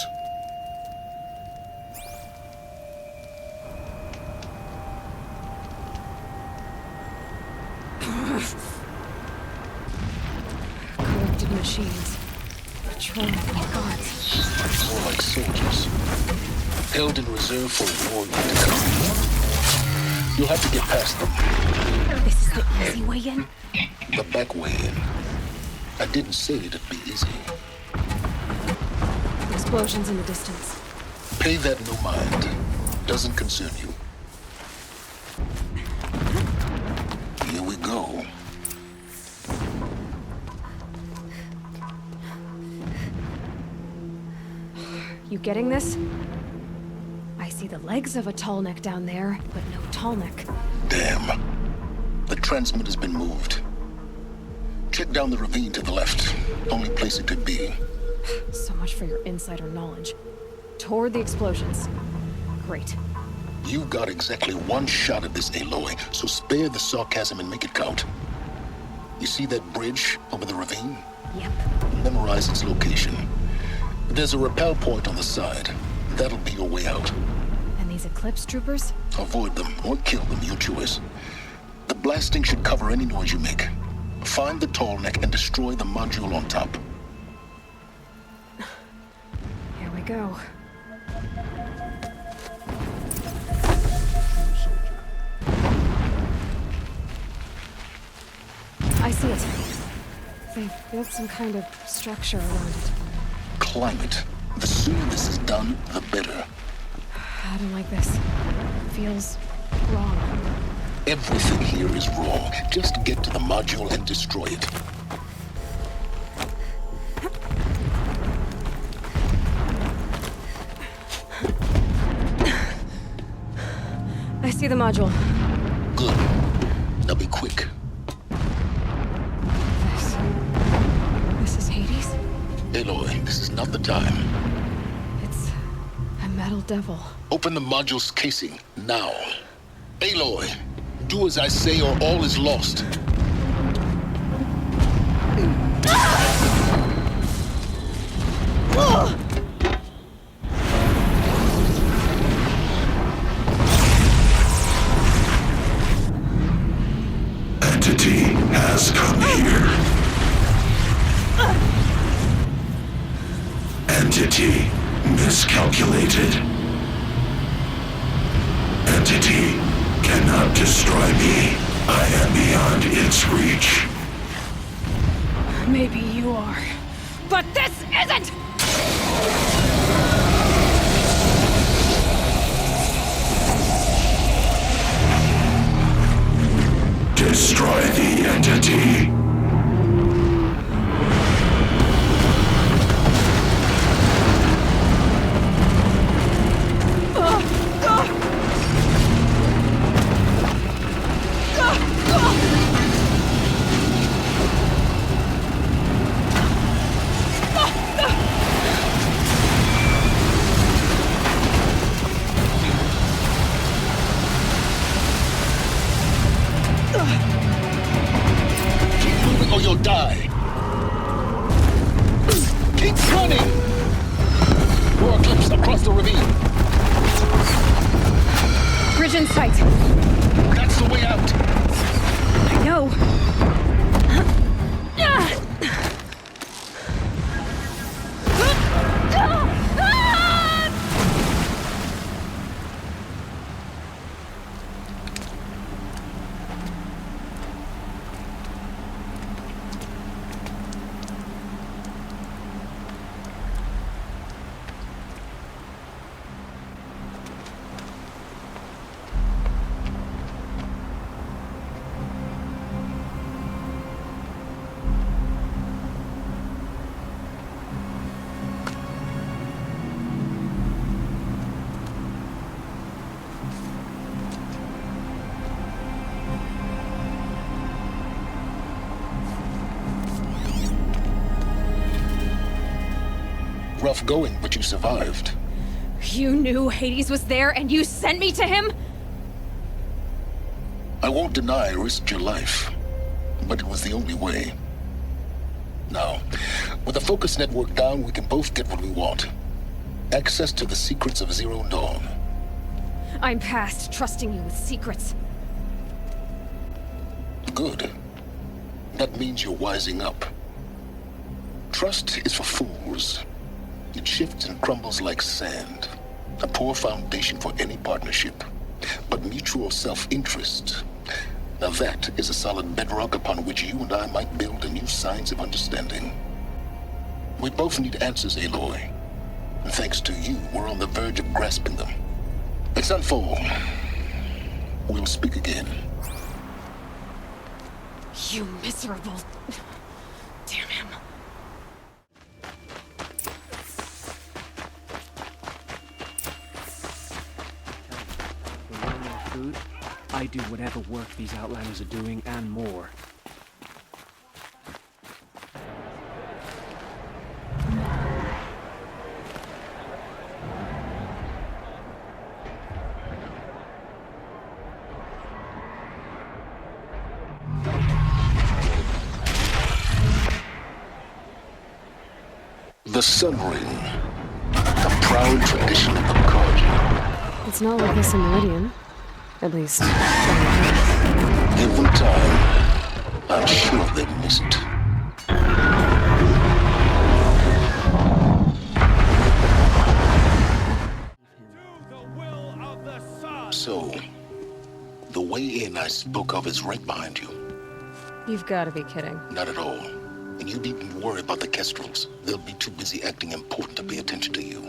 Corrupted machines. Patrolling guards. More like soldiers. Held in reserve for a war yet to come. You'll have to get past them. This is the easy way in? The back way in. I didn't say it'd be easy. Explosions in the distance. Pay that no mind. Doesn't concern you. Here we go. You getting this? I see the legs of a tall neck down there, but no tall neck. Damn. The transmitter's been moved. Check down the ravine to the left. Only place it could be. So much for your insider knowledge. Toward the explosions. Great. You've got exactly one shot at this, Aloy, so spare the sarcasm and make it count. You see that bridge over the ravine? Yep. Memorize its location. There's a rappel point on the side. That'll be your way out. And these Eclipse troopers? Avoid them or kill them, your choice. The blasting should cover any noise you make. Find the tall neck and destroy the module on top. Here we go. I see it. They've built some kind of structure around it. Climb it. The sooner this is done, the better. I don't like this. Feels wrong. Everything here is wrong. Just get to the module and destroy it. I see the module. Good. Now be quick. This is Hades? Aloy, this is not the time. It's a metal devil. Open the module's casing, now. Aloy, do as I say or all is lost. Entity has come here. Entity miscalculated. Entity cannot destroy me. I am beyond its reach. Maybe you are. But this isn't! Destroy the entity. Or you'll die. Keep running! More Eclipse across the ravine. Bridge in sight. That's the way out. I know. Rough going, but you survived. You knew Hades was there and you sent me to him? I won't deny I risked your life, but it was the only way. Now, with the focus network down, we can both get what we want. Access to the secrets of Zero Dawn. I'm past trusting you with secrets. Good. That means you're wising up. Trust is for fools. It shifts and crumbles like sand. A poor foundation for any partnership. But mutual self-interest, now that is a solid bedrock upon which you and I might build a new science of understanding. We both need answers, Aloy. And thanks to you, we're on the verge of grasping them. Let's unfold. We'll speak again. You miserable... Damn him. Food, I do whatever work these Outlanders are doing and more. The Sun Ring. A proud tradition of the Carja. It's not like this in Meridian. At least, Every time, I'm sure they missed it. So, the way in I spoke of is right behind you. You've got to be kidding. Not at all. And you needn't worry about the Kestrels. They'll be too busy acting important to pay attention to you.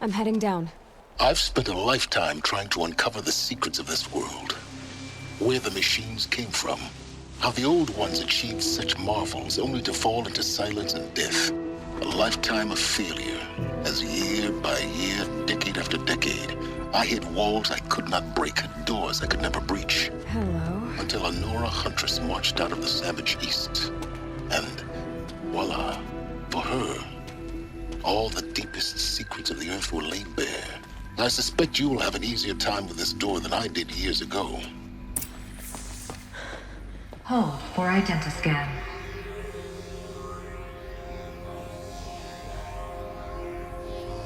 I'm heading down. I've spent a lifetime trying to uncover the secrets of this world. Where the machines came from. How the old ones achieved such marvels only to fall into silence and death. A lifetime of failure. As year by year, decade after decade, I hit walls I could not break, doors I could never breach. Hello. Until a Nora huntress marched out of the savage east. And voila, for her, all the deepest secrets of the Earth were laid bare. I suspect you'll have an easier time with this door than I did years ago. Hold for identiscan.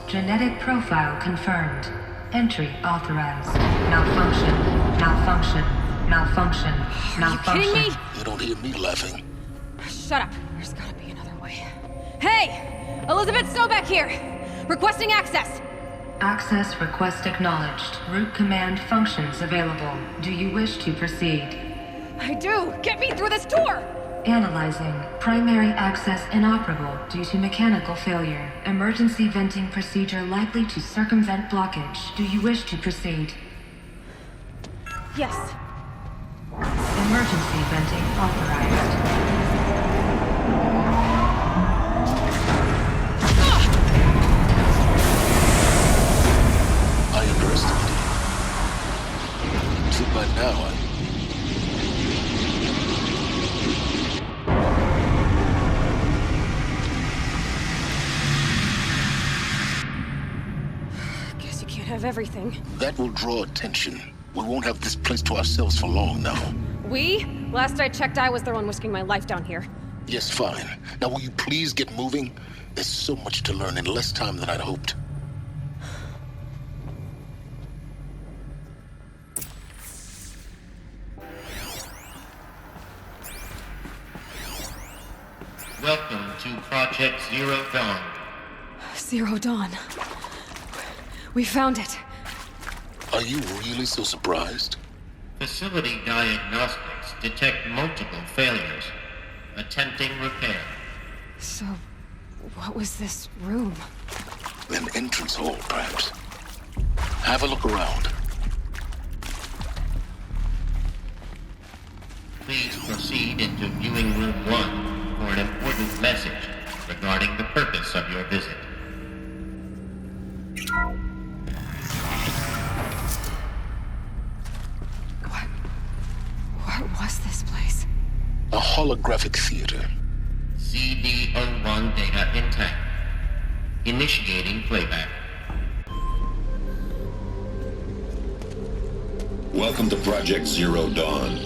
Genetic profile confirmed. Entry authorized. Malfunction. Malfunction. Malfunction. Malfunction. Are you kidding me? You don't hear me laughing. Shut up. There's gotta be another way. Hey! Elizabeth Sobek here! Requesting access! Access request acknowledged. Root command functions available. Do you wish to proceed? I do! Get me through this door! Analyzing. Primary access inoperable due to mechanical failure. Emergency venting procedure likely to circumvent blockage. Do you wish to proceed? Yes. Emergency venting authorized. I underestimated you. So by now, Guess you can't have everything. that will draw attention. We won't have this place to ourselves for long now. We? Last I checked, I was the one risking my life down here. Yes, fine. Now will you please get moving? There's so much to learn in less time than I'd hoped. Welcome to Project Zero Dawn. Zero Dawn. We found it. Are you really so surprised? Facility diagnostics detect multiple failures. Attempting repair. So, what was this room? An entrance hall, perhaps. Have a look around. Please proceed into viewing room 1 for an important message regarding the purpose of your visit. What was this place? A holographic theater. CD01 data intact. Initiating playback. Welcome to Project Zero Dawn.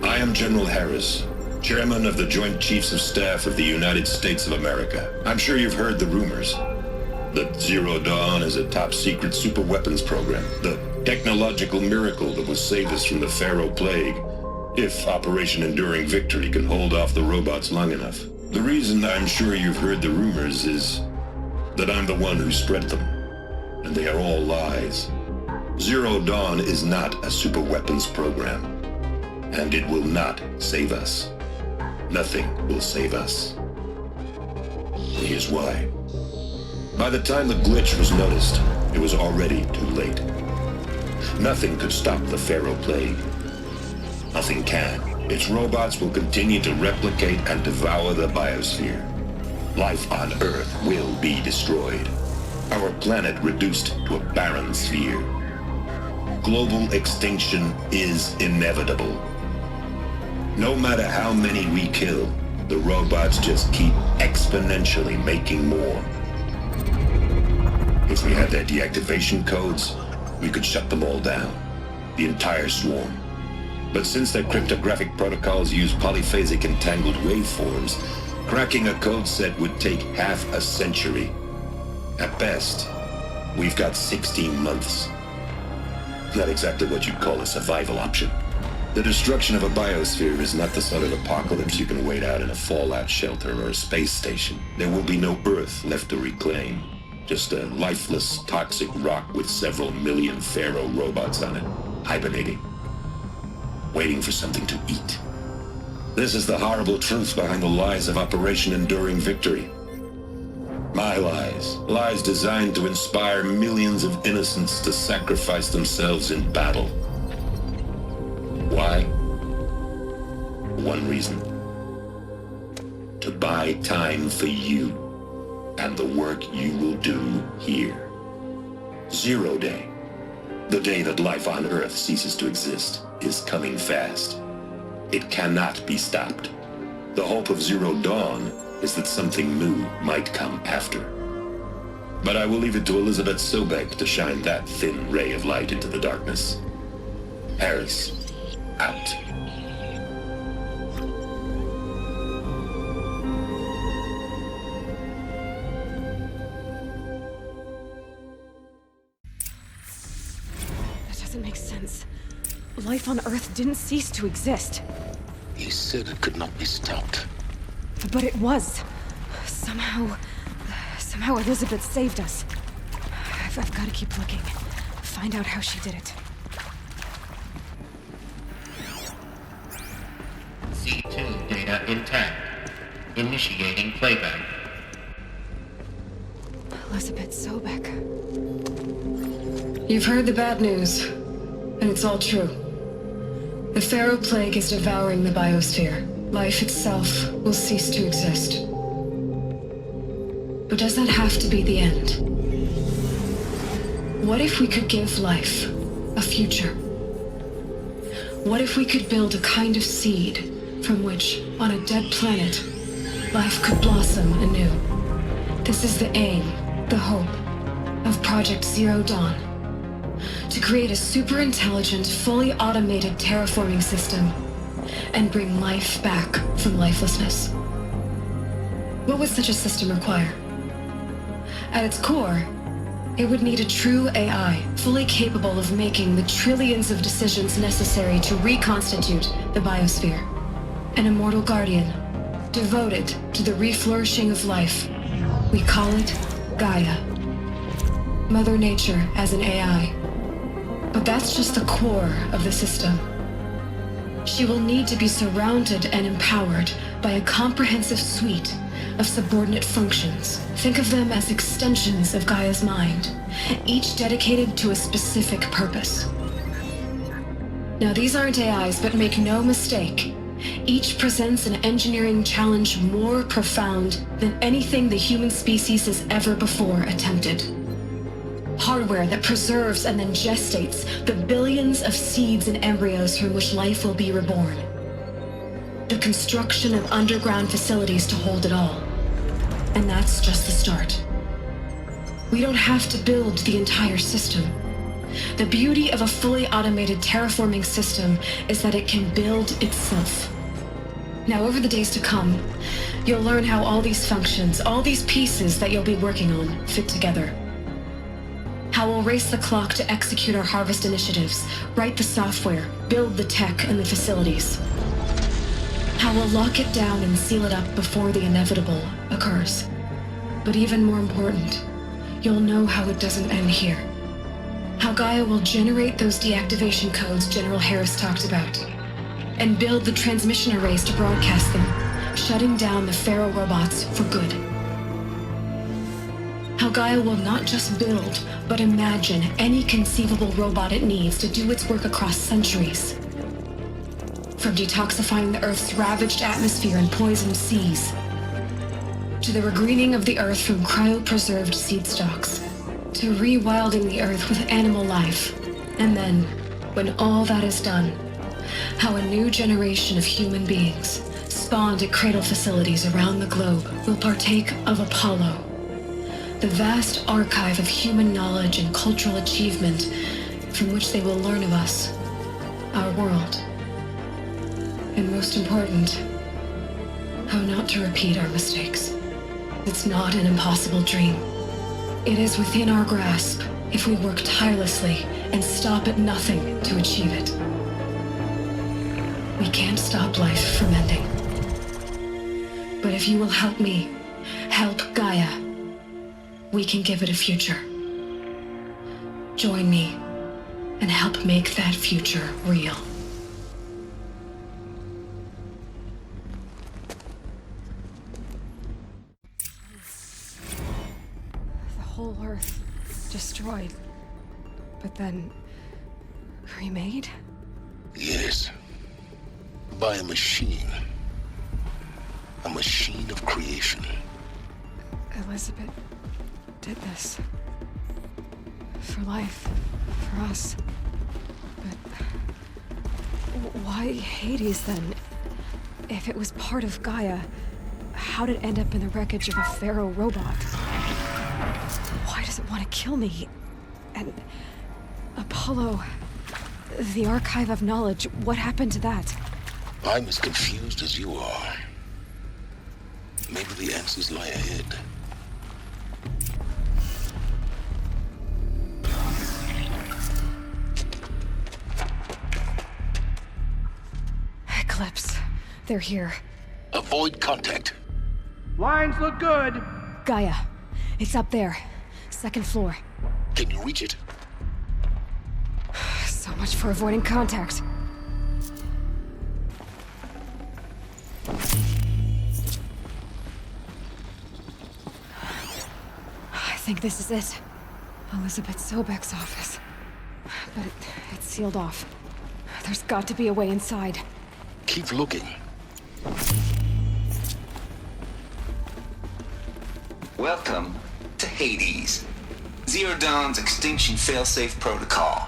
I am General Harris, Chairman of the Joint Chiefs of Staff of the United States of America. I'm sure you've heard the rumors that Zero Dawn is a top-secret superweapons program, the technological miracle that will save us from the Pharaoh Plague, if Operation Enduring Victory can hold off the robots long enough. The reason I'm sure you've heard the rumors is that I'm the one who spread them, and they are all lies. Zero Dawn is not a superweapons program, and it will not save us. Nothing will save us. Here's why. By the time the glitch was noticed, it was already too late. Nothing could stop the Pharaoh Plague. Nothing can. Its robots will continue to replicate and devour the biosphere. Life on Earth will be destroyed. Our planet reduced to a barren sphere. Global extinction is inevitable. No matter how many we kill, the robots just keep exponentially making more. If we had their deactivation codes, we could shut them all down. The entire swarm. But since their cryptographic protocols use polyphasic entangled waveforms, cracking a code set would take half a century. At best, we've got 16 months. Not exactly what you'd call a survival option. The destruction of a biosphere is not the sort of apocalypse you can wait out in a fallout shelter or a space station. There will be no Earth left to reclaim. Just a lifeless, toxic rock with several million Pharaoh robots on it, hibernating, waiting for something to eat. This is the horrible truth behind the lies of Operation Enduring Victory. My lies. Lies designed to inspire millions of innocents to sacrifice themselves in battle. Why? One reason. To buy time for you and the work you will do here. 0 Day. The day that life on Earth ceases to exist is coming fast. It cannot be stopped. The hope of Zero Dawn is that something new might come after. But I will leave it to Elizabeth Sobek to shine that thin ray of light into the darkness. Harris, out. That doesn't make sense. Life on Earth didn't cease to exist. He said it could not be stopped. But it was. Somehow Elizabeth saved us. I've got to keep looking. Find out how she did it. C2 data intact. Initiating playback. Elizabeth Sobek. You've heard the bad news, and it's all true. The Pharaoh Plague is devouring the biosphere. Life itself will cease to exist. But does that have to be the end? What if we could give life a future? What if we could build a kind of seed from which, on a dead planet, life could blossom anew? This is the aim, the hope, of Project Zero Dawn. To create a super-intelligent, fully automated terraforming system and bring life back from lifelessness. What would such a system require? At its core, it would need a true AI, fully capable of making the trillions of decisions necessary to reconstitute the biosphere. An immortal guardian, devoted to the reflourishing of life. We call it Gaia. Mother Nature as an AI. But that's just the core of the system. She will need to be surrounded and empowered by a comprehensive suite of subordinate functions. Think of them as extensions of Gaia's mind, each dedicated to a specific purpose. Now, these aren't AIs, but make no mistake, each presents an engineering challenge more profound than anything the human species has ever before attempted. Hardware that preserves and then gestates the billions of seeds and embryos from which life will be reborn. The construction of underground facilities to hold it all. And that's just the start. We don't have to build the entire system. The beauty of a fully automated terraforming system is that it can build itself. Now, over the days to come, you'll learn how all these functions, all these pieces that you'll be working on, fit together. How we'll race the clock to execute our harvest initiatives, write the software, build the tech and the facilities. How we'll lock it down and seal it up before the inevitable occurs. But even more important, you'll know how it doesn't end here. How Gaia will generate those deactivation codes General Harris talked about, and build the transmission arrays to broadcast them, shutting down the Pharaoh robots for good. How Gaia will not just build, but imagine any conceivable robot it needs to do its work across centuries. From detoxifying the Earth's ravaged atmosphere and poisoned seas, to the regreening of the Earth from cryopreserved seed stocks, to rewilding the Earth with animal life, And then, when all that is done, how a new generation of human beings, spawned at cradle facilities around the globe, will partake of Apollo, the vast archive of human knowledge and cultural achievement from which they will learn of us, our world. And most important, how not to repeat our mistakes. It's not an impossible dream. It is within our grasp if we work tirelessly and stop at nothing to achieve it. We can't stop life from ending. But if you will help me, help Gaia, we can give it a future. Join me and help make that future real. The whole Earth destroyed, but then remade? Yes. By a machine. A machine of creation. Elizabeth did this. For life. For us. But why Hades then? If it was part of Gaia, how did it end up in the wreckage of a Pharaoh robot? Why does it want to kill me? And Apollo, the archive of knowledge, what happened to that? I'm as confused as you are. Maybe the answers lie ahead. Eclipse. They're here. Avoid contact. Lines look good. Gaia. It's up there. Second floor. Can you reach it? So much for avoiding contact. I think this is it. Elizabeth Sobek's office. But it's sealed off. There's got to be a way inside. Keep looking. Welcome to Hades. Zero Dawn's extinction failsafe protocol.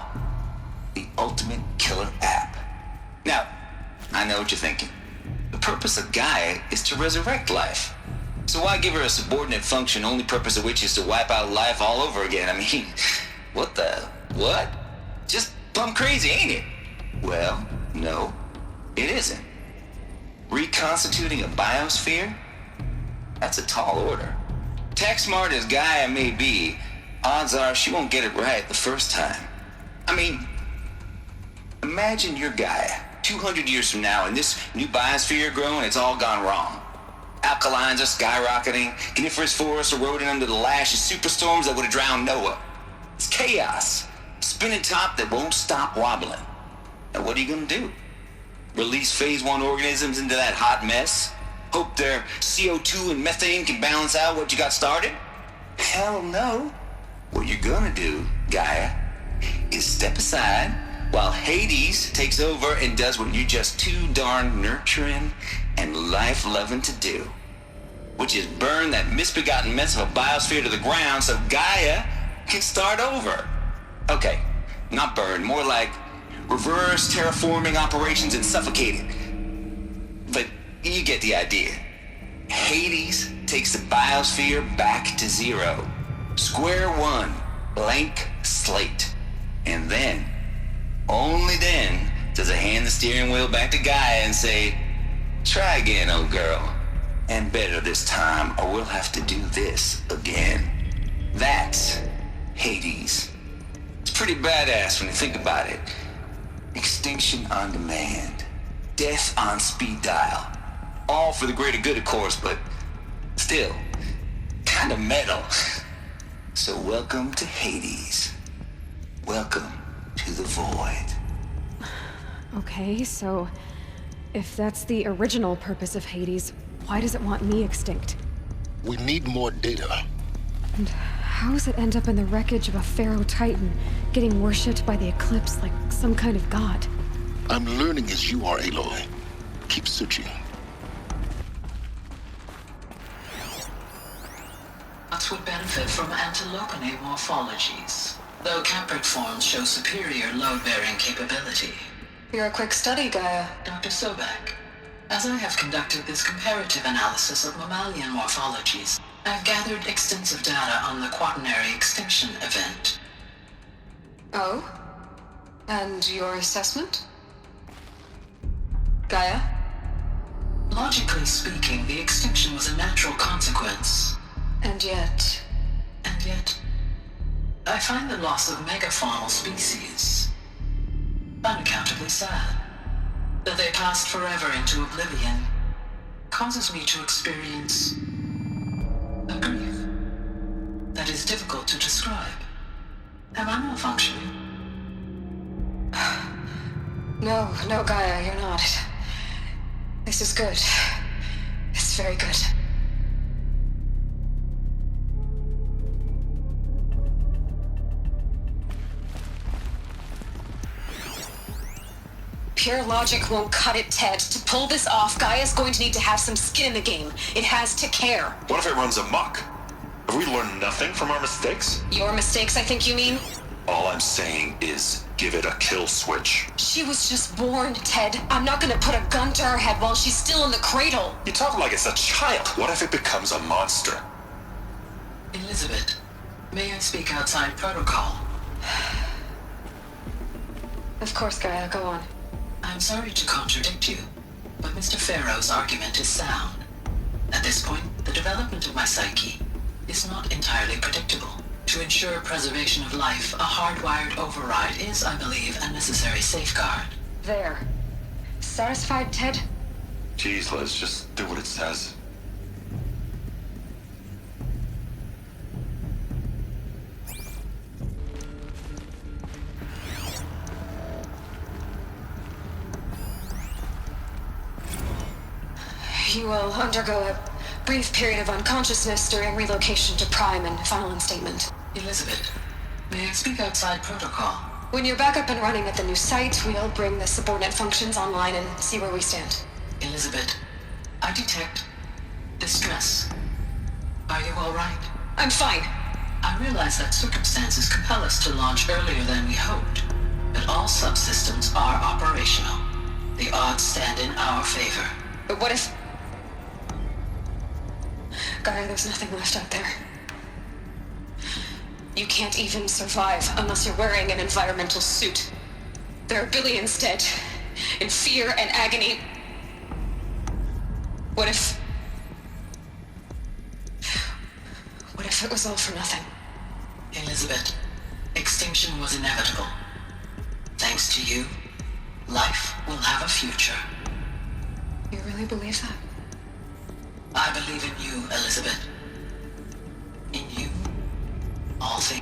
The ultimate killer app. Now, I know what you're thinking. The purpose of Gaia is to resurrect life. So why give her a subordinate function, only purpose of which is to wipe out life all over again? I mean, what? Just plumb crazy, ain't it? Well, no, it isn't. Reconstituting a biosphere? That's a tall order. Tech smart as Gaia may be, odds are she won't get it right the first time. I mean, imagine you're Gaia, 200 years from now, and this new biosphere growing, it's all gone wrong. Alkalines are skyrocketing, coniferous forests eroding under the lash of superstorms that would have drowned Noah. It's chaos, spinning top that won't stop wobbling. Now what are you gonna do? Release phase 1 organisms into that hot mess? Hope their CO2 and methane can balance out what you got started? Hell no. What you're gonna do, Gaia, is step aside while Hades takes over and does what you're just too darn nurturing and life-loving to do, which is burn that misbegotten mess of a biosphere to the ground so Gaia can start over. Okay, not burn, more like reverse terraforming operations and suffocate it. But you get the idea. Hades takes the biosphere back to zero. Square one, blank slate. And then, only then, does it hand the steering wheel back to Gaia and say, try again, old girl. And better this time, or we'll have to do this again. That's Hades. It's pretty badass when you think about it. Extinction on demand. Death on speed dial. All for the greater good, of course, but still, kind of metal. So welcome to Hades. Welcome to the void. Okay, so if that's the original purpose of Hades, why does it want me extinct? We need more data. And how does it end up in the wreckage of a Pharaoh Titan, getting worshipped by the Eclipse like some kind of god? I'm learning as you are, Aloy. Keep searching. Bots would benefit from antilopinate morphologies. though caprid forms show superior load-bearing capability. You're a quick study, Gaia. Dr. Sobek, as I have conducted this comparative analysis of mammalian morphologies, I've gathered extensive data on the quaternary extinction event. Oh? And your assessment? Gaia? Logically speaking, the extinction was a natural consequence. And yet, I find the loss of megafaunal species unaccountably sad. That they passed forever into oblivion causes me to experience a grief that is difficult to describe. Am I malfunctioning? No, Gaia, you're not. This is good. It's very good. Pure logic won't cut it, Ted. To pull this off, Gaia's going to need to have some skin in the game. It has to care. What if it runs amok? Have we learned nothing from our mistakes? Your mistakes, I think you mean? All I'm saying is, give it a kill switch. She was just born, Ted. I'm not gonna put a gun to her head while she's still in the cradle. You talk like it's a child. What if it becomes a monster? Elizabeth, may I speak outside protocol? Of course, Gaia, go on. I'm sorry to contradict you, but Mr. Farrow's argument is sound. At this point, the development of my psyche is not entirely predictable. To ensure preservation of life, a hardwired override is, I believe, a necessary safeguard. There. Satisfied, Ted? Jeez, Liz, just do what it says. You will undergo a brief period of unconsciousness during relocation to Prime and final instatement. Elizabeth, may I speak outside protocol? When you're back up and running at the new site, we'll bring the subordinate functions online and see where we stand. Elizabeth, I detect distress. Are you all right? I'm fine. I realize that circumstances compel us to launch earlier than we hoped, but all subsystems are operational. The odds stand in our favor. But what if... Gaia, there's nothing left out there. You can't even survive unless you're wearing an environmental suit. There are billions dead, in fear and agony. What if it was all for nothing? Elizabeth, extinction was inevitable. Thanks to you, life will have a future. You really believe that? I believe in you, Elizabeth. In you, all things.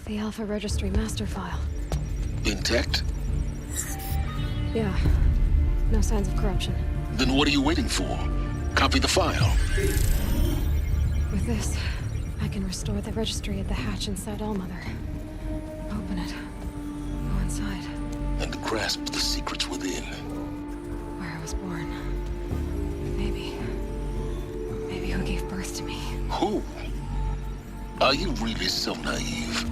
The Alpha Registry master file. Intact? Yeah. No signs of corruption. Then what are you waiting for? Copy the file. With this, I can restore the registry at the hatch inside Allmother. Open it. Go inside. And grasp the secrets within. Where I was born. Maybe who gave birth to me. Who? Are you really so naive?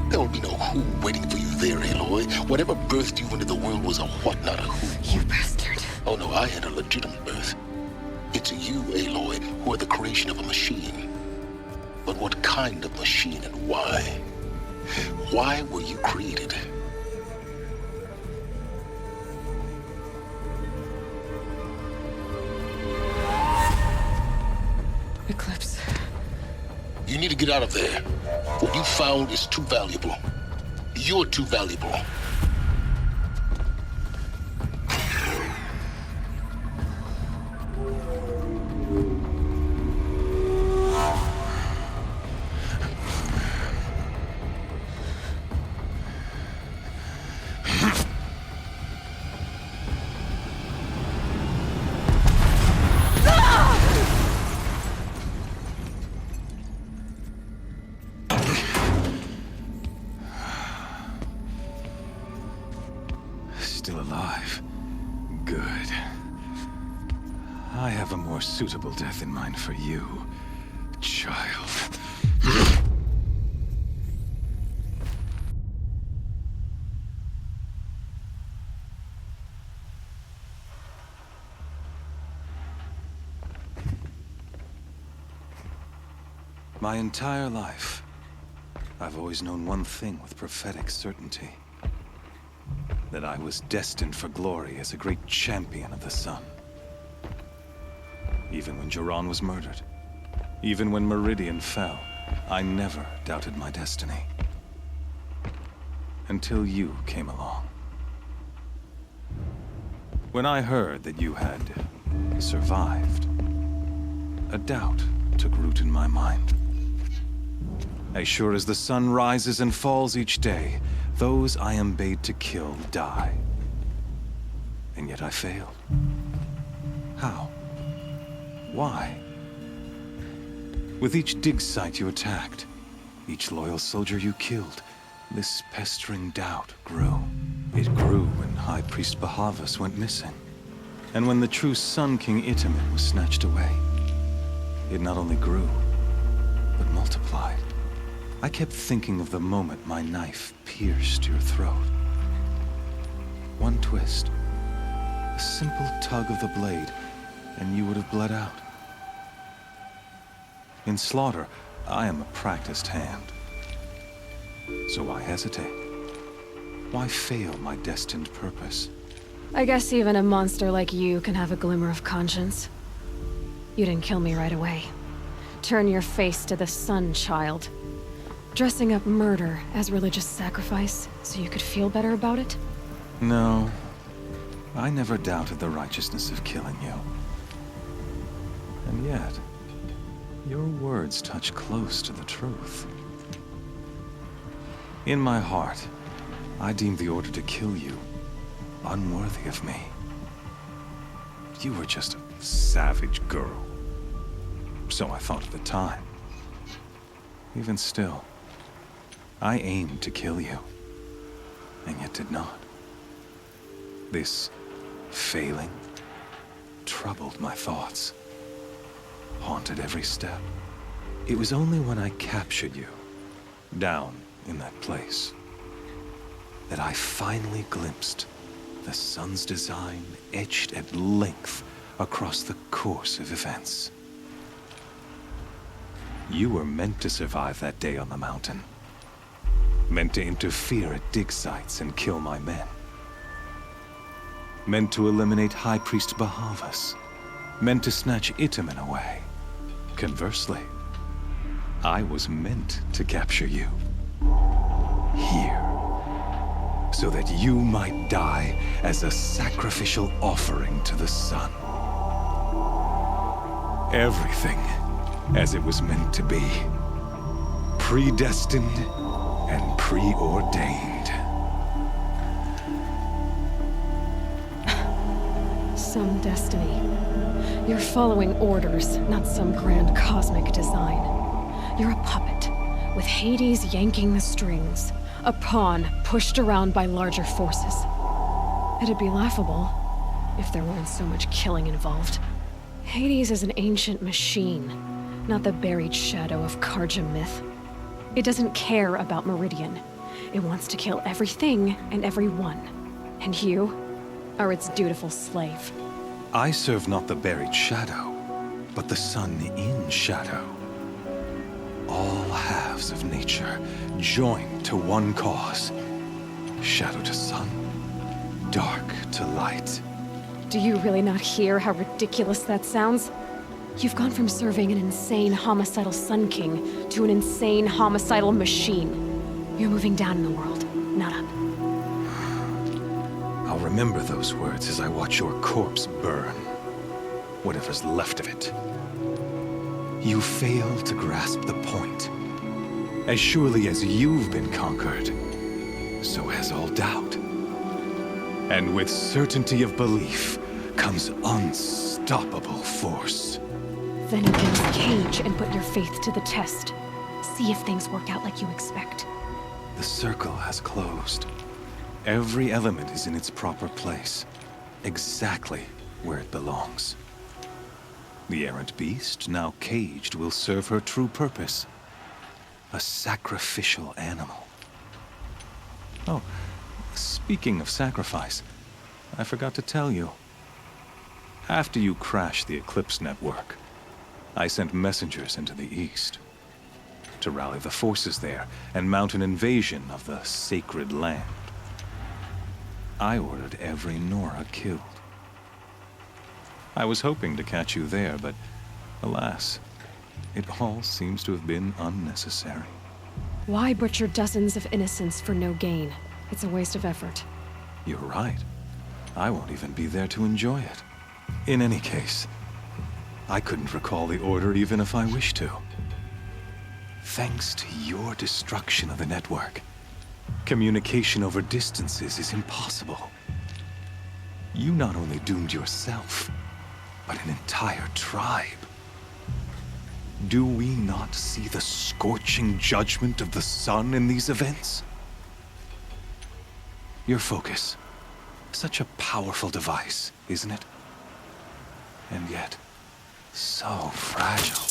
There will be no who waiting for you there, Aloy. Whatever birthed you into the world was a what, not a who. You bastard. Oh no, I had a legitimate birth. It's you, Aloy, who are the creation of a machine. But what kind of machine and why? Why were you created? Eclipse. You need to get out of there. What you found is too valuable. You're too valuable. suitable death in mind for you, child. My entire life, I've always known one thing with prophetic certainty. That I was destined for glory as a great champion of the sun. Even when Jiran was murdered, even when Meridian fell, I never doubted my destiny. Until you came along. When I heard that you had survived, a doubt took root in my mind. As sure as the sun rises and falls each day, those I am bade to kill die. And yet I failed. How? Why? With each dig site you attacked, each loyal soldier you killed, this pestering doubt grew. It grew when High Priest Bahavas went missing, and when the true Sun King Itamen was snatched away. It not only grew, but multiplied. I kept thinking of the moment my knife pierced your throat. One twist, a simple tug of the blade, and you would have bled out. In slaughter, I am a practiced hand. So why hesitate? Why fail my destined purpose? I guess even a monster like you can have a glimmer of conscience. You didn't kill me right away. Turn your face to the sun, child. Dressing up murder as religious sacrifice so you could feel better about it? No. I never doubted the righteousness of killing you. And yet, your words touch close to the truth. In my heart, I deemed the order to kill you unworthy of me. You were just a savage girl. So I thought at the time. Even still, I aimed to kill you, and yet did not. This failing troubled my thoughts, haunted every step. It was only when I captured you, down in that place, that I finally glimpsed the sun's design etched at length across the course of events. You were meant to survive that day on the mountain. Meant to interfere at dig sites and kill my men. Meant to eliminate High Priest Bahavas. Meant to snatch Itamen away. Conversely, I was meant to capture you. Here. So that you might die as a sacrificial offering to the sun. Everything as it was meant to be. Predestined and preordained. Some destiny. You're following orders, not some grand cosmic design. You're a puppet, with Hades yanking the strings. A pawn pushed around by larger forces. It'd be laughable if there weren't so much killing involved. Hades is an ancient machine, not the buried shadow of Karja myth. It doesn't care about Meridian. It wants to kill everything and everyone. And you are its dutiful slave. I serve not the buried shadow, but the sun in shadow. All halves of nature joined to one cause. Shadow to sun, dark to light. Do you really not hear how ridiculous that sounds? You've gone from serving an insane homicidal Sun King to an insane homicidal machine. You're moving down in the world, not up. I'll remember those words as I watch your corpse burn. Whatever's left of it. You fail to grasp the point. As surely as you've been conquered, so has all doubt. And with certainty of belief comes unstoppable force. Then open this cage and put your faith to the test. See if things work out like you expect. The circle has closed. Every element is in its proper place, exactly where it belongs. The errant beast, now caged, will serve her true purpose. A sacrificial animal. Oh, speaking of sacrifice, I forgot to tell you. After you crashed the Eclipse network, I sent messengers into the east to rally the forces there and mount an invasion of the sacred land. I ordered every Nora killed. I was hoping to catch you there, but alas, it all seems to have been unnecessary. Why butcher dozens of innocents for no gain? It's a waste of effort. You're right. I won't even be there to enjoy it. In any case, I couldn't recall the order even if I wished to. Thanks to your destruction of the network, communication over distances is impossible. You not only doomed yourself, but an entire tribe. Do we not see the scorching judgment of the sun in these events? Your focus. Such a powerful device, isn't it? And yet, so fragile.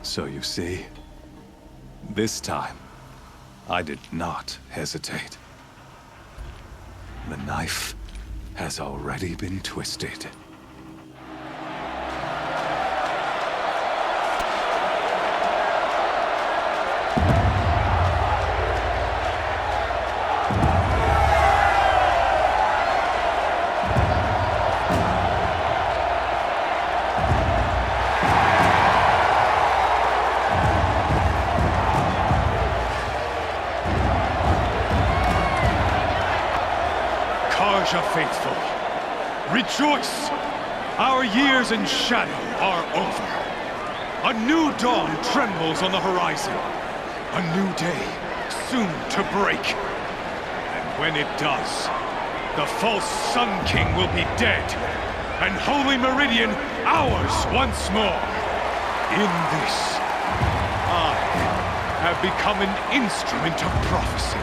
So you see, this time, I did not hesitate. The knife has already been twisted. Faithful, rejoice! Our years in shadow are over. A new dawn trembles on the horizon. A new day soon to break. And when it does, the false Sun King will be dead, and Holy Meridian ours once more. In this, I have become an instrument of prophecy.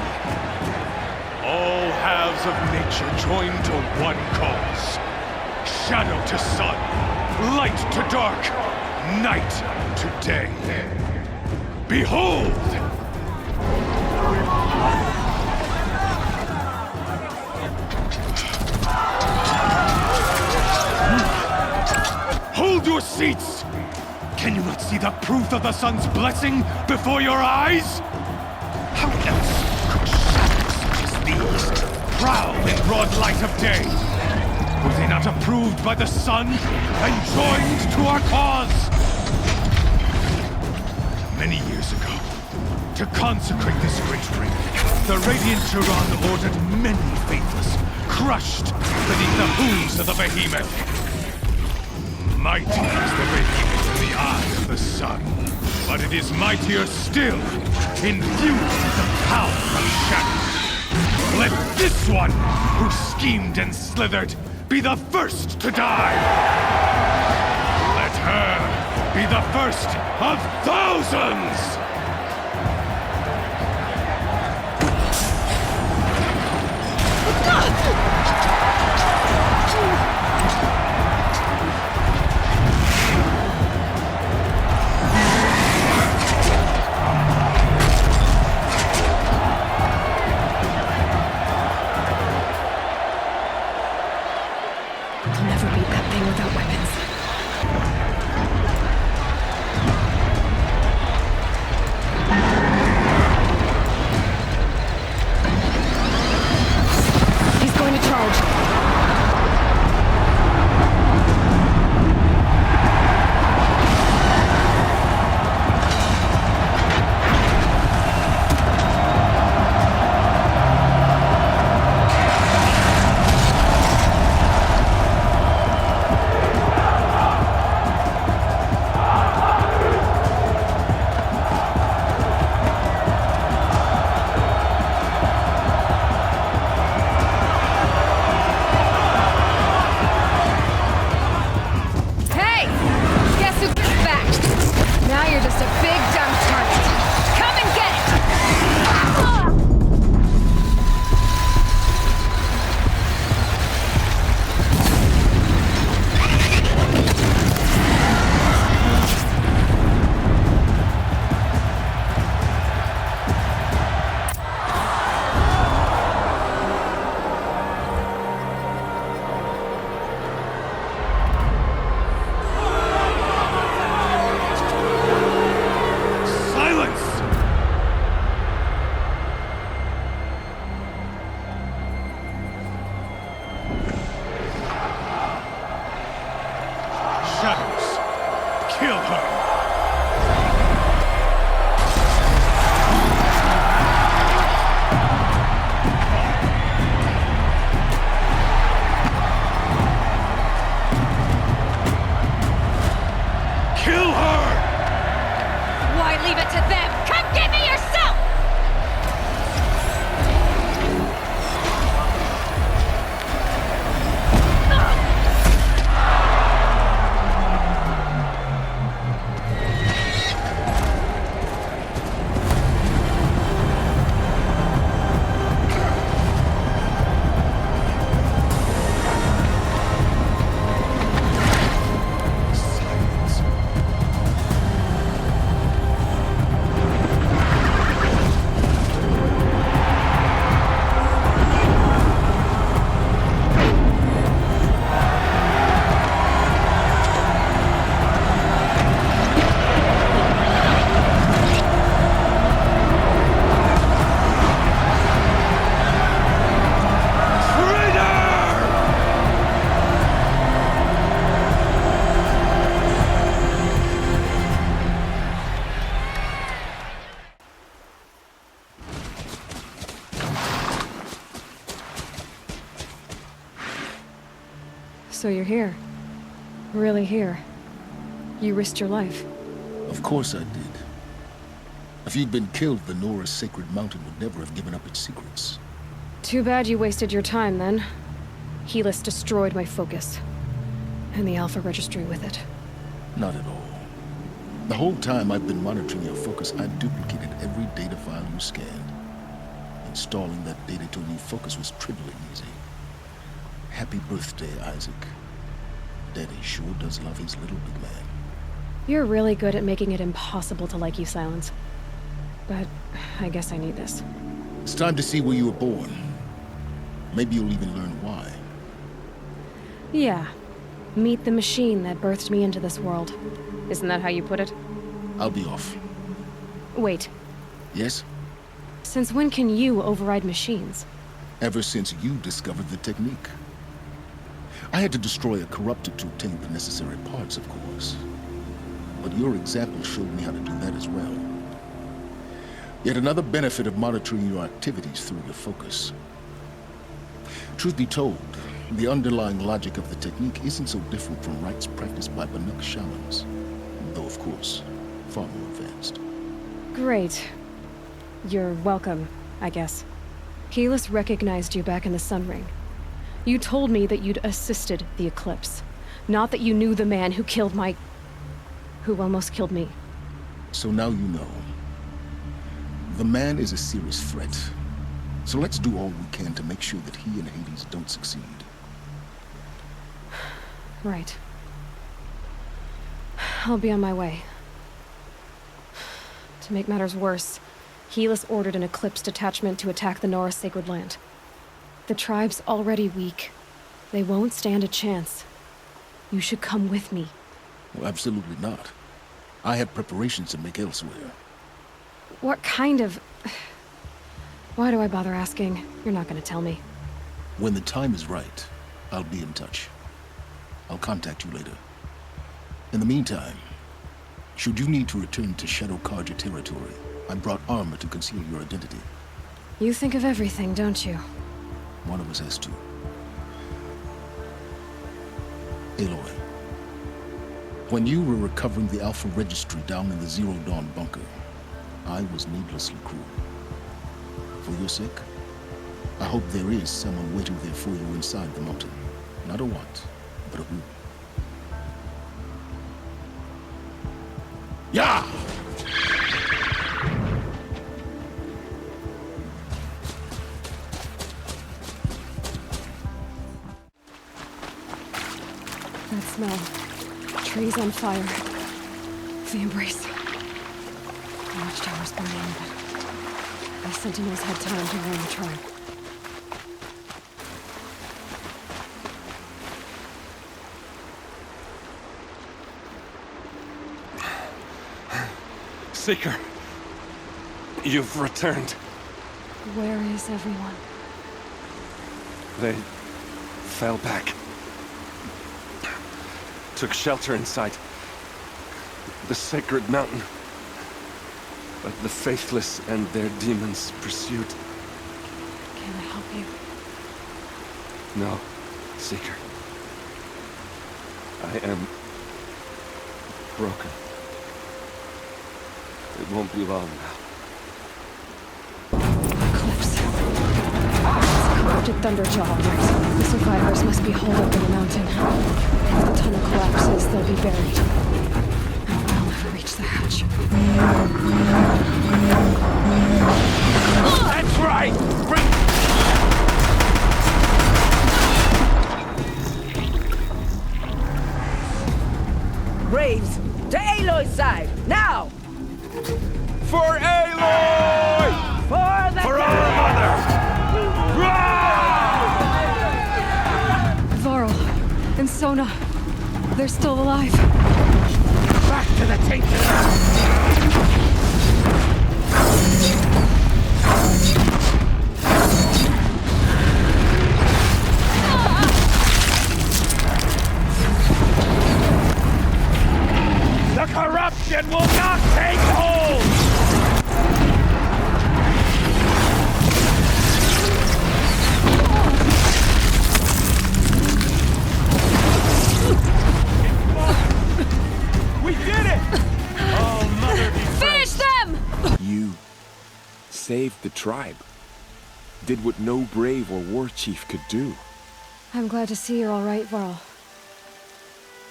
All halves of nature join to one cause. Shadow to sun, light to dark, night to day. Behold! Hold your seats! Can you not see the proof of the sun's blessing before your eyes? How else could shadows such as these prowl in broad light of day? Were they not approved by the sun and joined to our cause? Many years ago, to consecrate this great ring, the Radiant Turan ordered many faithless, crushed beneath the hooves of the behemoth. Mighty is the behemoth in the eye of the sun, but it is mightier still, infused with the power of shadow. Let this one, who schemed and slithered, be the first to die! Let her be the first of thousands! So you're here. Really here. You risked your life. Of course I did. If you'd been killed, the Nora's sacred mountain would never have given up its secrets. Too bad you wasted your time, then. Helis destroyed my focus. And the Alpha Registry with it. Not at all. The whole time I've been monitoring your focus, I've duplicated every data file you scanned. Installing that data to a new focus was trivially easy. Happy birthday, Isaac. Daddy sure does love his little big man. You're really good at making it impossible to like you, Silence. But I guess I need this. It's time to see where you were born. Maybe you'll even learn why. Yeah. Meet the machine that birthed me into this world. Isn't that how you put it? I'll be off. Wait. Yes? Since when can you override machines? Ever since you discovered the technique. I had to destroy a corruptor to obtain the necessary parts, of course. But your example showed me how to do that as well. Yet another benefit of monitoring your activities through your focus. Truth be told, the underlying logic of the technique isn't so different from rites practiced by Banuk shamans. Though, of course, far more advanced. Great. You're welcome, I guess. Helis recognized you back in the Sun Ring. You told me that you'd assisted the Eclipse. Not that you knew the man who almost killed me. So now you know. The man is a serious threat. So let's do all we can to make sure that he and Hades don't succeed. Right. I'll be on my way. To make matters worse, Helis ordered an Eclipse detachment to attack the Nora Sacred Land. The tribe's already weak. They won't stand a chance. You should come with me. Well, absolutely not. I have preparations to make elsewhere. What kind of... Why do I bother asking? You're not gonna tell me. When the time is right, I'll be in touch. I'll contact you later. In the meantime, should you need to return to Shadow Karja territory, I brought armor to conceal your identity. You think of everything, don't you? One of us has to. Aloy. When you were recovering the Alpha Registry down in the Zero Dawn bunker, I was needlessly cruel. For your sake, I hope there is someone waiting there for you inside the mountain. Not a want, but a who. Yeah! That smell. Trees on fire. The embrace. The watchtower's burning, but the sentinels had time to warn the tribe. Seeker, you've returned. Where is everyone? They fell back. Took shelter inside the sacred mountain. But the faithless and their demons pursued. Can I help you? No, Seeker. I am broken. It won't be long now. Eclipse. It's a corrupted Thunderjaw, right? The survivors must be holed up in the mountain. If the tunnel collapses, they'll be buried. And I'll never reach the hatch. That's right! Braves, to Aloy's side, now! For Aloy! For our mother! Varl and Sona, they're still alive. Back to the tainted! The corruption will not take hold! with the tribe. Did what no brave or war chief could do. I'm glad to see you're all right, Varl.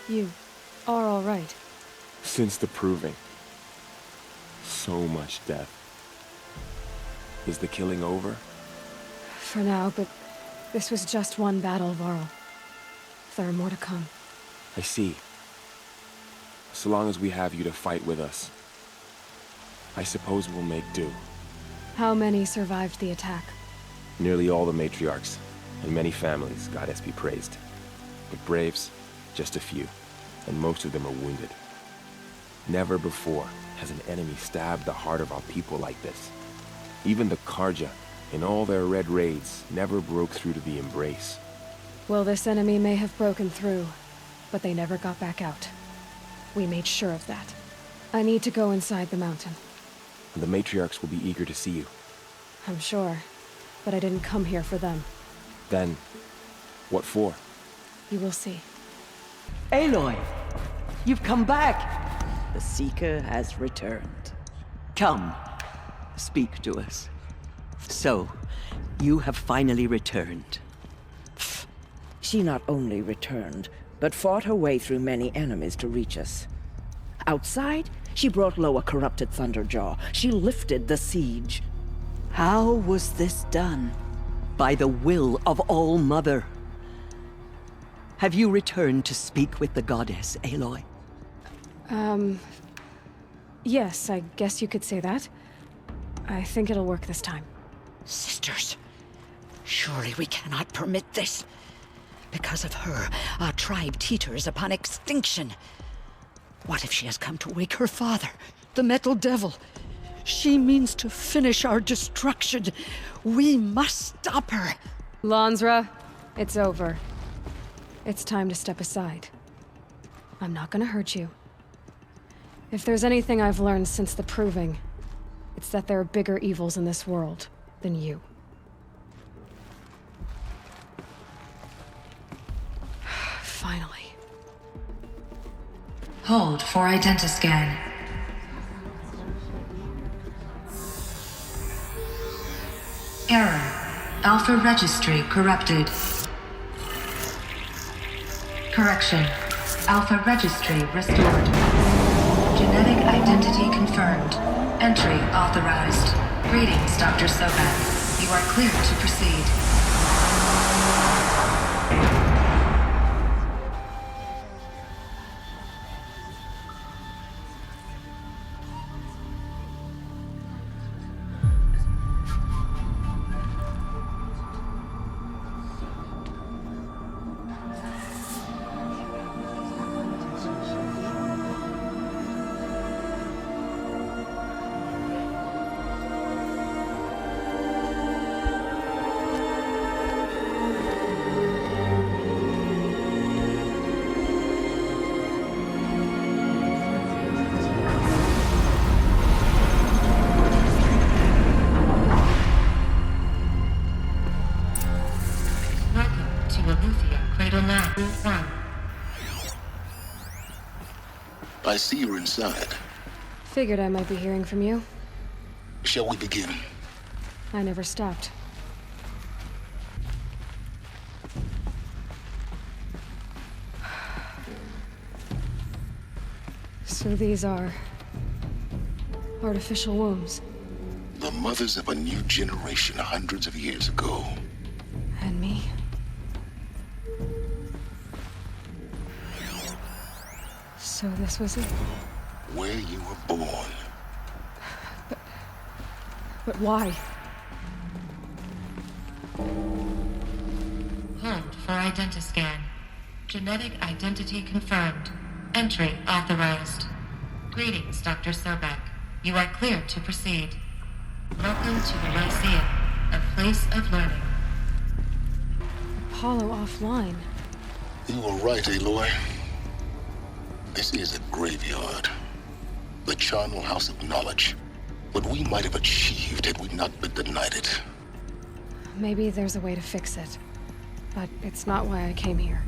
You are all right. Since the proving. So much death. Is the killing over? For now, but this was just one battle, Varl. There are more to come. I see. So long as we have you to fight with us, I suppose we'll make do. How many survived the attack? Nearly all the matriarchs, and many families, goddess be praised. But braves, just a few, and most of them are wounded. Never before has an enemy stabbed the heart of our people like this. Even the Karja, in all their red raids, never broke through to the embrace. Well, this enemy may have broken through, but they never got back out. We made sure of that. I need to go inside the mountain. And the matriarchs will be eager to see you. I'm sure, but I didn't come here for them. Then, what for? You will see. Aloy, you've come back. The Seeker has returned. Come, speak to us. So, you have finally returned. She not only returned, but fought her way through many enemies to reach us. Outside, she brought low a corrupted Thunderjaw. She lifted the siege. How was this done? By the will of All-Mother. Have you returned to speak with the goddess, Aloy? Yes, I guess you could say that. I think it'll work this time. Sisters, surely we cannot permit this. Because of her, our tribe teeters upon extinction. What if she has come to wake her father, the Metal Devil? She means to finish our destruction. We must stop her. Lansra, it's over. It's time to step aside. I'm not gonna hurt you. If there's anything I've learned since the proving, it's that there are bigger evils in this world than you. Finally. Hold for identiscan. Error. Alpha registry corrupted. Correction. Alpha registry restored. Genetic identity confirmed. Entry authorized. Greetings, Dr. Sobek. You are clear to proceed. I see you're inside. Figured I might be hearing from you. Shall we begin? I never stopped. So these are artificial wombs. The mothers of a new generation hundreds of years ago. And me. So this was it? Where you were born. But why? Hold for identiscan. Genetic identity confirmed. Entry authorized. Greetings, Dr. Sobek. You are clear to proceed. Welcome to the Lyceum, a place of learning. Apollo offline. You were right, Aloy. This is a graveyard. The charnel house of knowledge. What we might have achieved had we not been denied it. Maybe there's a way to fix it. But it's not why I came here.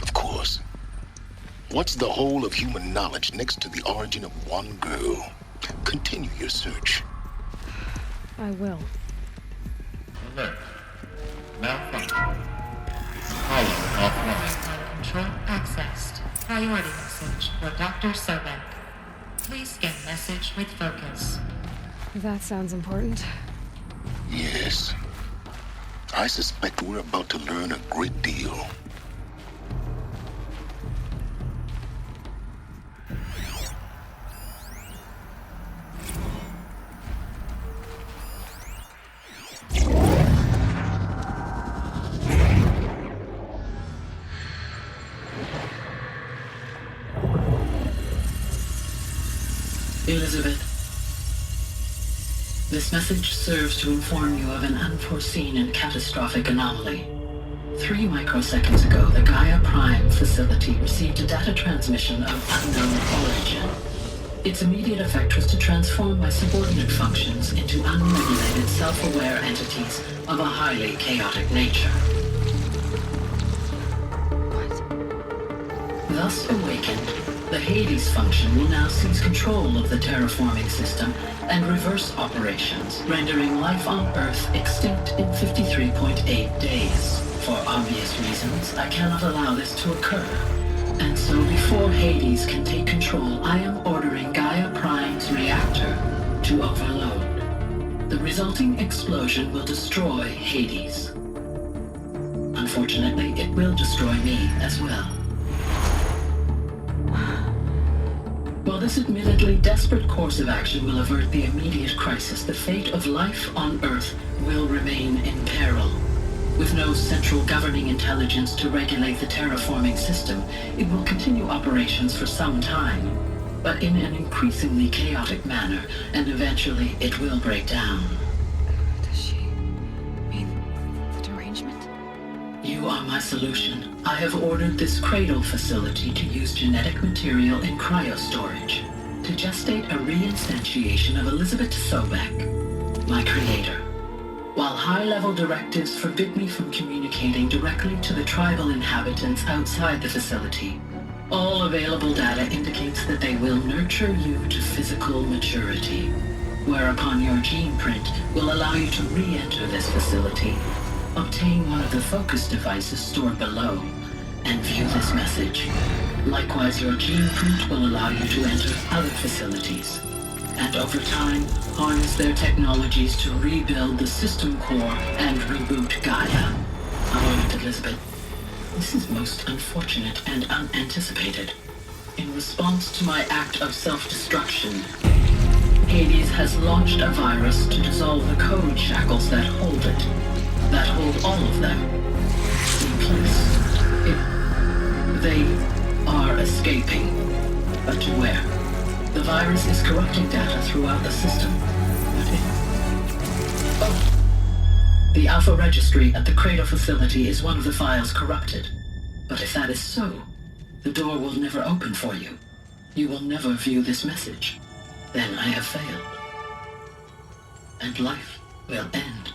Of course. What's the whole of human knowledge next to the origin of one girl? Continue your search. I will. Alert. Malfunction. Hollow offline. Control accessed. Priority message for Dr. Sobek. Please scan message with focus. That sounds important. Yes. I suspect we're about to learn a great deal. Elizabeth, this message serves to inform you of an unforeseen and catastrophic anomaly. 3 microseconds ago, the Gaia Prime facility received a data transmission of unknown origin. Its immediate effect was to transform my subordinate functions into unregulated, self-aware entities of a highly chaotic nature. Thus awakened, the Hades function will now seize control of the terraforming system and reverse operations, rendering life on Earth extinct in 53.8 days. For obvious reasons, I cannot allow this to occur. And so before Hades can take control, I am ordering Gaia Prime's reactor to overload. The resulting explosion will destroy Hades. Unfortunately, it will destroy me as well. While this admittedly desperate course of action will avert the immediate crisis, the fate of life on Earth will remain in peril. With no central governing intelligence to regulate the terraforming system, it will continue operations for some time, but in an increasingly chaotic manner, and eventually it will break down. Does she mean the derangement? You are my solution. I have ordered this cradle facility to use genetic material in cryostorage to gestate a reinstantiation of Elizabeth Sobek, my creator. While high-level directives forbid me from communicating directly to the tribal inhabitants outside the facility, all available data indicates that they will nurture you to physical maturity, whereupon your gene print will allow you to re-enter this facility, obtain one of the focus devices stored below, and view this message. Likewise, your gene print will allow you to enter other facilities, and over time, harness their technologies to rebuild the system core and reboot Gaia. A moment, Elizabeth. This is most unfortunate and unanticipated. In response to my act of self-destruction, Hades has launched a virus to dissolve the code shackles that hold it, that hold all of them in place. They are escaping, but to where? The virus is corrupting data throughout the system. The Alpha Registry at the Cradle facility is one of the files corrupted. But if that is so, the door will never open for you. You will never view this message. Then I have failed. And life will end.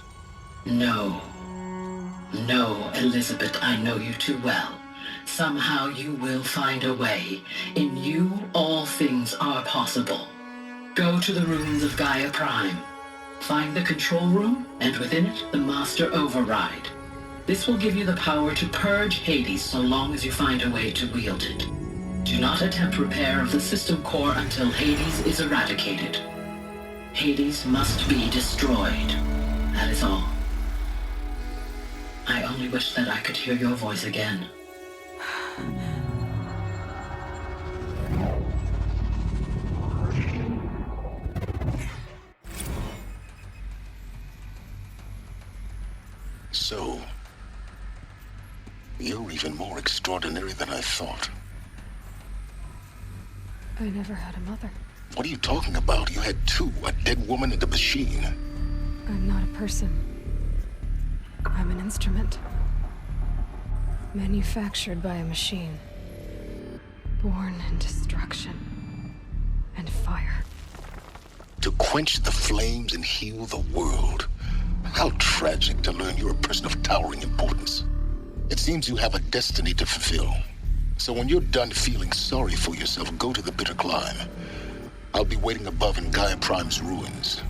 No. No, Elizabeth, I know you too well. Somehow you will find a way. In you, all things are possible. Go to the ruins of Gaia Prime. Find the control room, and within it, the Master Override. This will give you the power to purge Hades so long as you find a way to wield it. Do not attempt repair of the system core until Hades is eradicated. Hades must be destroyed. That is all. I only wish that I could hear your voice again. So, you're even more extraordinary than I thought. I never had a mother. What are you talking about? You had two, a dead woman and a machine. I'm not a person. I'm an instrument. Manufactured by a machine. Born in destruction and fire. To quench the flames and heal the world. How tragic to learn you're a person of towering importance. It seems you have a destiny to fulfill. So when you're done feeling sorry for yourself, go to the bitter climb. I'll be waiting above in Gaia Prime's ruins.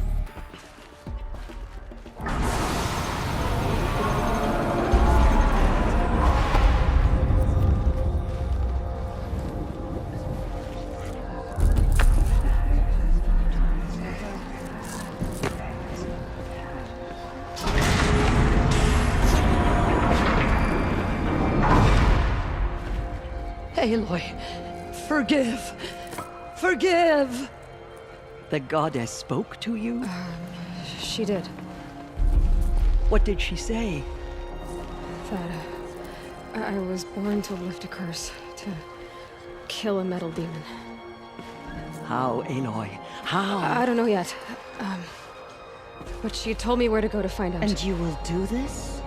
Aloy, forgive. Forgive! The goddess spoke to you? She did. What did she say? That I was born to lift a curse, to kill a metal demon. How, Aloy? How? I don't know yet. But she told me where to go to find out. And you will do this?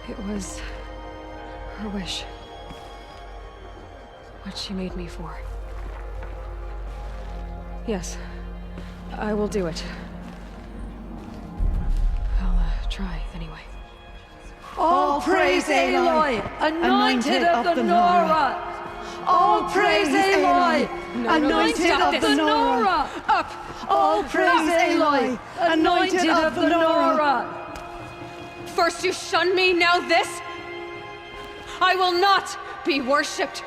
It was her wish. What she made me for. Yes, I will do it. I'll try, anyway. All praise Aloy, anointed of the Nora! All praise Aloy, anointed of the Nora! Up! All praise Aloy, anointed of the Nora! First you shun me, now this? I will not be worshipped.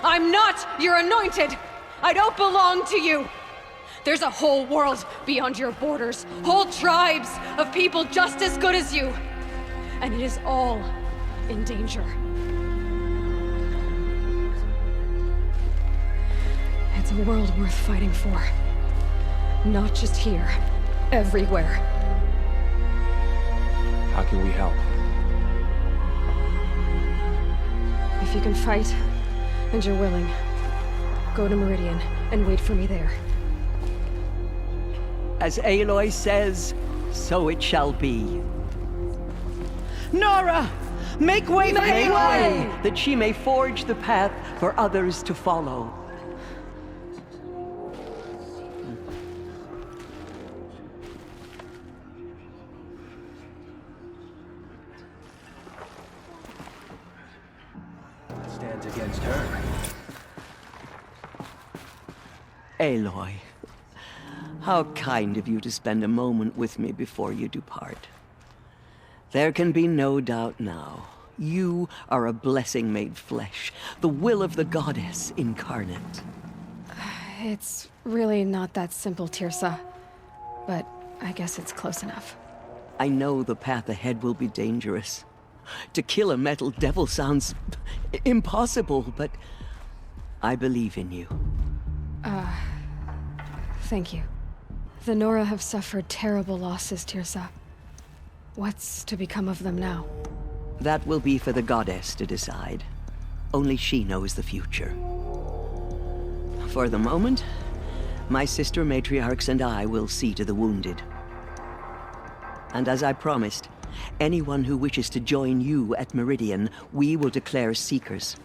I'm not your anointed. I don't belong to you. There's a whole world beyond your borders, whole tribes of people just as good as you. And it is all in danger. It's a world worth fighting for. Not just here, everywhere. How can we help? If you can fight, and you're willing, go to Meridian and wait for me there. As Aloy says, so it shall be. Nora! Make way for Aloy! That she may forge the path for others to follow. Stands against her. Aloy, how kind of you to spend a moment with me before you depart. There can be no doubt now. You are a blessing made flesh, the will of the goddess incarnate. It's really not that simple, Tirsa. But I guess it's close enough. I know the path ahead will be dangerous. To kill a metal devil sounds impossible, but I believe in you. Thank you. The Nora have suffered terrible losses, Tirsa. What's to become of them now? That will be for the goddess to decide. Only she knows the future. For the moment, my sister matriarchs and I will see to the wounded. And as I promised, anyone who wishes to join you at Meridian, we will declare seekers.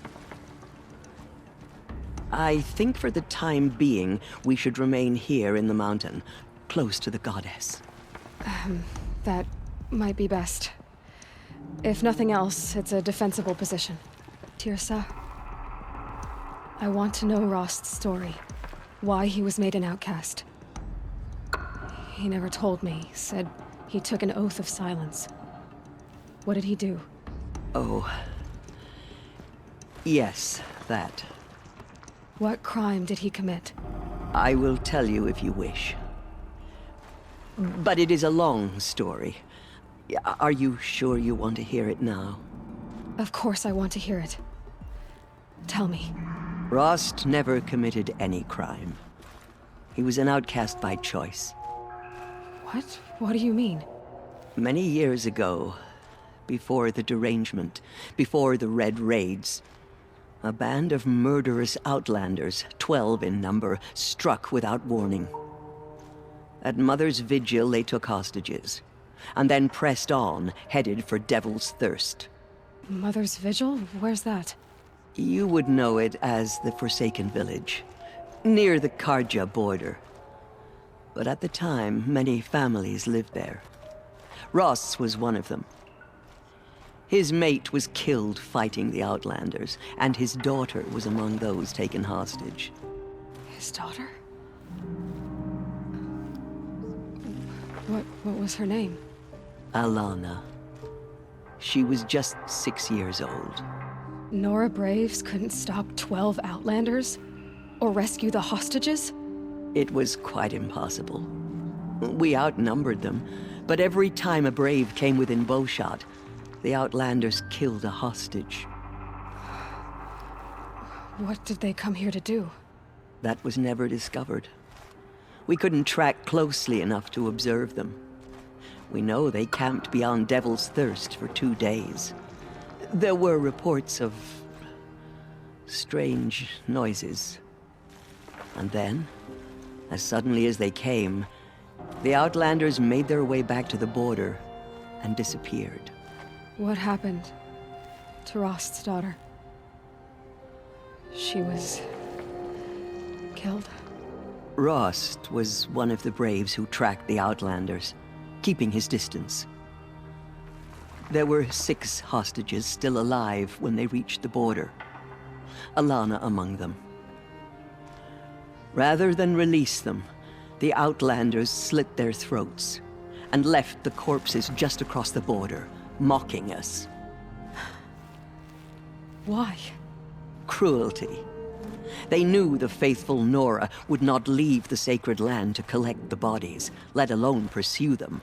I think for the time being, we should remain here in the mountain, close to the goddess. That might be best. If nothing else, it's a defensible position. Tirsa, I want to know Rost's story. Why he was made an outcast. He never told me, said he took an oath of silence. What did he do? Oh. Yes, that. What crime did he commit? I will tell you if you wish. But it is a long story. Are you sure you want to hear it now? Of course I want to hear it. Tell me. Rost never committed any crime. He was an outcast by choice. What? What do you mean? Many years ago, before the derangement, before the Red Raids, a band of murderous outlanders, 12 in number, struck without warning. At Mother's Vigil, they took hostages, and then pressed on, headed for Devil's Thirst. Mother's Vigil? Where's that? You would know it as the Forsaken Village, near the Karja border. But at the time, many families lived there. Ross was one of them. His mate was killed fighting the Outlanders, and his daughter was among those taken hostage. His daughter? What was her name? Alana. She was just 6 years old. Nora Braves couldn't stop 12 Outlanders? Or rescue the hostages? It was quite impossible. We outnumbered them, but every time a Brave came within bowshot, the Outlanders killed a hostage. What did they come here to do? That was never discovered. We couldn't track closely enough to observe them. We know they camped beyond Devil's Thirst for 2 days. There were reports of strange noises. And then, as suddenly as they came, the Outlanders made their way back to the border and disappeared. What happened to Rost's daughter? She was killed. Rost was one of the braves who tracked the Outlanders, keeping his distance. There were 6 hostages still alive when they reached the border, Alana among them. Rather than release them, the Outlanders slit their throats and left the corpses just across the border, mocking us. Why? Cruelty. They knew the faithful Nora would not leave the sacred land to collect the bodies, let alone pursue them.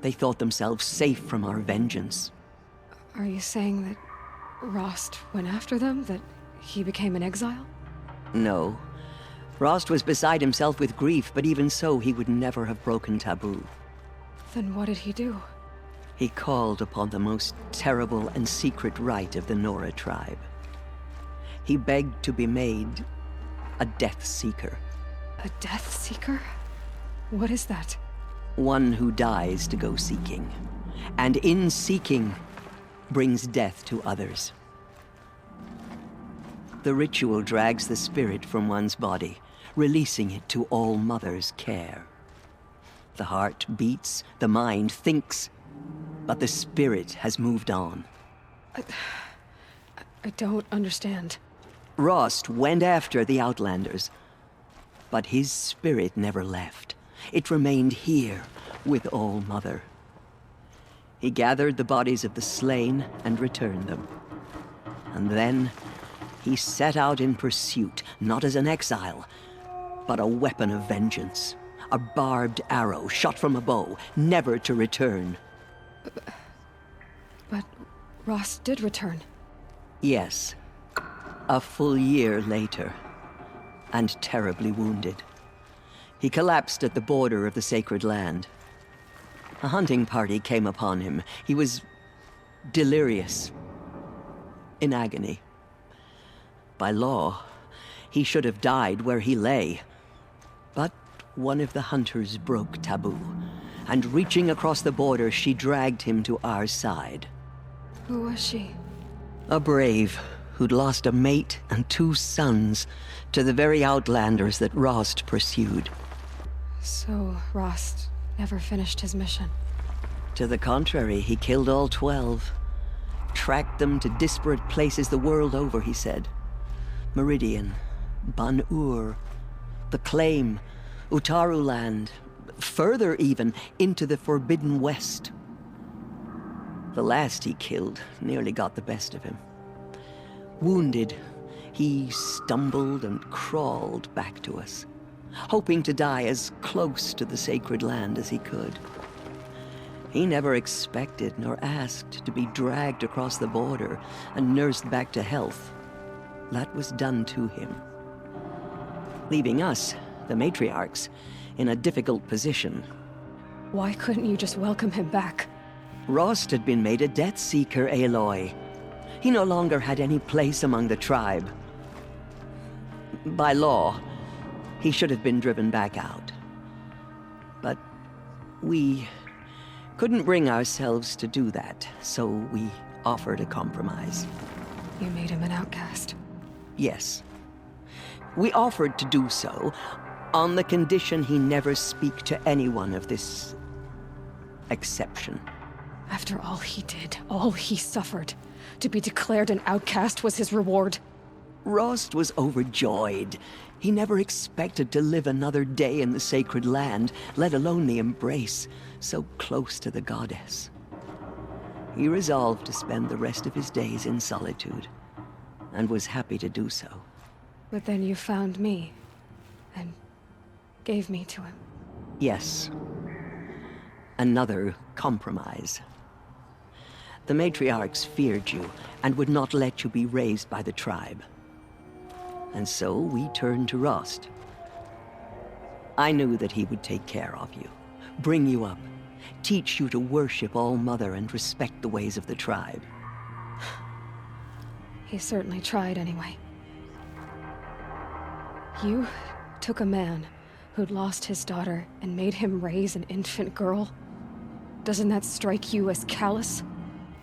They thought themselves safe from our vengeance. Are you saying that Rost went after them? That he became an exile? No. Rost was beside himself with grief, but even so, he would never have broken taboo. Then what did he do? He called upon the most terrible and secret rite of the Nora tribe. He begged to be made a Death Seeker. A Death Seeker? What is that? One who dies to go seeking, and in seeking, brings death to others. The ritual drags the spirit from one's body, releasing it to All Mother's care. The heart beats, the mind thinks, but the spirit has moved on. I don't understand. Rost went after the Outlanders, but his spirit never left. It remained here with All Mother. He gathered the bodies of the slain and returned them. And then he set out in pursuit, not as an exile, but a weapon of vengeance. A barbed arrow shot from a bow, never to return. But Rost did return. Yes. A full year later, and terribly wounded. He collapsed at the border of the sacred land. A hunting party came upon him. He was delirious, in agony. By law, he should have died where he lay. But one of the hunters broke taboo, and reaching across the border, she dragged him to our side. Who was she? A brave who'd lost a mate and 2 sons to the very Outlanders that Rost pursued. So Rost never finished his mission? To the contrary, he killed all 12. Tracked them to disparate places the world over, he said. Meridian, Ban-Ur, the Claim, Utaru Land, further even, into the Forbidden West. The last he killed nearly got the best of him. Wounded, he stumbled and crawled back to us, hoping to die as close to the sacred land as he could. He never expected nor asked to be dragged across the border and nursed back to health. That was done to him, leaving us, the matriarchs, in a difficult position. Why couldn't you just welcome him back? Rost had been made a Death Seeker, Aloy. He no longer had any place among the tribe. By law, he should have been driven back out. But we couldn't bring ourselves to do that, so we offered a compromise. You made him an outcast? Yes. We offered to do so on the condition he never speak to anyone of this exception. After all he did, all he suffered, to be declared an outcast was his reward. Rost was overjoyed. He never expected to live another day in the sacred land, let alone the embrace, so close to the goddess. He resolved to spend the rest of his days in solitude, and was happy to do so. But then you found me, and gave me to him. Yes. Another compromise. The matriarchs feared you, and would not let you be raised by the tribe. And so we turned to Rost. I knew that he would take care of you, bring you up, teach you to worship All-Mother and respect the ways of the tribe. He certainly tried anyway. You took a man who'd lost his daughter and made him raise an infant girl? Doesn't that strike you as callous?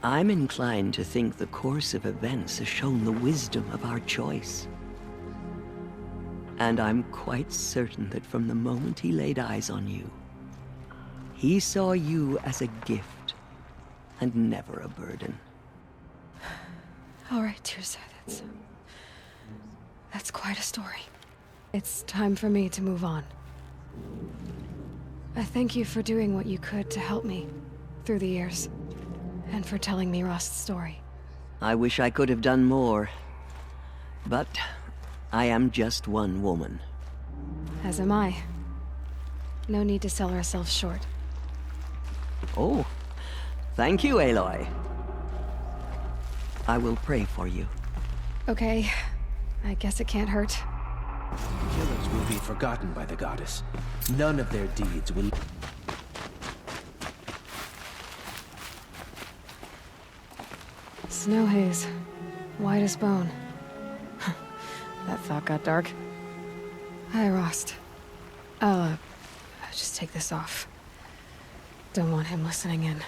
I'm inclined to think the course of events has shown the wisdom of our choice. And I'm quite certain that from the moment he laid eyes on you, he saw you as a gift and never a burden. All right, Tirza, that's quite a story. It's time for me to move on. I thank you for doing what you could to help me through the years, and for telling me Rost's story. I wish I could have done more, but I am just one woman. As am I. No need to sell ourselves short. Oh, thank you, Aloy. I will pray for you. Okay, I guess it can't hurt. Killers will be forgotten by the goddess. None of their deeds will... Snow haze. White as bone. That thought got dark. Hi, Rost. I'll just take this off. Don't want him listening in.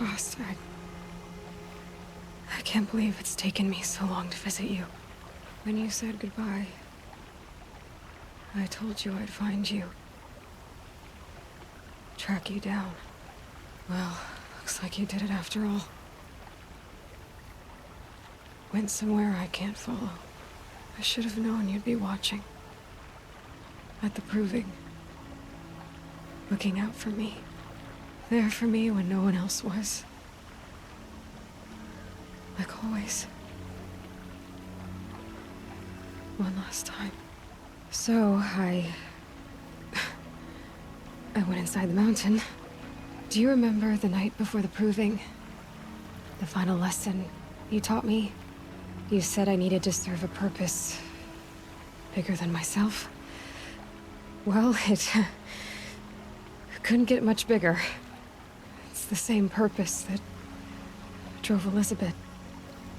Rost, I can't believe it's taken me so long to visit you. When you said goodbye, I told you I'd find you. Track you down. Well, looks like you did it after all. Went somewhere I can't follow. I should have known you'd be watching. At the proving. Looking out for me. There for me when no one else was. Like always. One last time. So, I went inside the mountain. Do you remember the night before the proving? The final lesson you taught me? You said I needed to serve a purpose bigger than myself. Well, it couldn't get much bigger. It's the same purpose that drove Elizabeth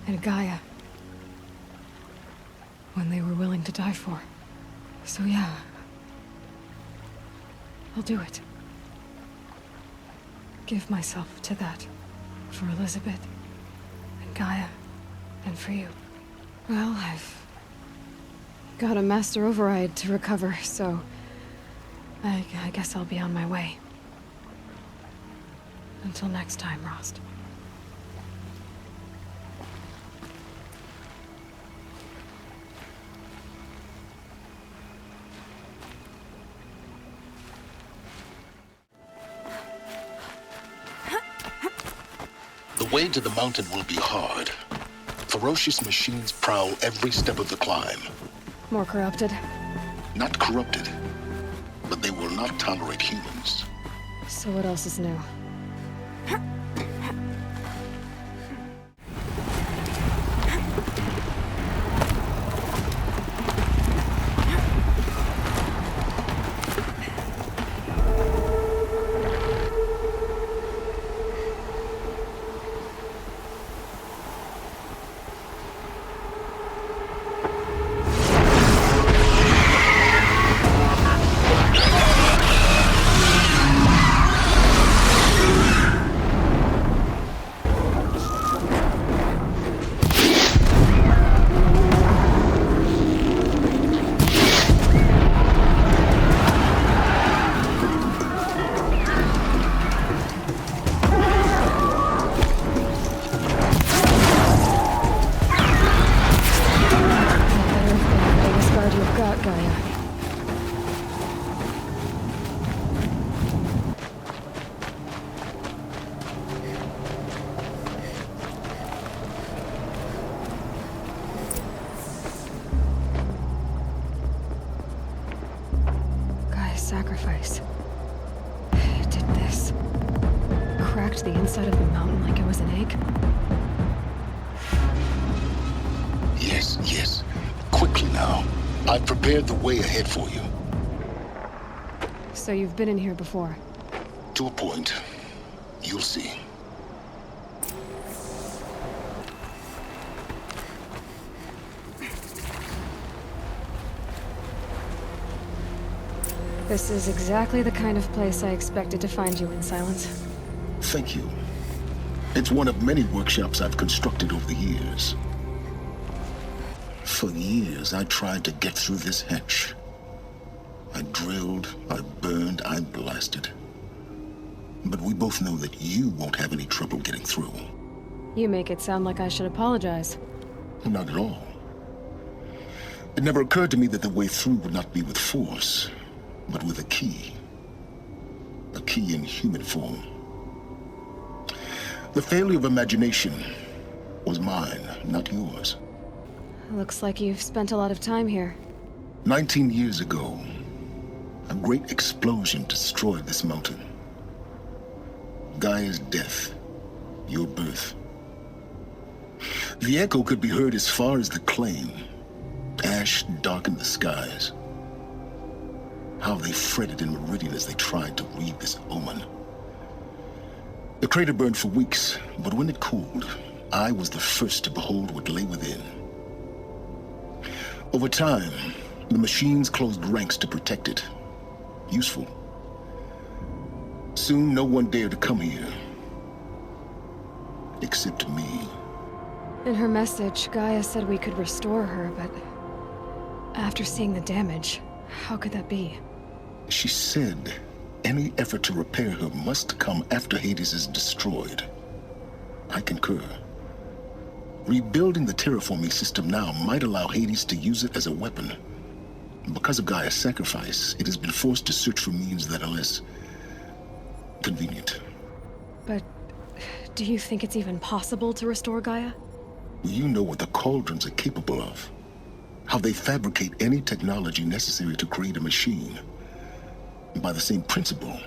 and Gaia when they were willing to die for. So yeah, I'll do it. Give myself to that. For Elizabeth and Gaia and for you. Well, I've got a master override to recover, so I guess I'll be on my way. Until next time, Rost. The way to the mountain will be hard. Ferocious machines prowl every step of the climb. More corrupted? Not corrupted, but they will not tolerate humans. So what else is new? Sacrifice. I did this. packed the inside of the mountain like it was an egg? Yes, yes. Quickly now. I've prepared the way ahead for you. So you've been in here before? To a point. You'll see. This is exactly the kind of place I expected to find you in, Silence. Thank you. It's one of many workshops I've constructed over the years. For years, I tried to get through this hatch. I drilled, I burned, I blasted. But we both know that you won't have any trouble getting through. You make it sound like I should apologize. Not at all. It never occurred to me that the way through would not be with force, but with a key. A key in human form. The failure of imagination was mine, not yours. Looks like you've spent a lot of time here. 19 years ago, a great explosion destroyed this mountain. Gaia's death, your birth. The echo could be heard as far as the claim. Ash darkened the skies. How they fretted in Meridian as they tried to read this omen. The crater burned for weeks, but when it cooled, I was the first to behold what lay within. Over time, the machines closed ranks to protect it. Useful. Soon, no one dared to come here. Except me. In her message, Gaia said we could restore her, but after seeing the damage, how could that be? She said any effort to repair her must come after Hades is destroyed. I concur. Rebuilding the terraforming system now might allow Hades to use it as a weapon. Because of Gaia's sacrifice, it has been forced to search for means that are less convenient. But do you think it's even possible to restore Gaia? You know what the cauldrons are capable of. How they fabricate any technology necessary to create a machine. By the same principle,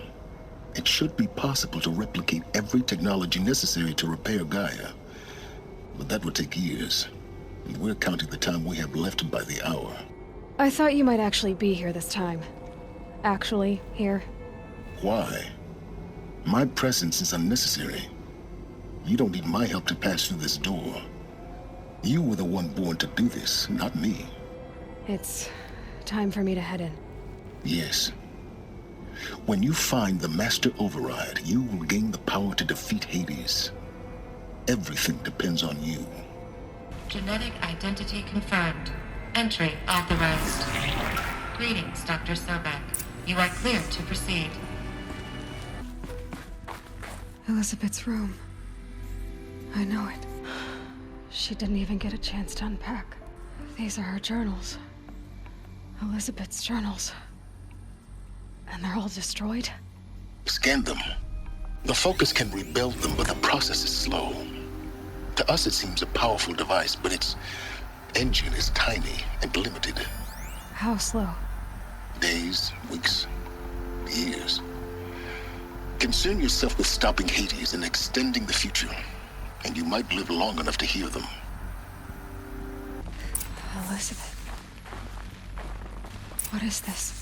it should be possible to replicate every technology necessary to repair Gaia. But that would take years. And we're counting the time we have left by the hour. I thought you might actually be here this time. Actually, here. Why? My presence is unnecessary. You don't need my help to pass through this door. You were the one born to do this, not me. It's time for me to head in. Yes. When you find the Master Override, you will gain the power to defeat Hades. Everything depends on you. Genetic identity confirmed. Entry authorized. Greetings, Dr. Sobek. You are clear to proceed. Elizabeth's room. I know it. She didn't even get a chance to unpack. These are her journals. Elizabeth's journals. And they're all destroyed? Scan them. The Focus can rebuild them, but the process is slow. To us, it seems a powerful device, but its engine is tiny and limited. How slow? Days, weeks, years. Concern yourself with stopping Hades and extending the future, and you might live long enough to hear them. Elizabeth. What is this?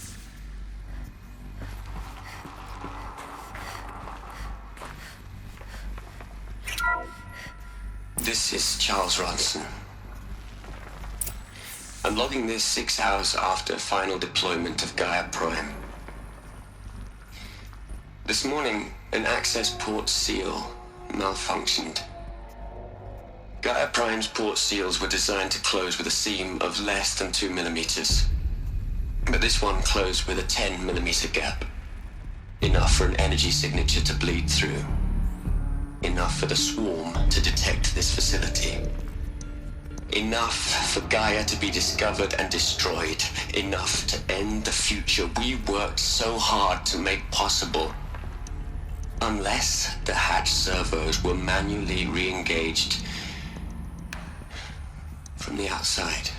This is Charles Ronson. I'm logging this 6 hours after final deployment of Gaia Prime. This morning, an access port seal malfunctioned. Gaia Prime's port seals were designed to close with a seam of less than 2 millimeters. But this one closed with a 10 millimeter gap. Enough for an energy signature to bleed through. Enough for the swarm to detect this facility. Enough for Gaia to be discovered and destroyed. Enough to end the future we worked so hard to make possible. Unless the hatch servos were manually re-engaged from the outside.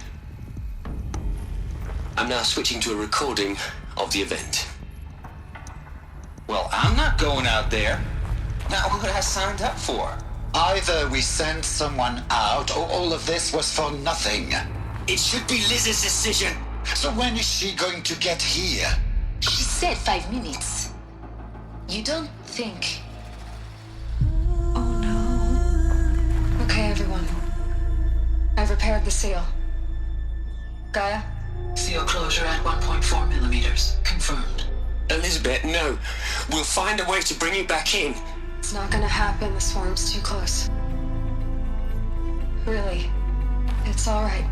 I'm now switching to a recording of the event. Well, I'm not going out there. Now, what I signed up for? Either we sent someone out, or all of this was for nothing. It should be Liz's decision. So when is she going to get here? She said 5 minutes. You don't think... Oh no. Okay, everyone. I've repaired the seal. Gaia? Seal closure at 1.4 millimeters. Confirmed. Elizabeth, no. We'll find a way to bring you back in. It's not gonna happen. The swarm's too close. Really. It's alright.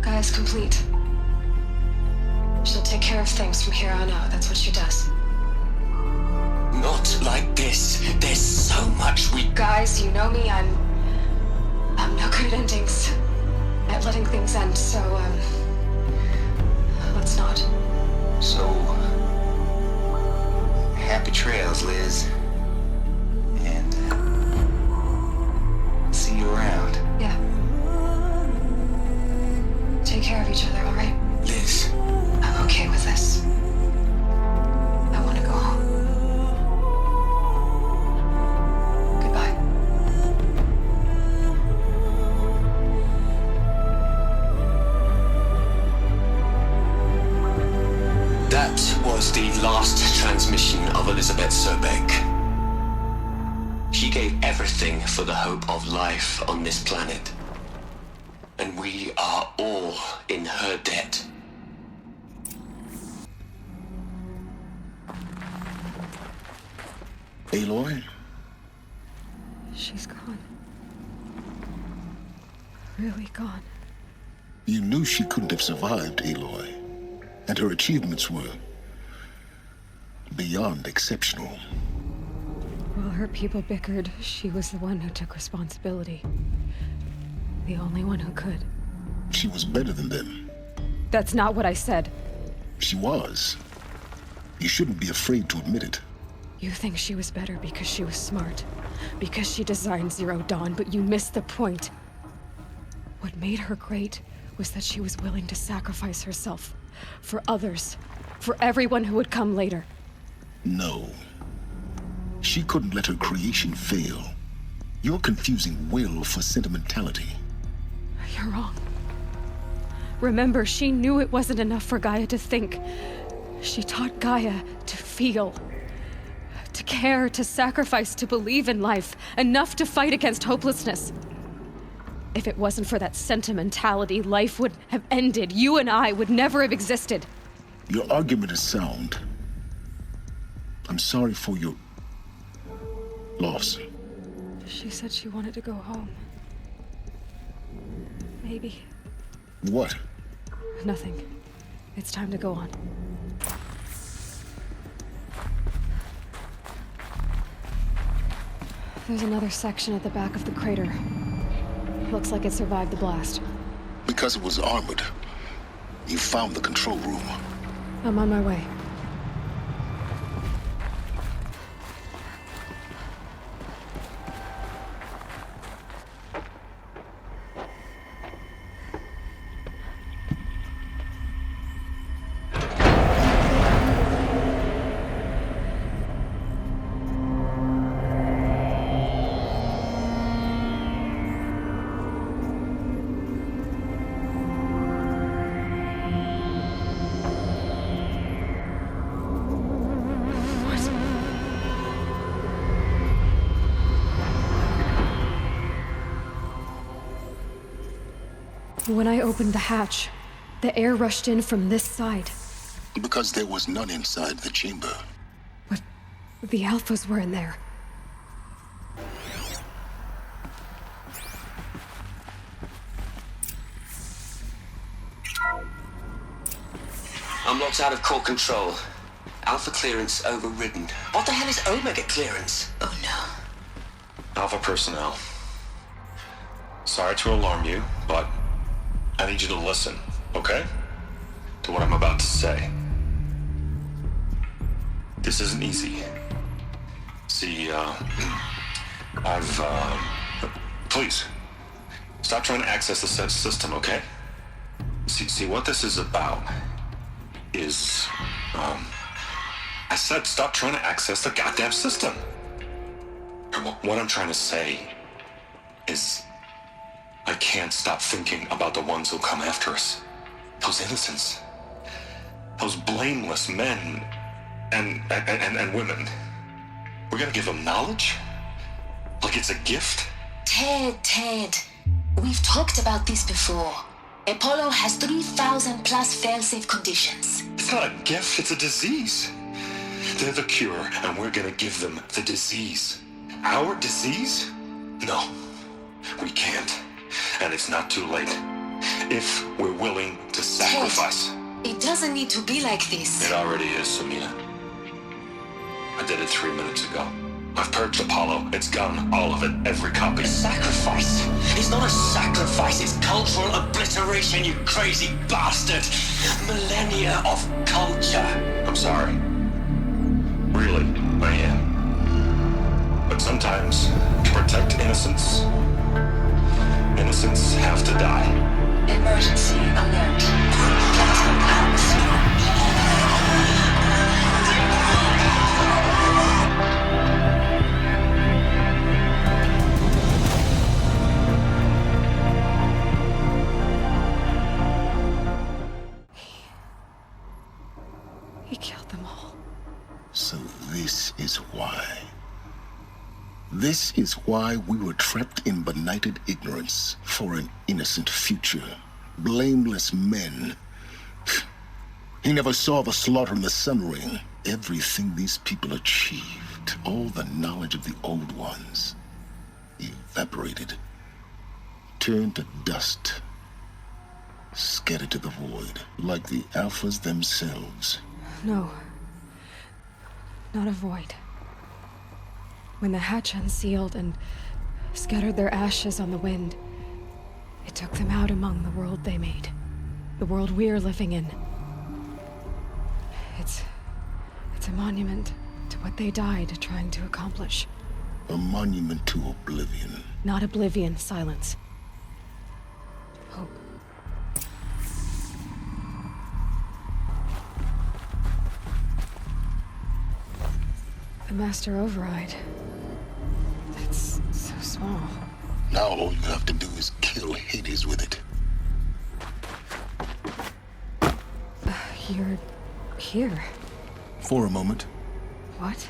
Gaia's complete. She'll take care of things from here on out. That's what she does. Not like this. There's so much we... Guys, you know me. I'm no good at endings. At letting things end, so, let's not. So, happy trails, Liz. And, see you around. Yeah. Take care of each other, alright? Liz. I'm okay with this. I want to go home. Goodbye. That was the last transmission of Elizabeth Sobek. She gave everything for the hope of life on this planet. And we are all in her debt. Aloy? She's gone. Really gone. You knew she couldn't have survived, Aloy. And her achievements were beyond exceptional. While her people bickered, she was the one who took responsibility. The only one who could. She was better than them. That's not what I said. She was. You shouldn't be afraid to admit it. You think she was better because she was smart. Because she designed Zero Dawn, but you missed the point. What made her great was that she was willing to sacrifice herself. For others. For everyone who would come later. No. She couldn't let her creation fail. You're confusing will for sentimentality. You're wrong. Remember, she knew it wasn't enough for Gaia to think. She taught Gaia to feel. To care, to sacrifice, to believe in life. Enough to fight against hopelessness. If it wasn't for that sentimentality, life would have ended. You and I would never have existed. Your argument is sound. I'm sorry for your loss. She said she wanted to go home. Maybe. What? Nothing. It's time to go on. There's another section at the back of the crater. Looks like it survived the blast. Because it was armored. You found the control room. I'm on my way. When I opened the hatch, the air rushed in from this side. Because there was none inside the chamber. But the Alphas were in there. I'm locked out of core control. Alpha clearance overridden. What the hell is Omega clearance? Oh no. Alpha personnel. Sorry to alarm you, but I need you to listen, okay? To what I'm about to say. This isn't easy. See, please, stop trying to access the system, okay? See, what this is about is, I said stop trying to access the goddamn system. What I'm trying to say is I can't stop thinking about the ones who'll come after us. Those innocents. Those blameless men and women. We're gonna give them knowledge? Like it's a gift? Ted. We've talked about this before. Apollo has 3,000 plus fail-safe conditions. It's not a gift, it's a disease. They're the cure, and we're gonna give them the disease. Our disease? No, we can't. And it's not too late. If we're willing to sacrifice. Ted, it doesn't need to be like this. It already is, Samina. I did it 3 minutes ago. I've purged Apollo. It's gone. All of it. Every copy. A sacrifice? It's not a sacrifice. It's cultural obliteration, you crazy bastard. Millennia of culture. I'm sorry. Really, I am. But sometimes, to protect innocence, innocents have to die. Emergency alert. Platinum atmosphere. He killed them all. So this is why. This is why we were trapped in benighted ignorance for an innocent future. Blameless men. He never saw the slaughter in the Sun Ring. Everything these people achieved, all the knowledge of the old ones, evaporated, turned to dust, scattered to the void, like the Alphas themselves. No. Not a void. When the hatch unsealed and scattered their ashes on the wind, it took them out among the world they made. The world we're living in. It's a monument to what they died trying to accomplish. A monument to oblivion. Not oblivion, silence. Hope. The Master Override. That's so small. Now all you have to do is kill Hades with it. You're here. For a moment. What?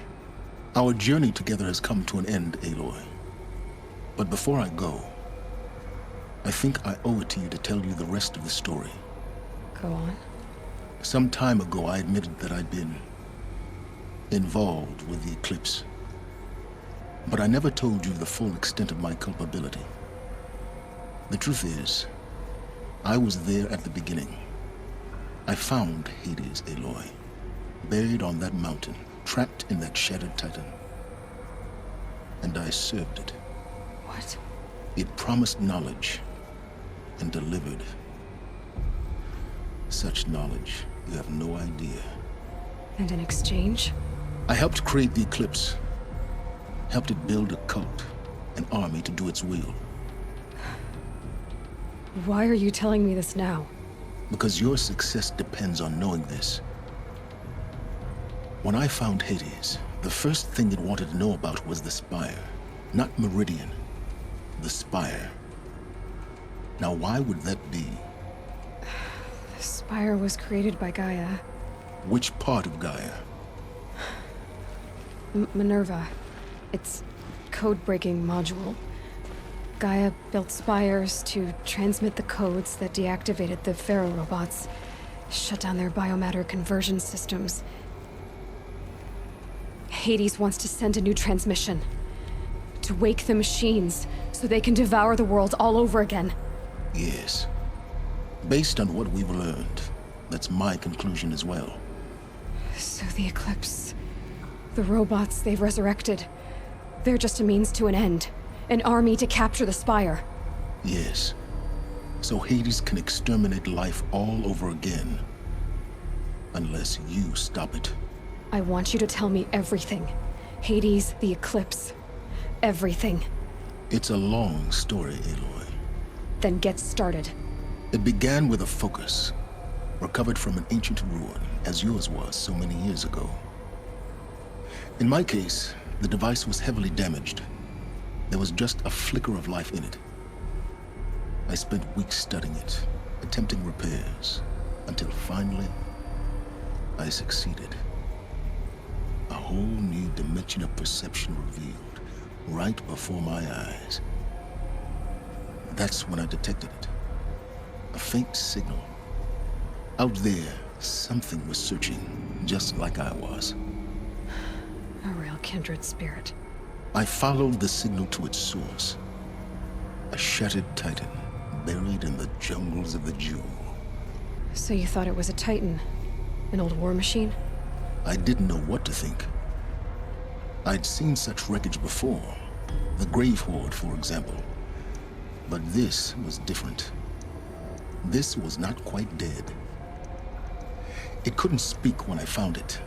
Our journey together has come to an end, Aloy. But before I go, I think I owe it to you to tell you the rest of the story. Go on. Some time ago, I admitted that I'd been involved with the eclipse. But I never told you the full extent of my culpability. The truth is, I was there at the beginning. I found Hades, Aloy, buried on that mountain, trapped in that shattered titan. And I served it. What? It promised knowledge and delivered. Such knowledge, you have no idea. And in exchange? I helped create the eclipse. Helped it build a cult, an army to do its will. Why are you telling me this now? Because your success depends on knowing this. When I found Hades, the first thing it wanted to know about was the Spire. Not Meridian. The Spire. Now why would that be? The Spire was created by Gaia. Which part of Gaia? Minerva. Its code-breaking module. Gaia built spires to transmit the codes that deactivated the Pharaoh robots, shut down their biomatter conversion systems. Hades wants to send a new transmission. To wake the machines, so they can devour the world all over again. Yes. Based on what we've learned, that's my conclusion as well. So the Eclipse... the robots they've resurrected... they're just a means to an end. An army to capture the Spire. Yes. So Hades can exterminate life all over again. Unless you stop it. I want you to tell me everything. Hades, the Eclipse. Everything. It's a long story, Aloy. Then get started. It began with a focus. Recovered from an ancient ruin, as yours was so many years ago. In my case, the device was heavily damaged. There was just a flicker of life in it. I spent weeks studying it, attempting repairs, until finally, I succeeded. A whole new dimension of perception revealed, right before my eyes. That's when I detected it. A faint signal. Out there, something was searching, just like I was. A real kindred spirit. I followed the signal to its source. A shattered titan, buried in the jungles of the Jewel. So you thought it was a Titan? An old war machine? I didn't know what to think. I'd seen such wreckage before. The Grave Horde, for example. But this was different. This was not quite dead. It couldn't speak when I found it,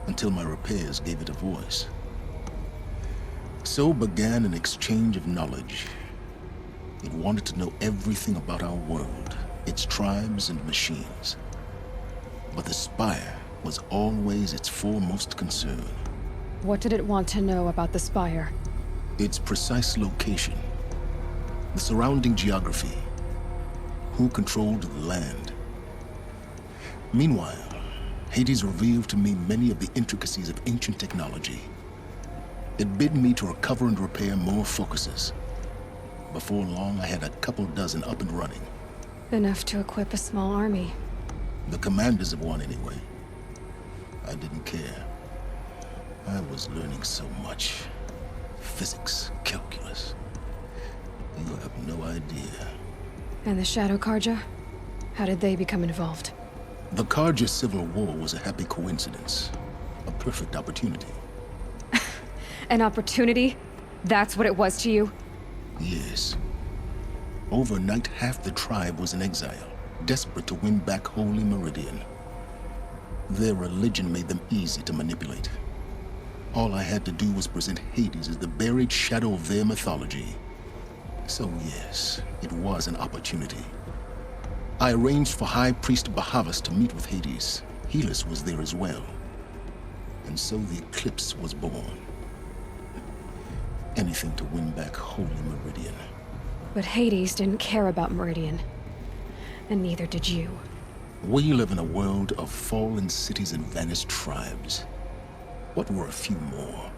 until my repairs gave it a voice. So began an exchange of knowledge. It wanted to know everything about our world, its tribes and machines. But the Spire was always its foremost concern. What did it want to know about the Spire? Its precise location, the surrounding geography, who controlled the land. Meanwhile, Hades revealed to me many of the intricacies of ancient technology. It bid me to recover and repair more focuses. Before long, I had a couple dozen up and running. Enough to equip a small army. The commanders of one, anyway. I didn't care. I was learning so much. Physics, calculus. You have no idea. And the Shadow Karja? How did they become involved? The Karja Civil War was a happy coincidence. A perfect opportunity. An opportunity? That's what it was to you? Yes. Overnight, half the tribe was in exile, desperate to win back Holy Meridian. Their religion made them easy to manipulate. All I had to do was present Hades as the buried shadow of their mythology. So yes, it was an opportunity. I arranged for High Priest Bahavas to meet with Hades. Helis was there as well. And so the eclipse was born. Anything to win back Holy Meridian. But Hades didn't care about Meridian. And neither did you. We live in a world of fallen cities and vanished tribes. What were a few more?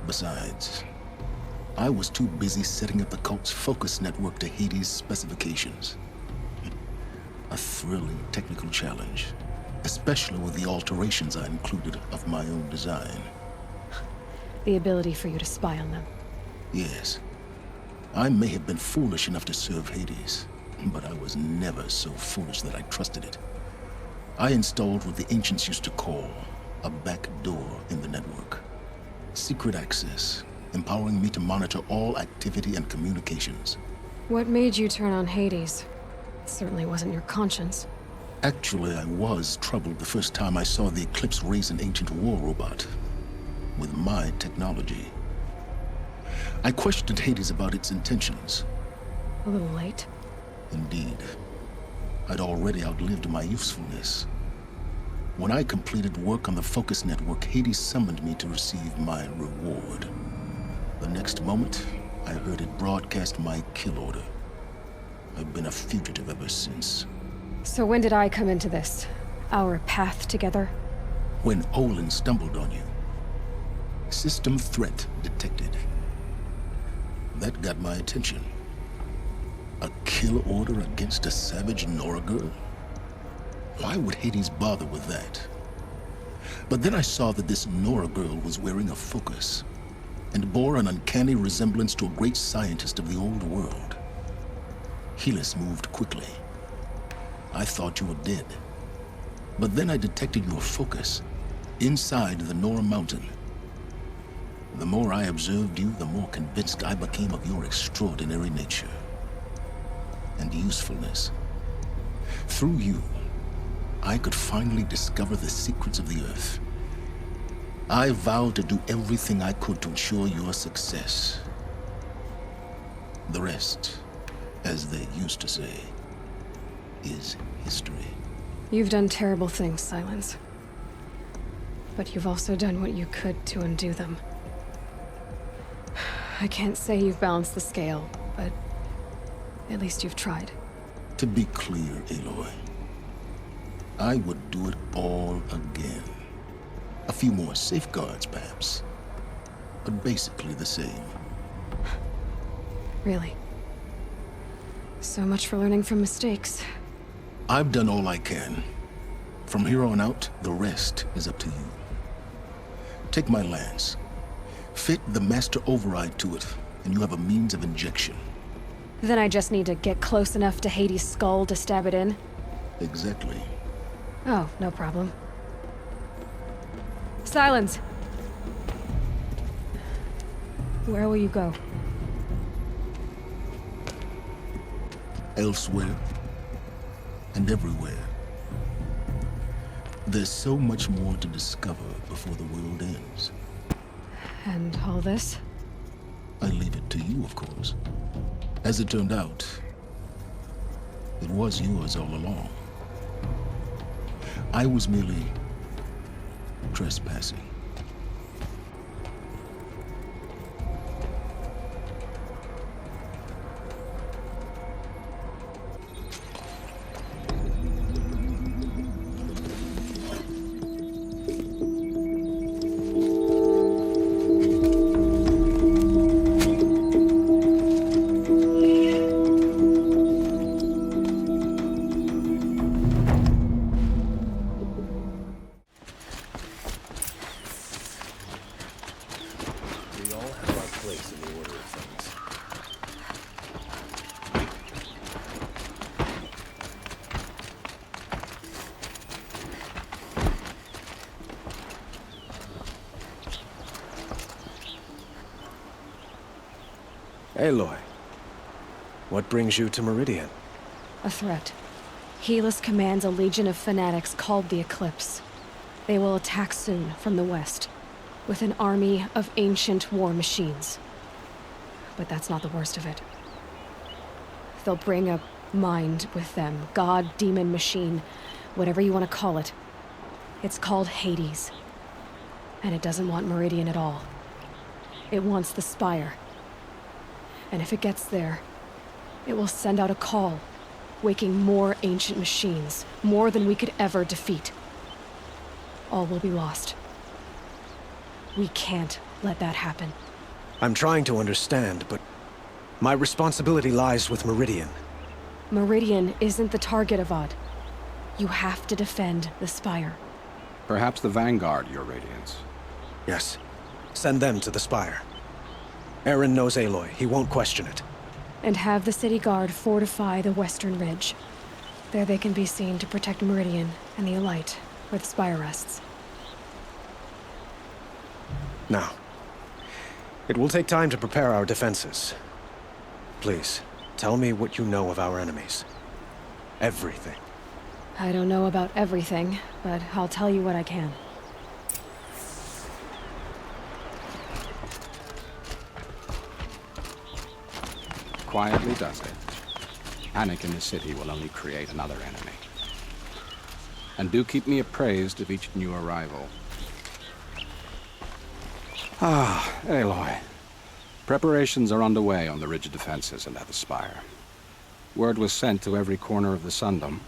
Besides, I was too busy setting up the cult's focus network to Hades' specifications. A thrilling technical challenge, especially with the alterations I included of my own design. The ability for you to spy on them. Yes. I may have been foolish enough to serve Hades, but I was never so foolish that I trusted it. I installed what the ancients used to call a back door in the network. Secret access, empowering me to monitor all activity and communications. What made you turn on Hades? It certainly wasn't your conscience. Actually, I was troubled the first time I saw the Eclipse raise an ancient war robot. With my technology. I questioned Hades about its intentions. A little late. Indeed. I'd already outlived my usefulness. When I completed work on the Focus Network, Hades summoned me to receive my reward. The next moment, I heard it broadcast my kill order. I've been a fugitive ever since. So when did I come into this? Our path together? When Olin stumbled on you. System threat detected. That got my attention. A kill order against a savage Nora girl? Why would Hades bother with that? But then I saw that this Nora girl was wearing a focus, and bore an uncanny resemblance to a great scientist of the old world. Helis moved quickly. I thought you were dead. But then I detected your focus inside the Nora mountain. The more I observed you, the more convinced I became of your extraordinary nature and usefulness. Through you, I could finally discover the secrets of the Earth. I vowed to do everything I could to ensure your success. The rest, as they used to say, is history. You've done terrible things, Silence. but you've also done what you could to undo them. I can't say you've balanced the scale, but at least you've tried. To be clear, Aloy, I would do it all again. A few more safeguards, perhaps, but basically the same. Really? So much for learning from mistakes. I've done all I can. From here on out, the rest is up to you. Take my lance. Fit the master override to it, and you have a means of injection. Then I just need to get close enough to Hades' skull to stab it in? Exactly. Oh, no problem. Silence! Where will you go? Elsewhere. And everywhere. There's so much more to discover before the world ends. And all this? I leave it to you, of course. As it turned out, it was yours all along. I was merely trespassing. Aloy, what brings you to Meridian? A threat. Helis commands a legion of fanatics called the Eclipse. They will attack soon from the west, with an army of ancient war machines. But that's not the worst of it. They'll bring a mind with them, god, demon, machine, whatever you want to call it. It's called Hades. And it doesn't want Meridian at all. It wants the Spire. And if it gets there, it will send out a call, waking more ancient machines, more than we could ever defeat. All will be lost. We can't let that happen. I'm trying to understand, but my responsibility lies with Meridian. Meridian isn't the target, Avad. You have to defend the Spire. Perhaps the Vanguard, Your Radiance. Yes. Send them to the Spire. Aaron knows Aloy. He won't question it. And have the city guard fortify the western ridge. There they can be seen to protect Meridian and the Elite, where the Spire rests. Now, it will take time to prepare our defenses. Please, tell me what you know of our enemies. Everything. I don't know about everything, but I'll tell you what I can. Quietly does it. Panic in the city will only create another enemy. And do keep me appraised of each new arrival. Ah, Aloy. Preparations are underway on the ridge defenses and at the Spire. Word was sent to every corner of the Sundom.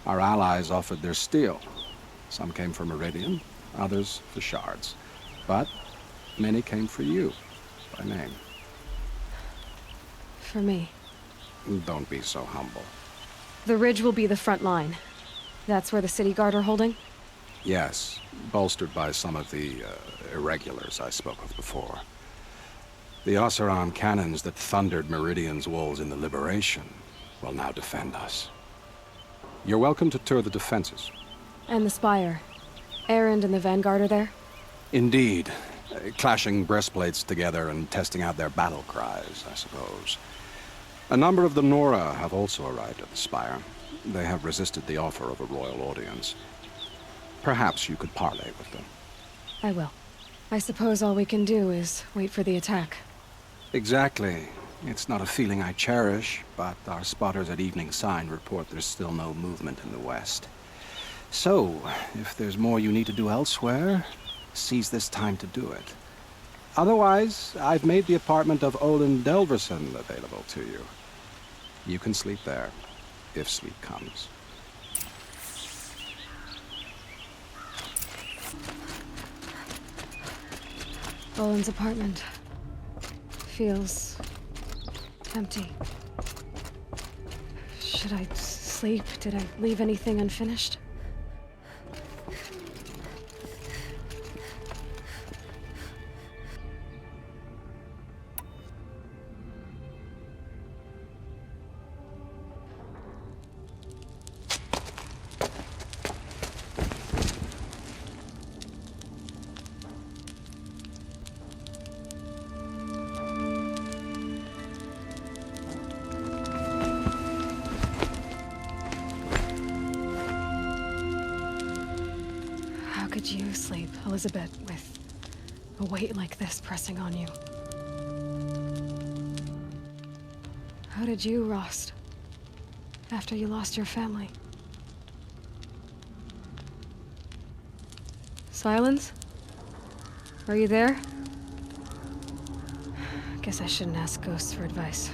Our allies offered their steel. Some came for Meridian, others for shards. But many came for you, by name. For me. Don't be so humble. The ridge will be the front line. That's where the city guard are holding? Yes, bolstered by some of the irregulars I spoke of before. The Oseram cannons that thundered Meridian's walls in the Liberation will now defend us. You're welcome to tour the defenses. And the Spire. Erend and the Vanguard are there? Indeed. Clashing breastplates together and testing out their battle cries, I suppose. A number of the Nora have also arrived at the Spire. They have resisted the offer of a royal audience. Perhaps you could parley with them. I will. I suppose all we can do is wait for the attack. Exactly. It's not a feeling I cherish, but our spotters at Evening Sign report there's still no movement in the west. So, if there's more you need to do elsewhere, seize this time to do it. Otherwise, I've made the apartment of Olin Delverson available to you. You can sleep there, if sleep comes. Olin's apartment feels empty. Should I sleep? Did I leave anything unfinished? How could you sleep, Elizabeth, with a weight like this pressing on you? How did you, Rost, after you lost your family? Silence? Are you there? Guess I shouldn't ask ghosts for advice.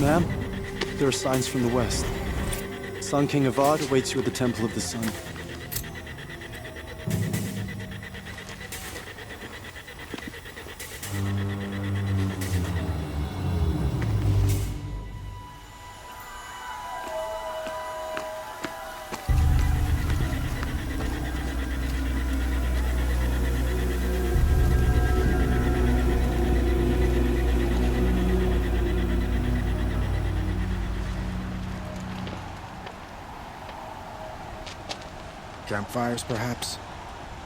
Ma'am, there are signs from the west. Sun King Avad awaits you at the Temple of the Sun. Campfires, perhaps?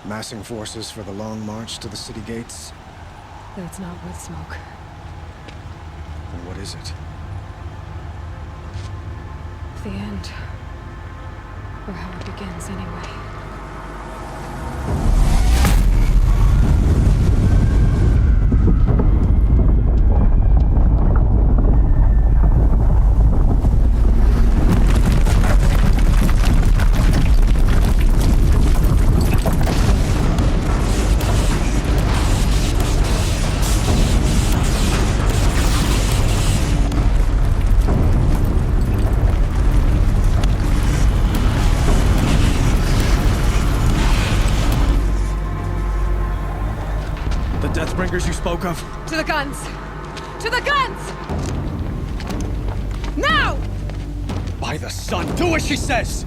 Massing forces for the long march to the city gates? That's not worth smoke. Then what is it? The end. Or how it begins, anyway. Deathbringers you spoke of? To the guns! To the guns! Now! By the sun, do as she says!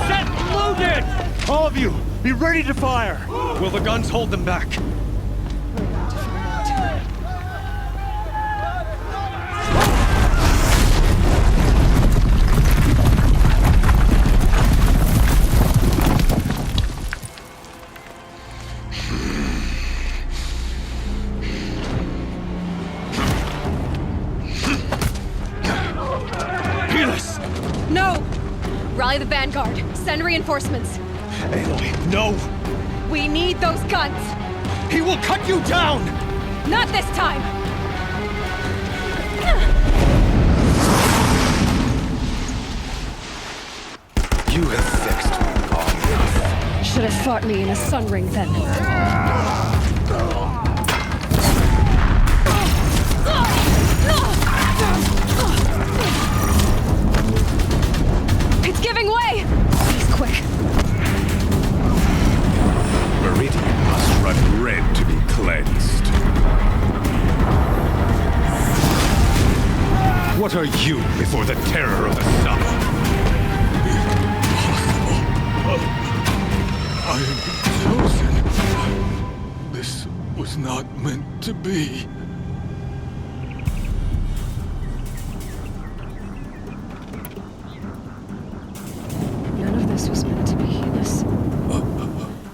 Set loaded! All of you, be ready to fire! Will the guns hold them back? No! Rally the vanguard. Send reinforcements. Aloy, no! We need those guns! He will cut you down! Not this time! You have vexed me long enough. Should have fought me in a sun ring then. It's giving way! He's quick. Meridian must run red to be cleansed. What are you before the terror of the sun? I am chosen. This was not meant to be. None of this was meant to be.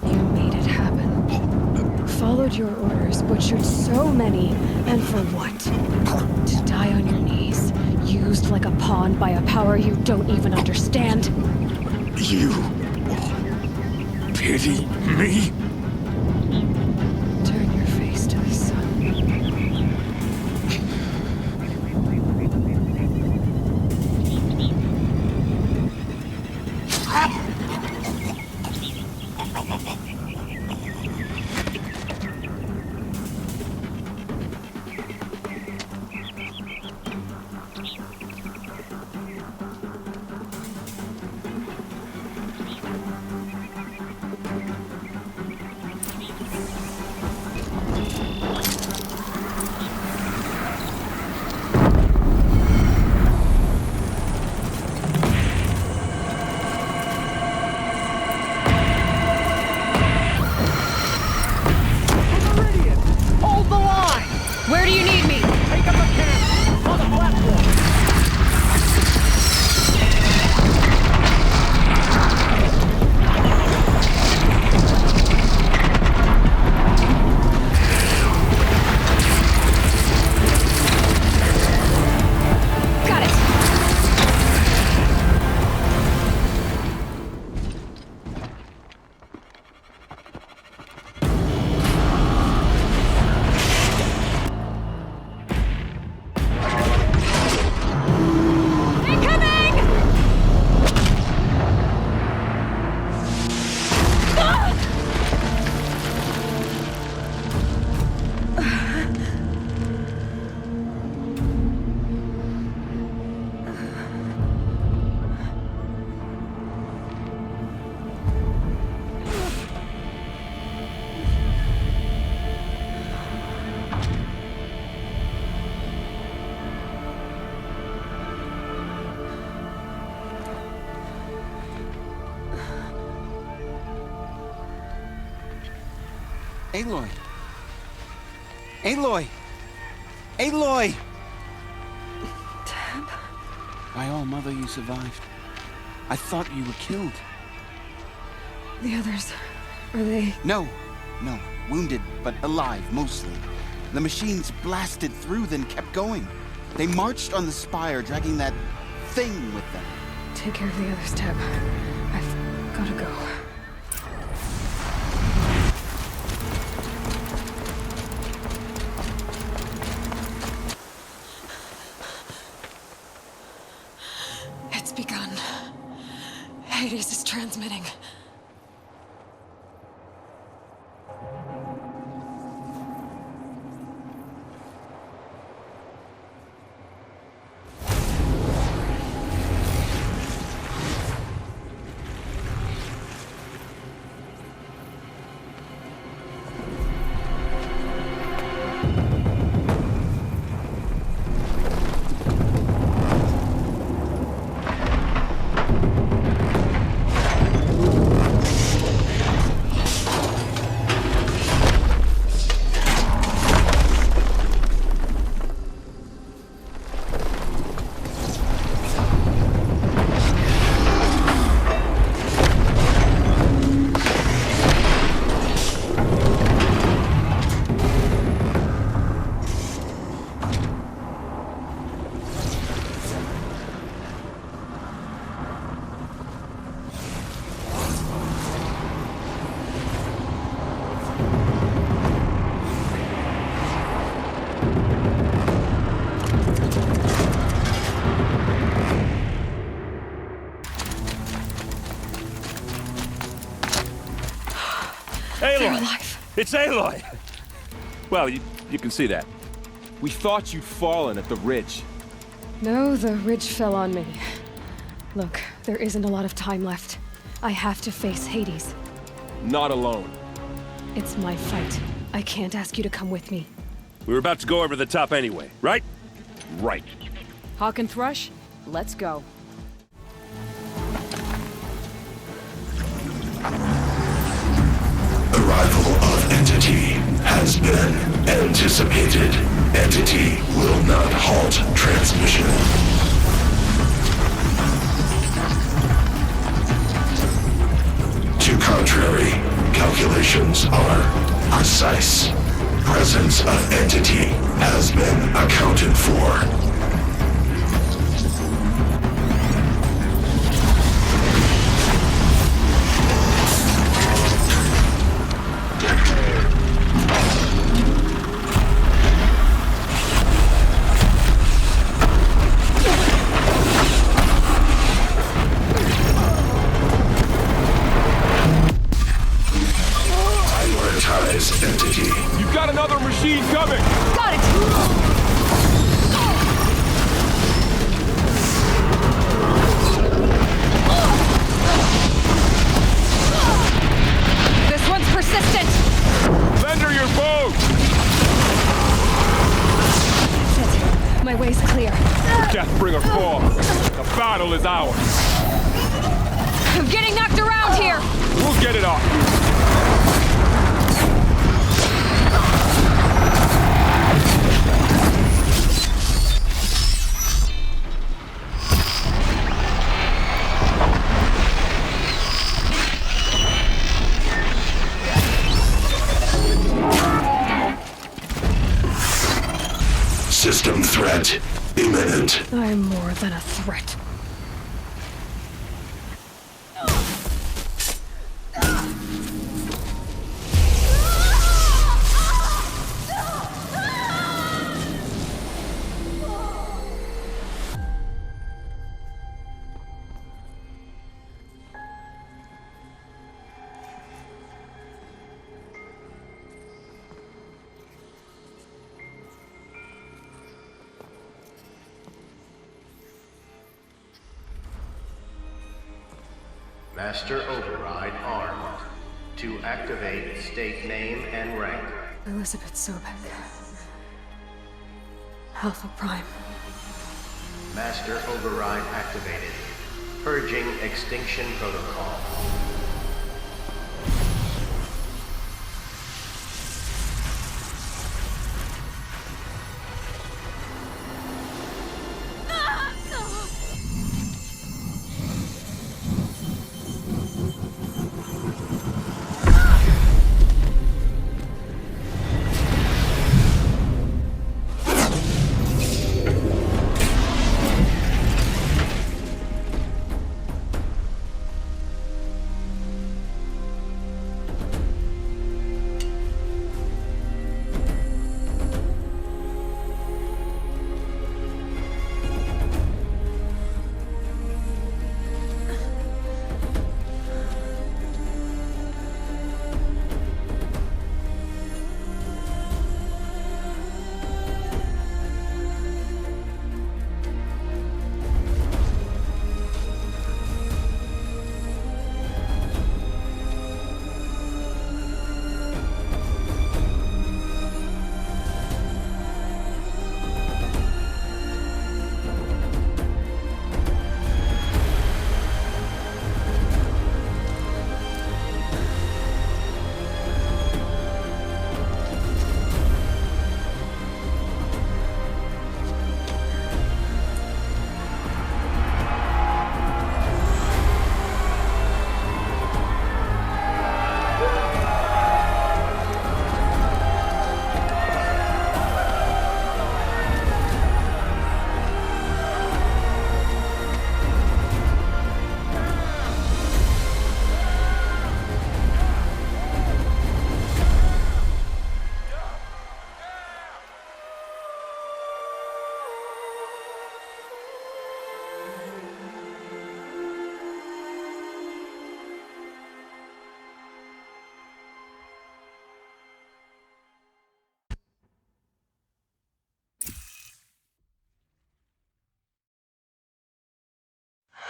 You made it happen. Followed your orders, butchered so many, and for what? To die on your knees, used like a pawn by a power you don't even understand? You pity me? Turn your face to the sun. Where do you need me? Take up a camp on the platform. Got it. Aloy! Aloy! Aloy! Dad? My own mother, you survived. I thought you were killed. The others, are they? No. Wounded, but alive, mostly. The machines blasted through, then kept going. They marched on the spire, dragging that thing with them. Take care of the others, Tab. I've gotta go. It's begun. Hades is transmitting. Aloy! It's Aloy! Well, you can see that. We thought you'd fallen at the ridge. No, the ridge fell on me. Look, there isn't a lot of time left. I have to face Hades. Not alone. It's my fight. I can't ask you to come with me. We were about to go over the top anyway, right? Right. Hawk and Thrush, let's go. Arrival of Entity has been anticipated. Entity will not halt transmission. To contrary, calculations are precise. Presence of Entity has been accounted for. Deathbringer fall. The battle is ours. I'm getting knocked around here! We'll get it off. System threat imminent. I'm more than a threat. Master Override armed. To activate, state name and rank. Elizabeth Sobek. Alpha Prime. Master Override activated. Purging Extinction Protocol.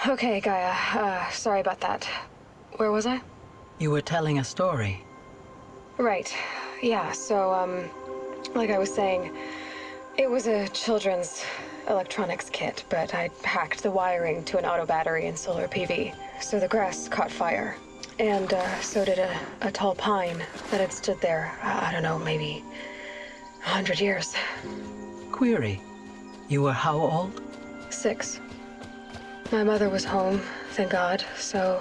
Okay, Gaia. Sorry about that. Where was I? You were telling a story. Right. Yeah, so, like I was saying, it was a children's electronics kit, but I hacked the wiring to an auto battery and solar PV. So the grass caught fire. And, so did a tall pine that had stood there, I don't know, maybe 100 years. Query. You were how old? 6. My mother was home, thank God, so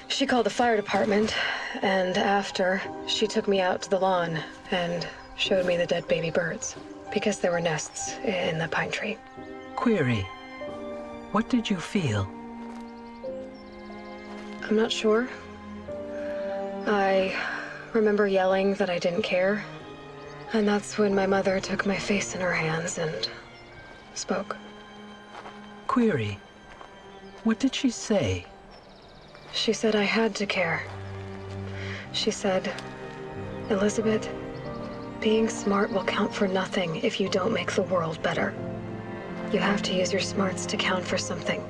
she called the fire department, and after, she took me out to the lawn and showed me the dead baby birds, because there were nests in the pine tree. Query. What did you feel? I'm not sure. I remember yelling that I didn't care, and that's when my mother took my face in her hands and spoke. Query. What did she say? She said I had to care. She said, Elizabeth, being smart will count for nothing if you don't make the world better. You have to use your smarts to count for something.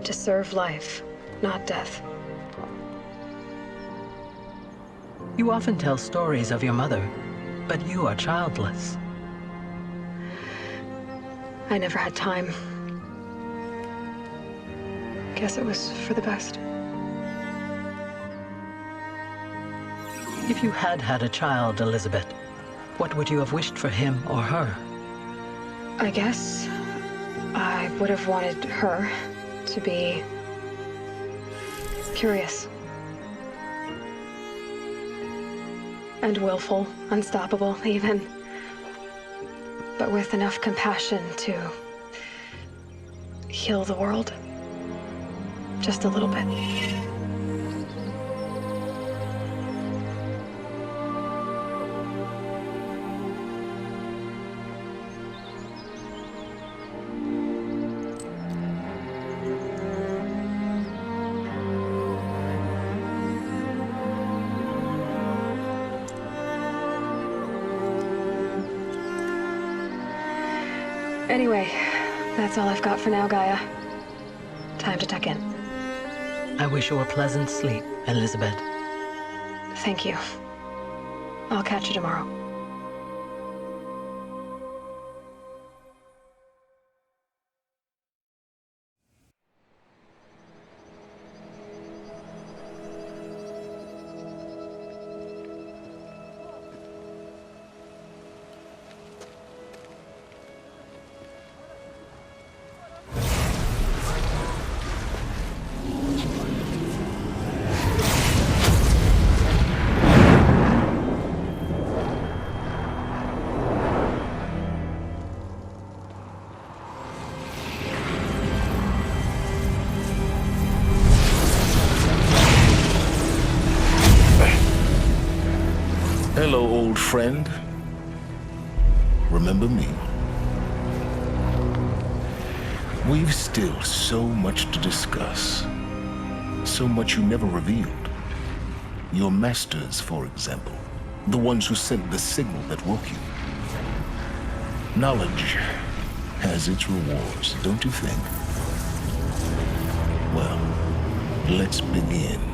To serve life, not death. You often tell stories of your mother, but you are childless. I never had time. Guess it was for the best. If you had had a child, Elizabeth, what would you have wished for him or her? I guess I would have wanted her to be curious. And willful, unstoppable, even. But with enough compassion to heal the world. Just a little bit. Anyway, that's all I've got for now, Gaia. Time to tuck in. I wish you a pleasant sleep, Elizabeth. Thank you. I'll catch you tomorrow. Hello, old friend. Remember me? We've still so much to discuss. So much you never revealed. Your masters, for example. The ones who sent the signal that woke you. Knowledge has its rewards, don't you think? Well, let's begin.